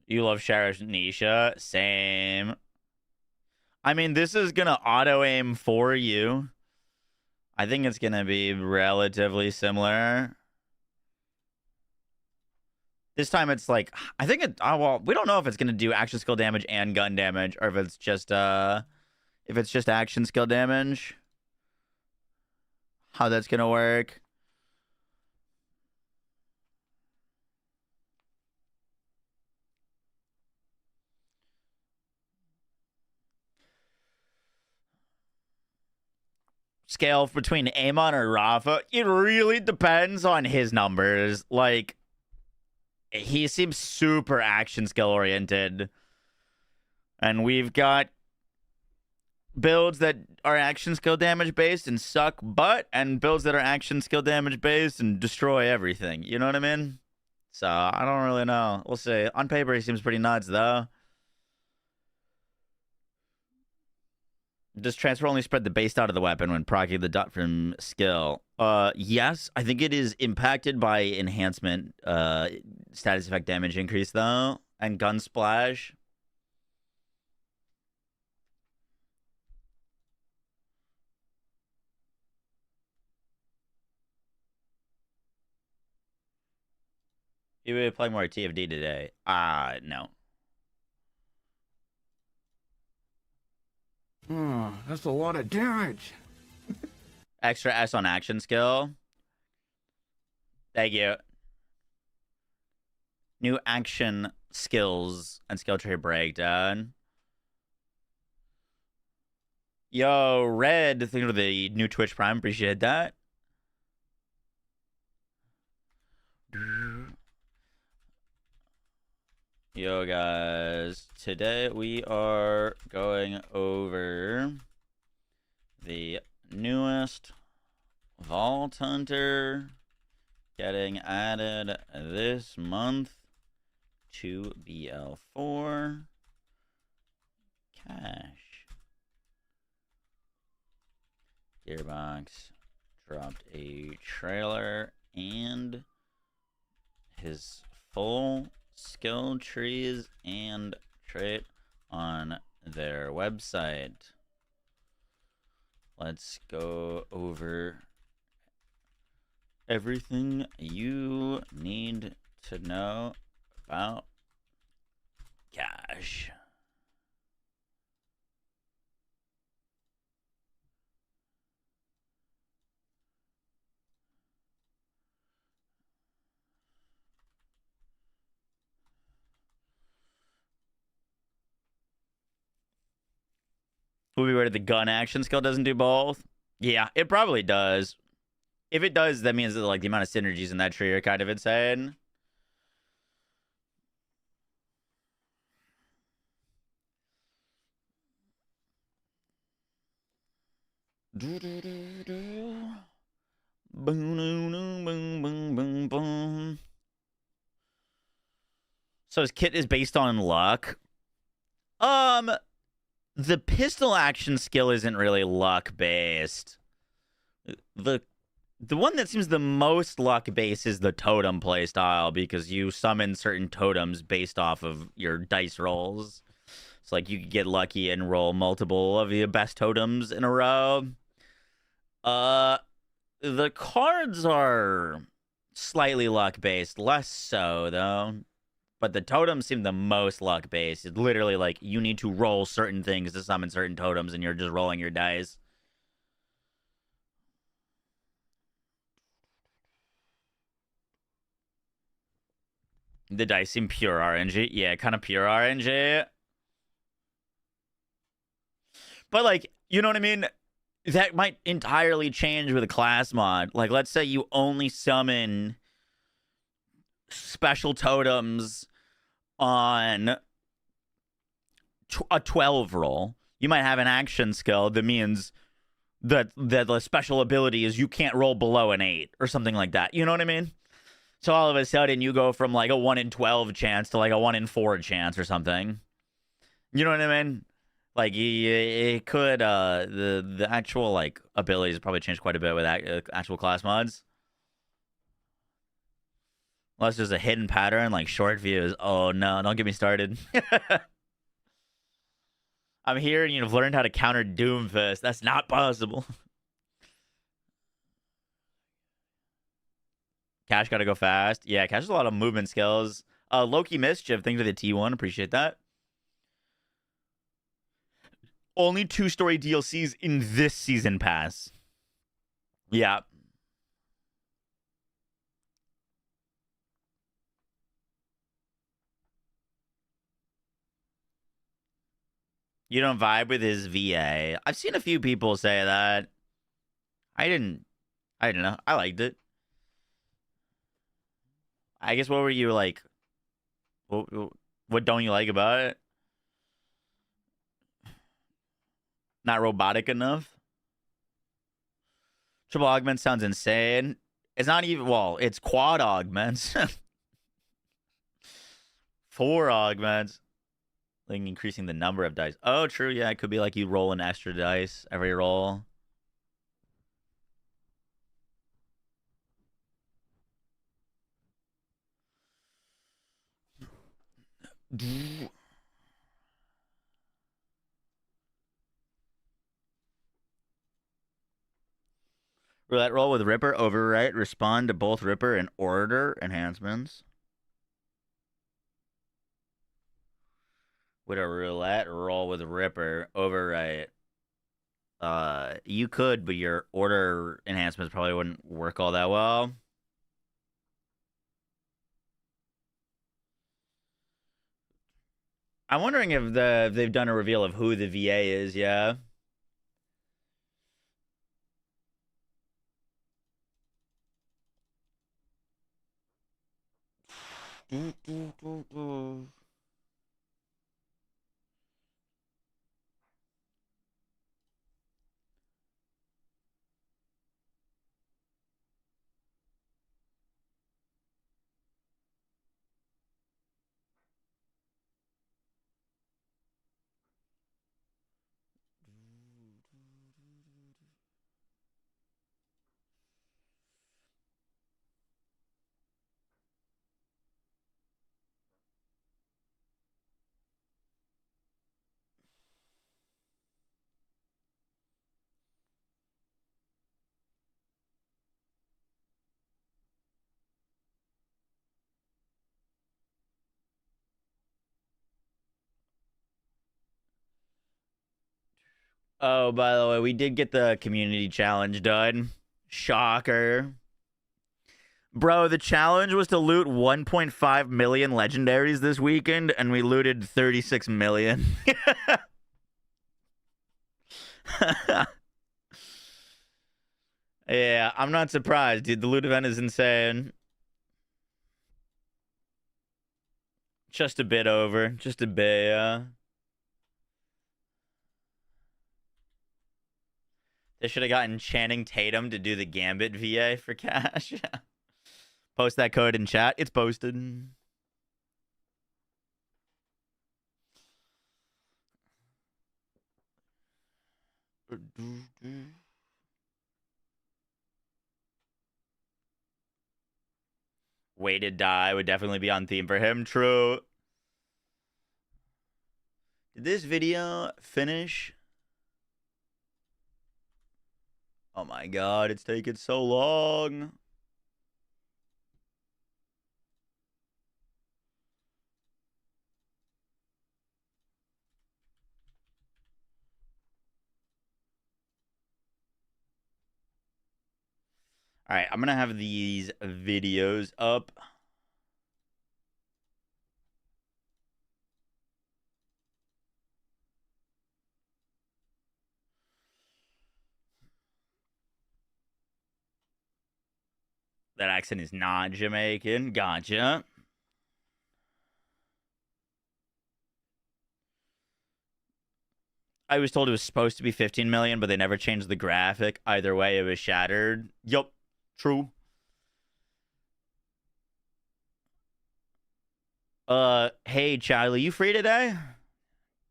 You love Sheriff Nisha? Same. I mean, this is going to auto-aim for you. I think it's going to be relatively similar. This time it's like, I think it, well, we don't know if it's going to do action skill damage and gun damage, or if it's just action skill damage. How that's going to work. Scale between Amon or Rafa, it really depends on his numbers. Like, he seems super action skill oriented, and we've got builds that are action skill damage based and suck butt, and builds that are action skill damage based and destroy everything. You know what I mean? So I don't really know. We'll see. On paper, he seems pretty nuts though. Does transfer only spread the base dot of the weapon when proccing the dot from skill? Yes. I think it is impacted by enhancement status effect damage increase, though, and gun splash. You would play more TFD today? No. Oh, that's a lot of damage. Extra S on action skill. Thank you. New action skills and skill tree breakdown. Yo, Red, thank you for the new Twitch Prime. Appreciate that. Yo, guys. Today we are going over the newest Vault Hunter getting added this month to BL4 Cash. Gearbox dropped a trailer and his full skill trees and trait on their website. Let's go over everything you need to know about Cash. Will be where the gun action skill doesn't do both? Yeah, it probably does. If it does, that means that like the amount of synergies in that tree are kind of insane. Boom, boom, boom, boom, boom. So his kit is based on luck. The pistol action skill isn't really luck based. The one that seems the most luck based is the totem playstyle, because you summon certain totems based off of your dice rolls. So like you could get lucky and roll multiple of your best totems in a row. The cards are slightly luck based, less so though. But the totems seem the most luck based. It's literally like you need to roll certain things to summon certain totems, and you're just rolling your dice. The dice seem pure RNG. Yeah, kind of pure RNG. But like, you know what I mean? That might entirely change with a class mod. Like, let's say you only summon special totems on a 12 roll. You might have an action skill that means that the special ability is you can't roll below an 8 or something like that. You know what I mean? So all of a sudden you go from like a 1 in 12 chance to like a 1 in 4 chance or something. You know what I mean? Like it could the actual like abilities probably change quite a bit with actual class mods. Unless there's a hidden pattern like short views. Oh no, don't get me started. I'm here and you've learned how to counter Doomfist. That's not possible. Cash gotta go fast. Yeah, Cash has a lot of movement skills. Loki Mischief, thanks for the T1. Appreciate that. Only 2-story DLCs in this season pass. Yeah. You don't vibe with his VA. I've seen a few people say that. I don't know. I liked it. I guess what were you like? What don't you like about it? Not robotic enough? Triple augment sounds insane. It's not even, well, it's quad augments. 4 augments. Like increasing the number of dice. Oh, true. Yeah, it could be like you roll an extra dice every roll. Roulette roll with Ripper, overwrite, respond to both Ripper and order enhancements. With a roulette roll with Ripper, overwrite. You could, but your order enhancements probably wouldn't work all that well. I'm wondering if they've done a reveal of who the VA is, yeah. Oh, by the way, we did get the community challenge done. Shocker. Bro, the challenge was to loot 1.5 million legendaries this weekend, and we looted 36 million. Yeah, I'm not surprised, dude. The loot event is insane. Just a bit over. Just a bit, yeah. They should have gotten Channing Tatum to do the Gambit VA for cash. Post that code in chat. It's posted. Weighted die would definitely be on theme for him. True. Did this video finish? Oh my god, it's taking so long. All right, I'm going to have these videos up. That accent is not Jamaican. Gotcha. I was told it was supposed to be 15 million, but they never changed the graphic. Either way, it was shattered. Yup. True. Hey, Charlie, you free today?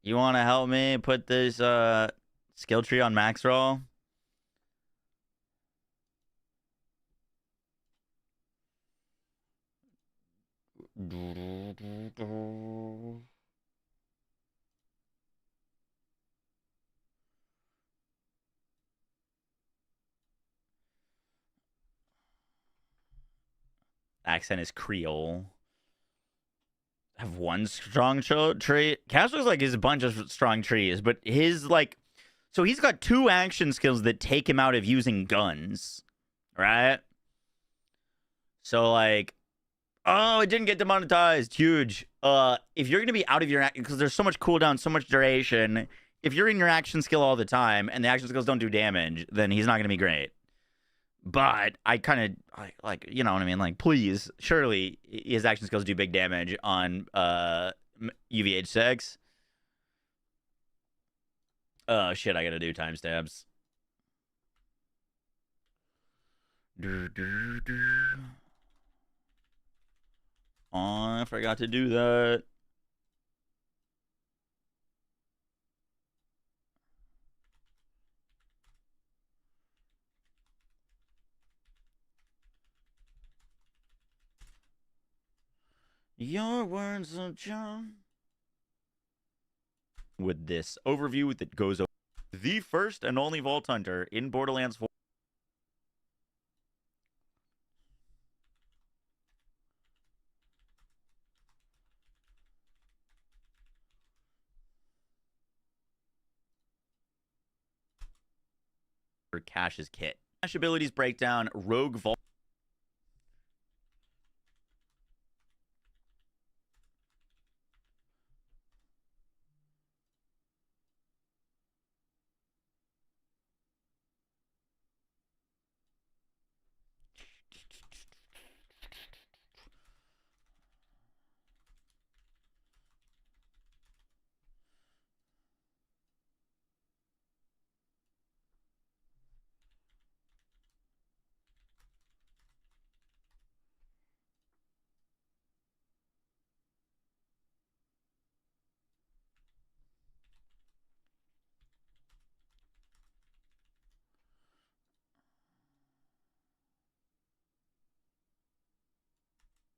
You want to help me put this skill tree on max roll? Accent is Creole. Have one strong tree. Cash looks like he's a bunch of strong trees, but his like, so he's got 2 action skills that take him out of using guns, right? So like, oh, it didn't get demonetized. Huge. If you're gonna be out of your because there's so much cooldown, so much duration. If you're in your action skill all the time and the action skills don't do damage, then he's not gonna be great. But I kind of like, you know what I mean? Like, please, surely his action skills do big damage on UVH6. Oh shit! I gotta do timestamps. Oh, I forgot to do that. Your words of John. With this overview that goes over the first and only Vault Hunter in Borderlands 4. For Cash's kit. Cash abilities breakdown, Rogue Vault.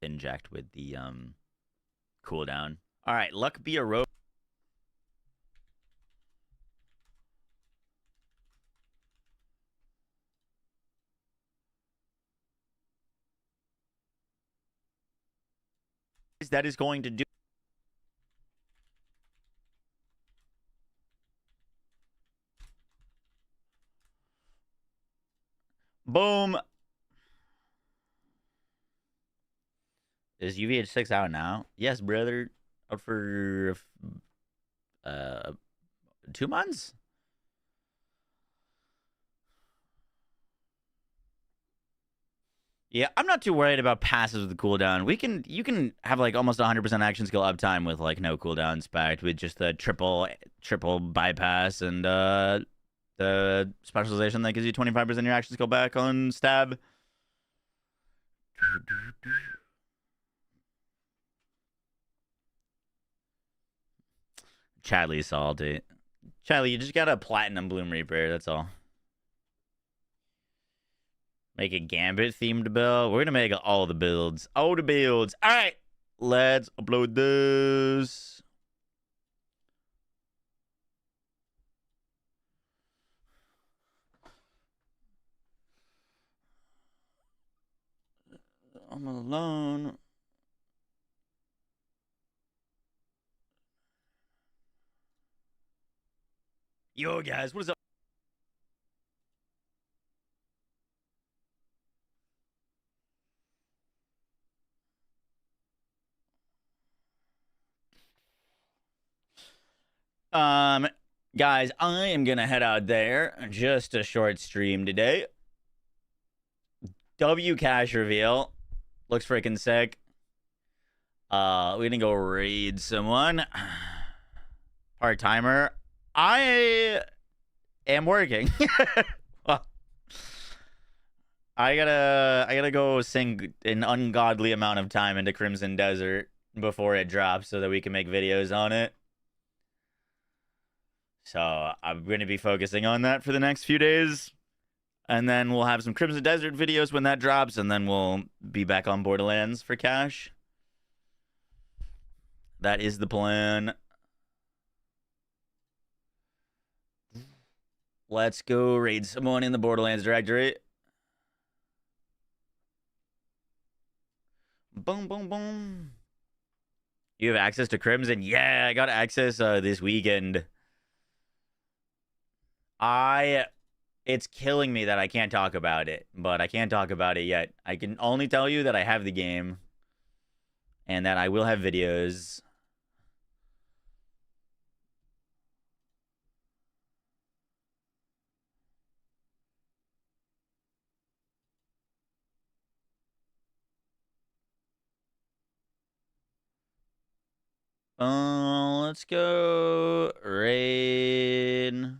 Inject with the cooldown. All right, luck be a rogue. That is going to do. Boom. Is UVH6 out now? Yes, brother. Out for 2 months? Yeah, I'm not too worried about passives with the cooldown. You can have like almost 100% action skill uptime with like no cooldown spec with just the triple bypass and the specialization that gives you 25% of your action skill back on stab. Chadley's salty. Charlie, you just got a platinum Bloom Reaper. That's all. Make a Gambit themed build. We're gonna make all the builds. All the builds. All right, let's upload this. I'm alone. Yo, guys, what is up? Guys, I am gonna head out there. Just a short stream today. W cash reveal. Looks freaking sick. We're gonna go raid someone. Part-timer. I am working. Well, I gotta go sink an ungodly amount of time into Crimson Desert before it drops so that we can make videos on it. So I'm going to be focusing on that for the next few days. And then we'll have some Crimson Desert videos when that drops. And then we'll be back on Borderlands for cash. That is the plan. Let's go raid someone in the Borderlands directory. Boom, boom, boom. You have access to Crimson? Yeah, I got access this weekend. It's killing me that I can't talk about it, but I can't talk about it yet. I can only tell you that I have the game and that I will have videos. Let's go raid.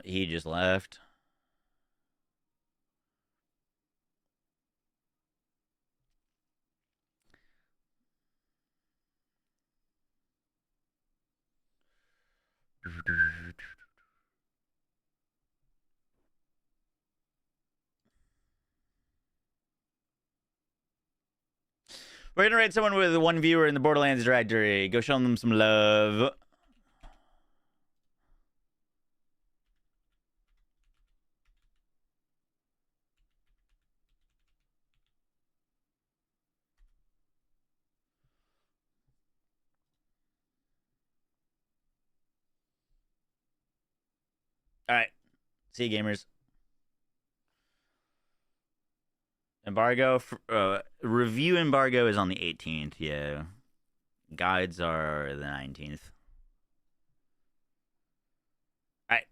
He just left. We're gonna raid someone with one viewer in the Borderlands directory. Go show them some love. All right. See you, gamers. Embargo, review embargo is on the 18th. Yeah. Guides are the 19th. All right.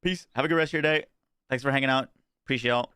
Peace. Have a good rest of your day. Thanks for hanging out. Appreciate y'all.